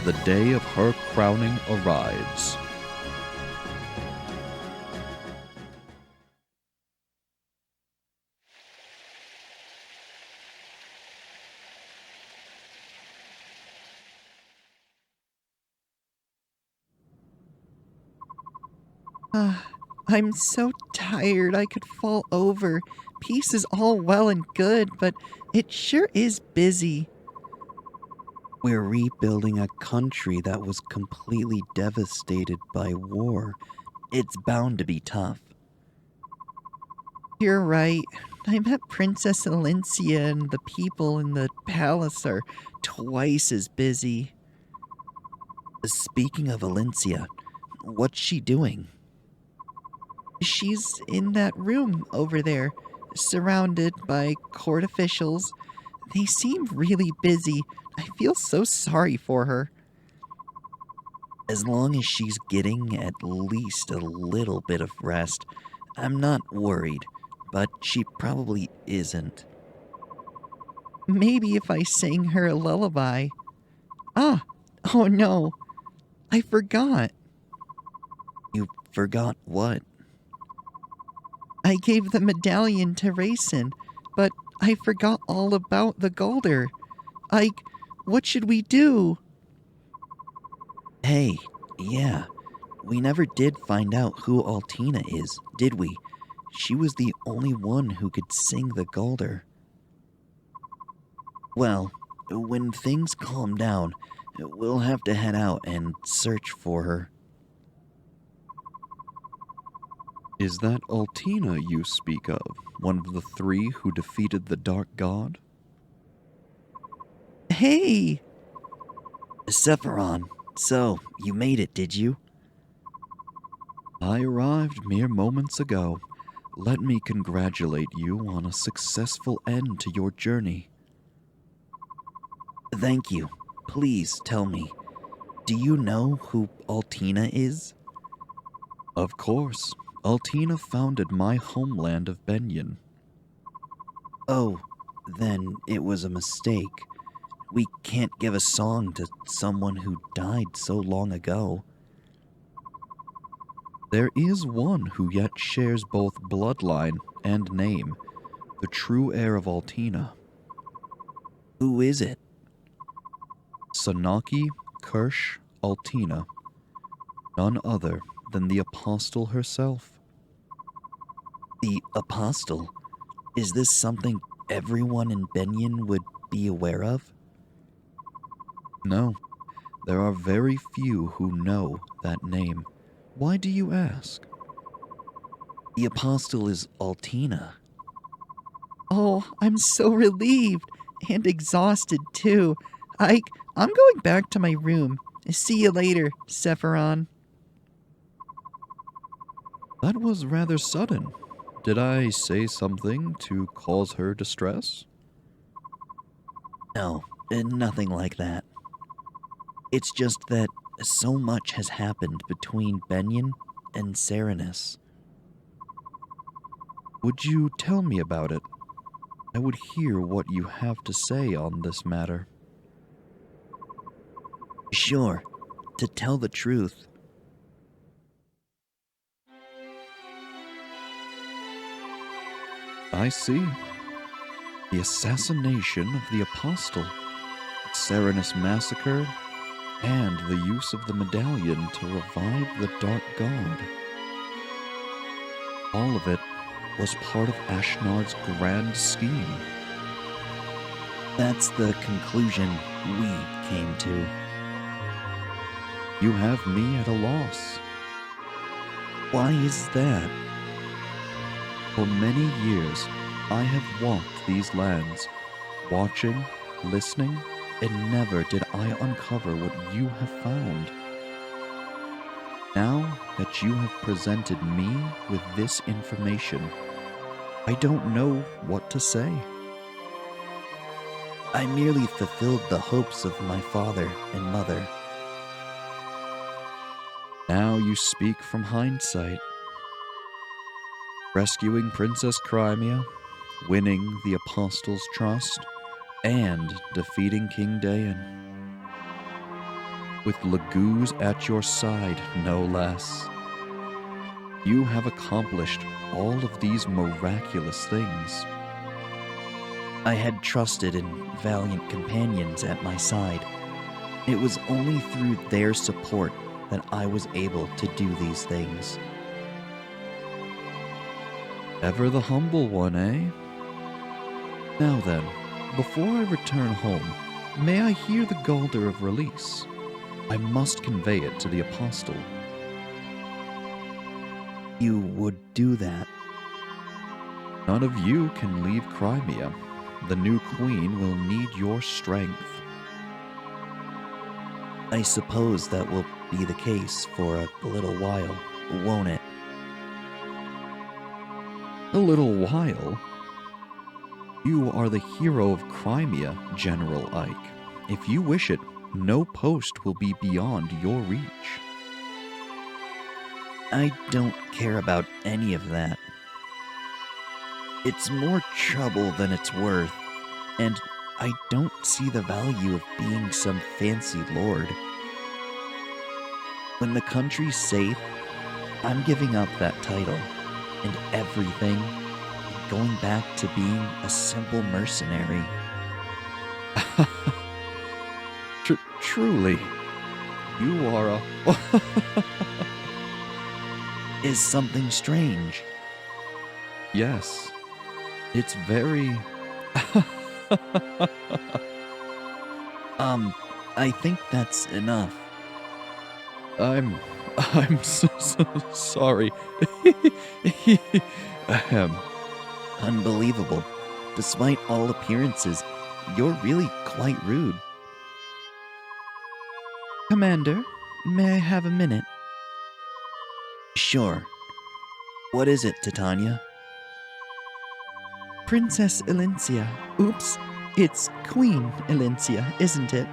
the day of her crowning arrives. I'm so tired I could fall over. Peace is all well and good, but it sure is busy. We're rebuilding a country that was completely devastated by war. It's bound to be tough. You're right. I met Princess Alencia, and the people in the palace are twice as busy. Speaking of Valencia, what's she doing? She's in that room over there, surrounded by court officials. They seem really busy. I feel so sorry for her. As long as she's getting at least a little bit of rest, I'm not worried, but she probably isn't. Maybe if I sang her a lullaby. Oh no, I forgot. You forgot what? I gave the medallion to Raisin, but I forgot all about the Galder. What should we do? Hey, yeah, we never did find out who Altina is, did we? She was the only one who could sing the Galder. Well, when things calm down, we'll have to head out and search for her. Is that Altina you speak of, one of the three who defeated the Dark God? Hey! Sephiron, so you made it, did you? I arrived mere moments ago. Let me congratulate you on a successful end to your journey. Thank you. Please tell me, do you know who Altina is? Of course, Altina founded my homeland of Benyon. Oh, then it was a mistake. We can't give a song to someone who died so long ago. There is one who yet shares both bloodline and name, the true heir of Altina. Who is it? Sanaki Kirsch Altina, none other than the Apostle herself. The Apostle? Is this something everyone in Benyon would be aware of? No, there are very few who know that name. Why do you ask? The Apostle is Altina. Oh, I'm so relieved and exhausted too. I'm going back to my room. See you later, Sephiron. That was rather sudden. Did I say something to cause her distress? No, nothing like that. It's just that so much has happened between Benyon and Serenus. Would you tell me about it? I would hear what you have to say on this matter. Sure, to tell the truth. I see. The assassination of the Apostle, Serenus massacre, and the use of the medallion to revive the Dark God. All of it was part of Ashnard's grand scheme. That's the conclusion we came to. You have me at a loss. Why is that? For many years, I have walked these lands, watching, listening, and never did I uncover what you have found. Now that you have presented me with this information, I don't know what to say. I merely fulfilled the hopes of my father and mother. Now you speak from hindsight. Rescuing Princess Crimea, winning the Apostles' trust, and defeating King Daein. With Laguz at your side, no less. You have accomplished all of these miraculous things. I had trusted and valiant companions at my side. It was only through their support that I was able to do these things. Ever the humble one, eh? Now then, before I return home, may I hear the Galder of release? I must convey it to the Apostle. You would do that? None of you can leave Crimea. The new queen will need your strength. I suppose that will be the case for a little while, won't it? A little while. You are the hero of Crimea, General Ike. If you wish it, no post will be beyond your reach. I don't care about any of that. It's more trouble than it's worth, and I don't see the value of being some fancy lord. When the country's safe, I'm giving up that title and everything and going back to being a simple mercenary. Truly, you are a... Is something strange? Yes, it's very... I think that's enough. I'm so sorry. Ahem. Unbelievable. Despite all appearances, you're really quite rude. Commander, may I have a minute? Sure. What is it, Titania? Princess Elincia. Oops, it's Queen Elincia, isn't it?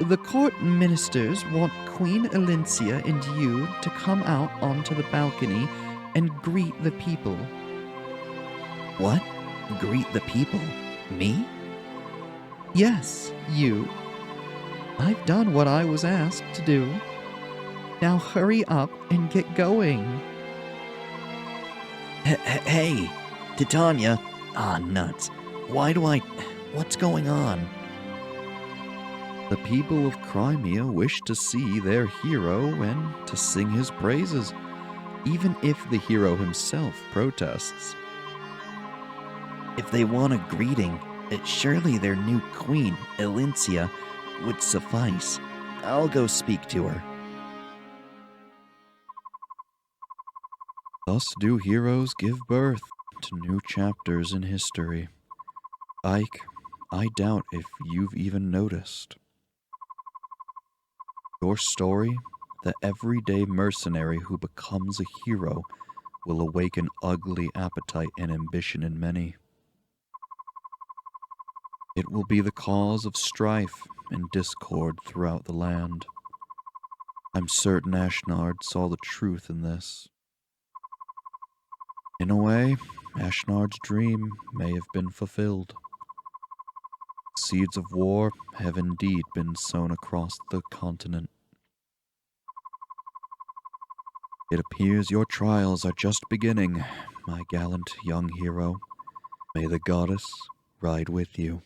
The court ministers want Queen Elincia and you to come out onto the balcony and greet the people. What? Greet the people? Me? Yes, you. I've done what I was asked to do. Now hurry up and get going. Hey, Titania. Ah, nuts. What's going on? The people of Crimea wish to see their hero and to sing his praises, even if the hero himself protests. If they want a greeting, surely their new queen, Elincia, would suffice. I'll go speak to her. Thus do heroes give birth to new chapters in history. Ike, I doubt if you've even noticed. Your story, the everyday mercenary who becomes a hero, will awaken ugly appetite and ambition in many. It will be the cause of strife and discord throughout the land. I'm certain Ashnard saw the truth in this. In a way, Ashnard's dream may have been fulfilled. Seeds of war have indeed been sown across the continent. It appears your trials are just beginning, my gallant young hero. May the goddess ride with you.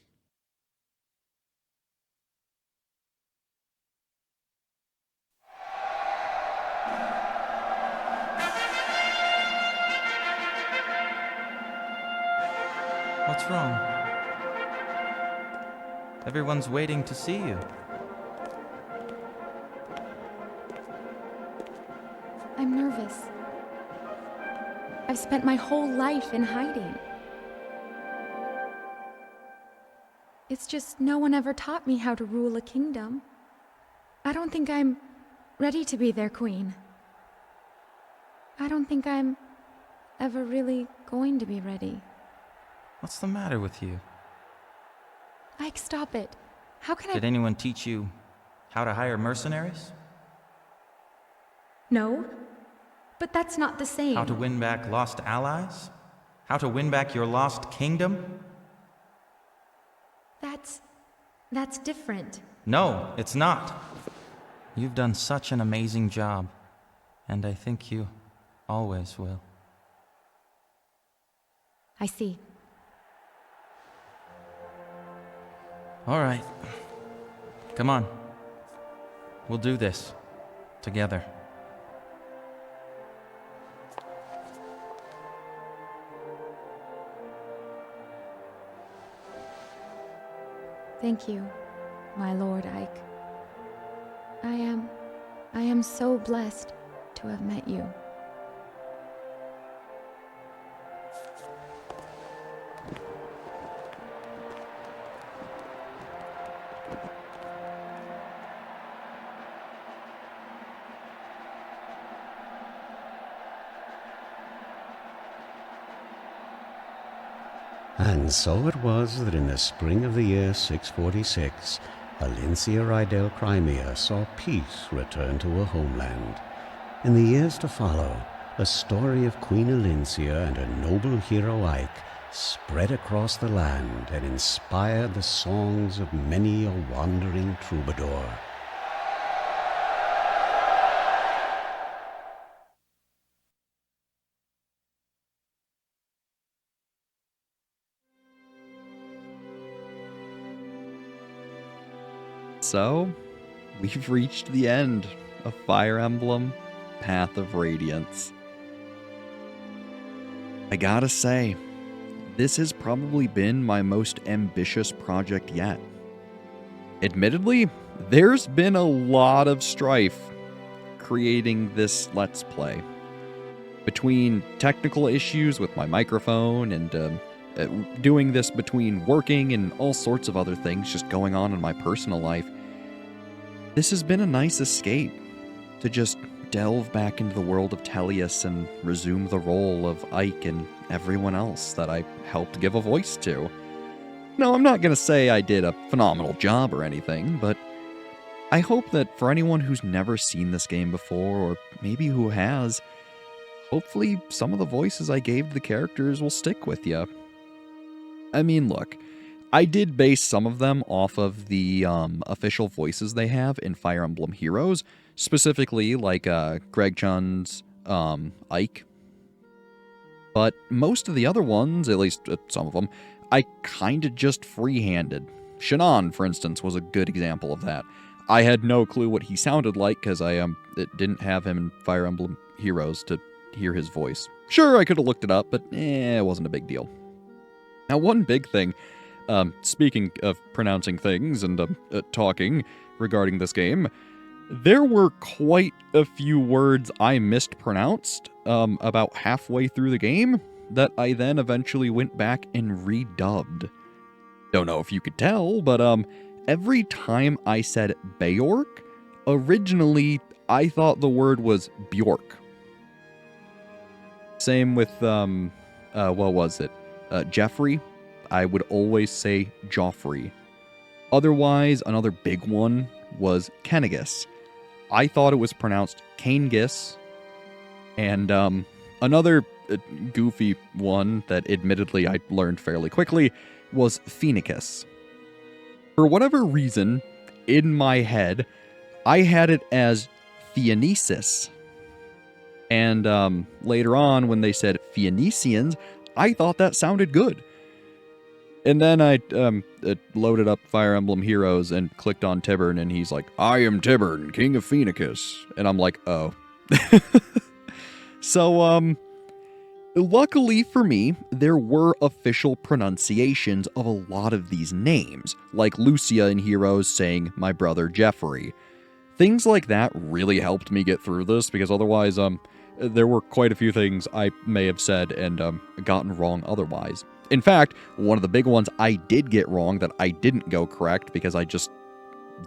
What's wrong? Everyone's waiting to see you. I'm nervous. I've spent my whole life in hiding. It's just no one ever taught me how to rule a kingdom. I don't think I'm ready to be their queen. I don't think I'm ever really going to be ready. What's the matter with you? Ike, stop it. How can I— Did anyone teach you how to hire mercenaries? No, but that's not the same. How to win back lost allies? How to win back your lost kingdom? That's different. No, it's not. You've done such an amazing job, and I think you always will. I see. All right. Come on. We'll do this. Together. Thank you, my Lord Ike. I am so blessed to have met you. And so it was that in the spring of the year 646, Alincia Rydell Crimea saw peace return to her homeland. In the years to follow, the story of Queen Alincia and her noble hero Ike spread across the land and inspired the songs of many a wandering troubadour. So, we've reached the end of Fire Emblem Path of Radiance. I gotta say, this has probably been my most ambitious project yet. Admittedly, there's been a lot of strife creating this Let's Play. Between technical issues with my microphone and doing this between working and all sorts of other things just going on in my personal life, this has been a nice escape to just delve back into the world of Tellius and resume the role of Ike and everyone else that I helped give a voice to. No, I'm not going to say I did a phenomenal job or anything, but I hope that for anyone who's never seen this game before, or maybe who has, hopefully some of the voices I gave to the characters will stick with you. I mean, look, I did base some of them off of the official voices they have in Fire Emblem Heroes, specifically like Greg Chun's Ike. But most of the other ones, at least some of them, I kinda just freehanded. Shannon, for instance, was a good example of that. I had no clue what he sounded like because I didn't have him in Fire Emblem Heroes to hear his voice. Sure, I could have looked it up, but it wasn't a big deal. Now, one big thing, speaking of pronouncing things and talking regarding this game, there were quite a few words I mispronounced about halfway through the game that I then eventually went back and redubbed. Don't know if you could tell, but every time I said Beork, originally I thought the word was Bjork. Same with, what was it? Jeffrey, I would always say Joffrey. Otherwise, another big one was Kennegus. I thought it was pronounced Kanegis. And another goofy one that admittedly I learned fairly quickly was Phoenicus. For whatever reason, in my head, I had it as Phoenicis. And later on, when they said Phoenicians, I thought that sounded good. And then I loaded up Fire Emblem Heroes and clicked on Tibern, and he's like, I am Tibern, King of Phoenicus. And I'm like, oh. So, luckily for me, there were official pronunciations of a lot of these names, like Lucia in Heroes saying, my brother Jeffrey. Things like that really helped me get through this, because otherwise, there were quite a few things I may have said and gotten wrong otherwise. In fact, one of the big ones I did get wrong that I didn't go correct because I just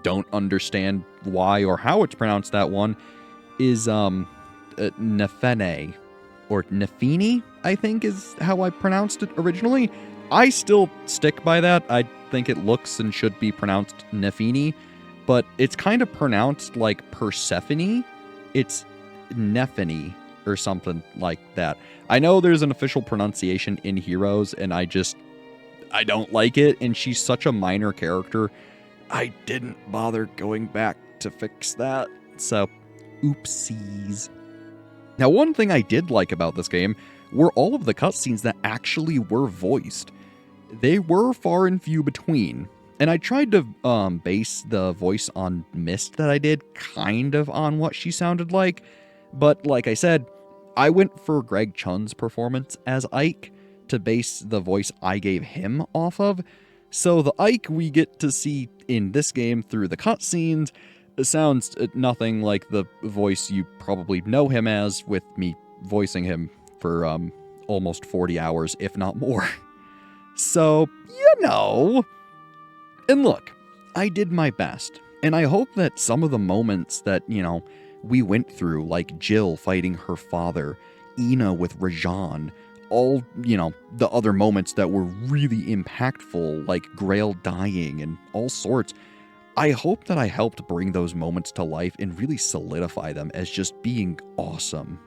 don't understand why or how it's pronounced, that one, is Nefene, or Nefini, I think is how I pronounced it originally. I still stick by that. I think it looks and should be pronounced Nefini, but it's kind of pronounced like Persephone. It's Nephany or something like that. I know there's an official pronunciation in Heroes, and I don't like it, and she's such a minor character. I didn't bother going back to fix that, so oopsies. Now, one thing I did like about this game were all of the cutscenes that actually were voiced. They were far and few between, and I tried to base the voice on Mist that I did kind of on what she sounded like, but like I said, I went for Greg Chun's performance as Ike to base the voice I gave him off of, so the Ike we get to see in this game through the cutscenes sounds nothing like the voice you probably know him as, with me voicing him for almost 40 hours, if not more. So, you know. And look, I did my best. And I hope that some of the moments that, we went through, like Jill fighting her father, Ina with Rajan, all, the other moments that were really impactful, like Grail dying and all sorts, I hope that I helped bring those moments to life and really solidify them as just being awesome.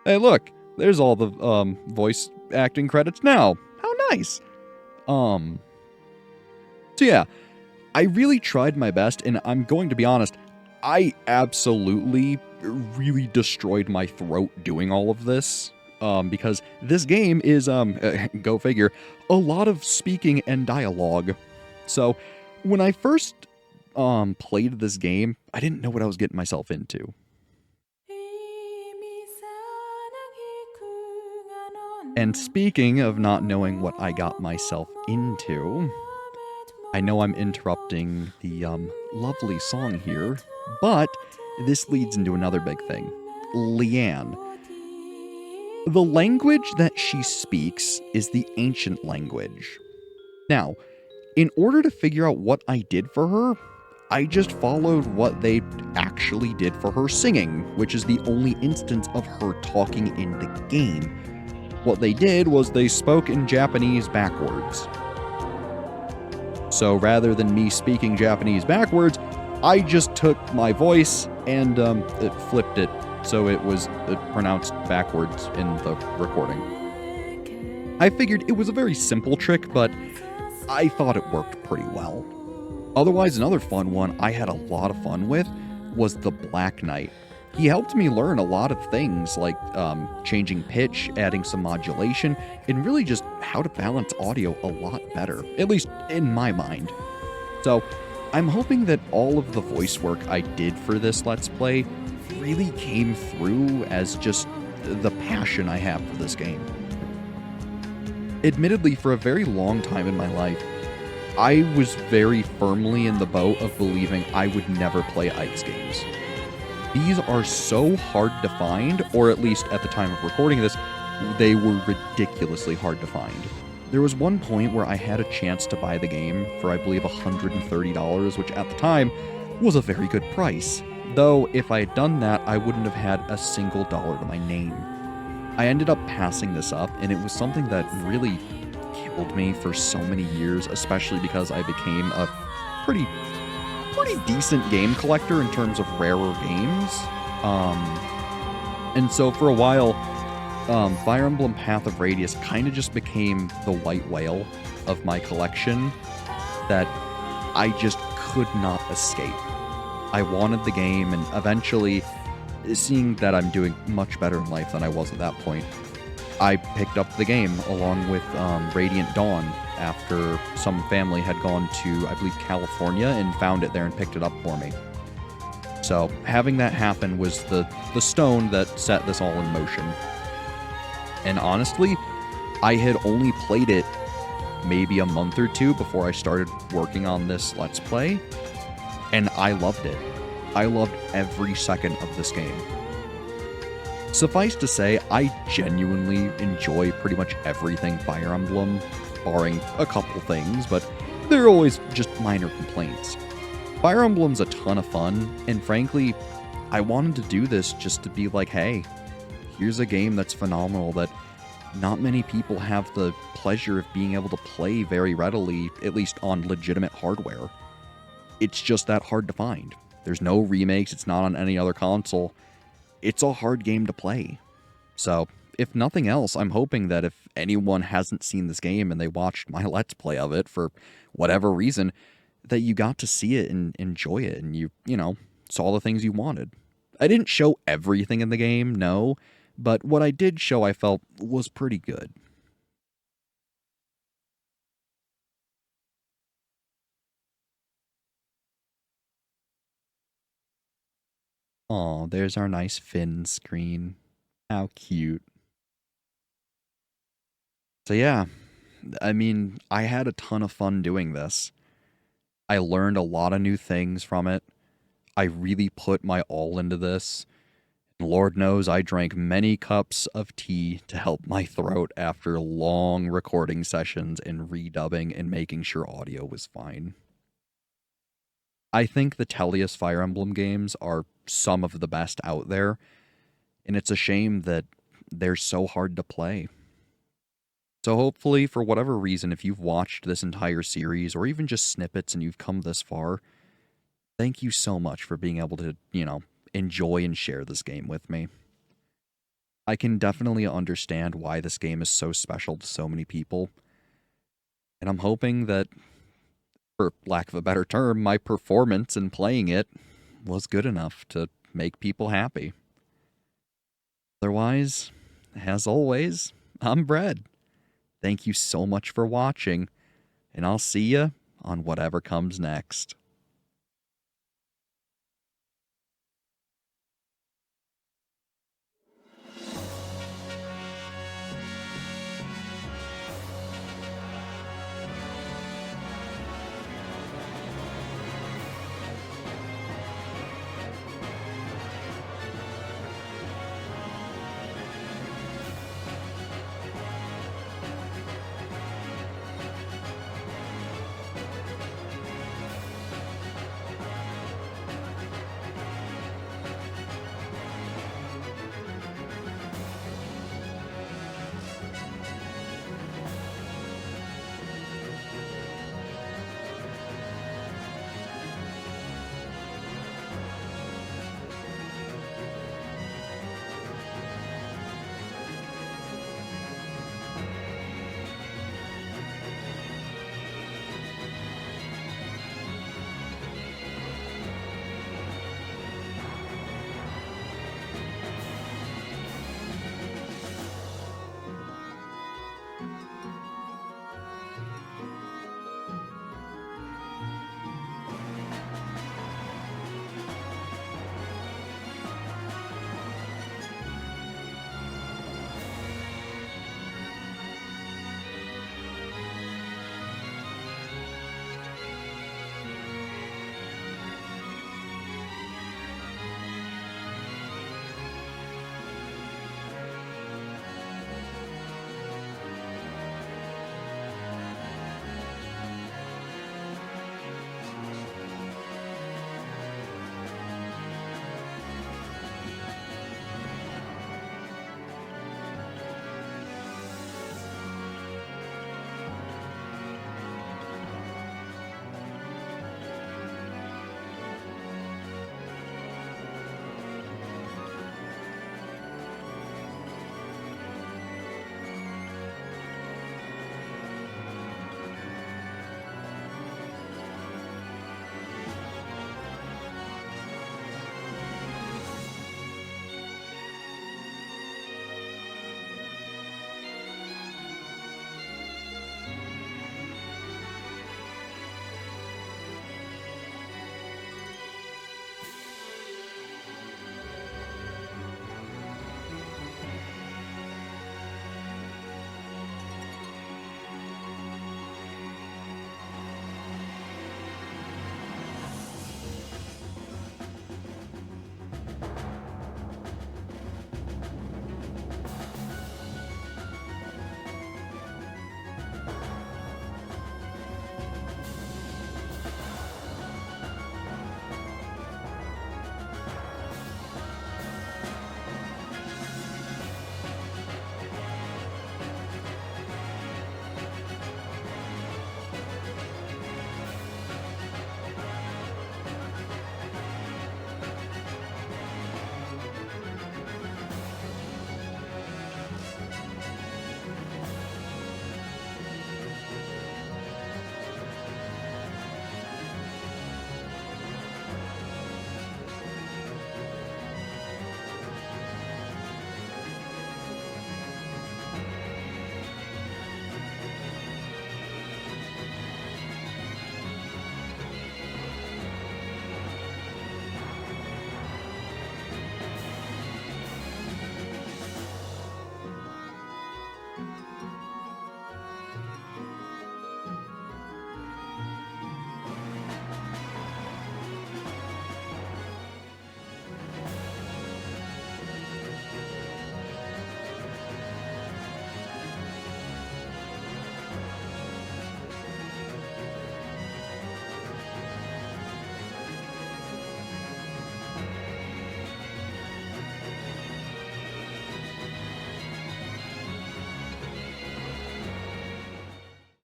Hey, look, there's all the voice acting credits now. How nice. So yeah, I really tried my best, and I'm going to be honest, I absolutely really destroyed my throat doing all of this. Because this game is, go figure, a lot of speaking and dialogue. So, when I first played this game, I didn't know what I was getting myself into. And speaking of not knowing what I got myself into, I know I'm interrupting the lovely song here, but this leads into another big thing. Leanne. The language that she speaks is the ancient language. Now, in order to figure out what I did for her, I just followed what they actually did for her singing, which is the only instance of her talking in the game. What they did was they spoke in Japanese backwards. So rather than me speaking Japanese backwards, I just took my voice and it flipped it so it was pronounced backwards in the recording. I figured it was a very simple trick, but I thought it worked pretty well. Otherwise, another fun one I had a lot of fun with was the Black Knight. He helped me learn a lot of things like changing pitch, adding some modulation, and really just how to balance audio a lot better, at least in my mind. So I'm hoping that all of the voice work I did for this Let's Play really came through as just the passion I have for this game. Admittedly, for a very long time in my life, I was very firmly in the boat of believing I would never play Ike's games. These are so hard to find, or at least at the time of recording this, they were ridiculously hard to find. There was one point where I had a chance to buy the game for, I believe, $130, which at the time was a very good price. Though, if I had done that, I wouldn't have had a single dollar to my name. I ended up passing this up, and it was something that really killed me for so many years, especially because I became a pretty decent game collector in terms of rarer games. And so for a while, Fire Emblem Path of Radiance kind of just became the white whale of my collection that I just could not escape. I wanted the game, and eventually, seeing that I'm doing much better in life than I was at that point, I picked up the game along with Radiant Dawn after some family had gone to, I believe, California and found it there and picked it up for me. So having that happen was the stone that set this all in motion. And honestly, I had only played it maybe a month or two before I started working on this Let's Play, and I loved it. I loved every second of this game. Suffice to say, I genuinely enjoy pretty much everything Fire Emblem, barring a couple things, but they're always just minor complaints. Fire Emblem's a ton of fun, and frankly, I wanted to do this just to be like, hey, here's a game that's phenomenal that not many people have the pleasure of being able to play very readily, at least on legitimate hardware. It's just that hard to find. There's no remakes, it's not on any other console. It's a hard game to play. So, if nothing else, I'm hoping that if anyone hasn't seen this game and they watched my Let's Play of it for whatever reason, that you got to see it and enjoy it, and you saw the things you wanted. I didn't show everything in the game, no, but what I did show I felt was pretty good. Aw, there's our nice Finn screen. How cute. So yeah, I mean, I had a ton of fun doing this. I learned a lot of new things from it. I really put my all into this. Lord knows I drank many cups of tea to help my throat after long recording sessions and redubbing and making sure audio was fine. I think the Tellius Fire Emblem games are some of the best out there, and it's a shame that they're so hard to play. So hopefully, for whatever reason, if you've watched this entire series, or even just snippets and you've come this far, thank you so much for being able to, enjoy and share this game with me. I can definitely understand why this game is so special to so many people, and I'm hoping that, for lack of a better term, my performance in playing it was good enough to make people happy. Otherwise, as always, I'm Brad. Thank you so much for watching, and I'll see ya on whatever comes next.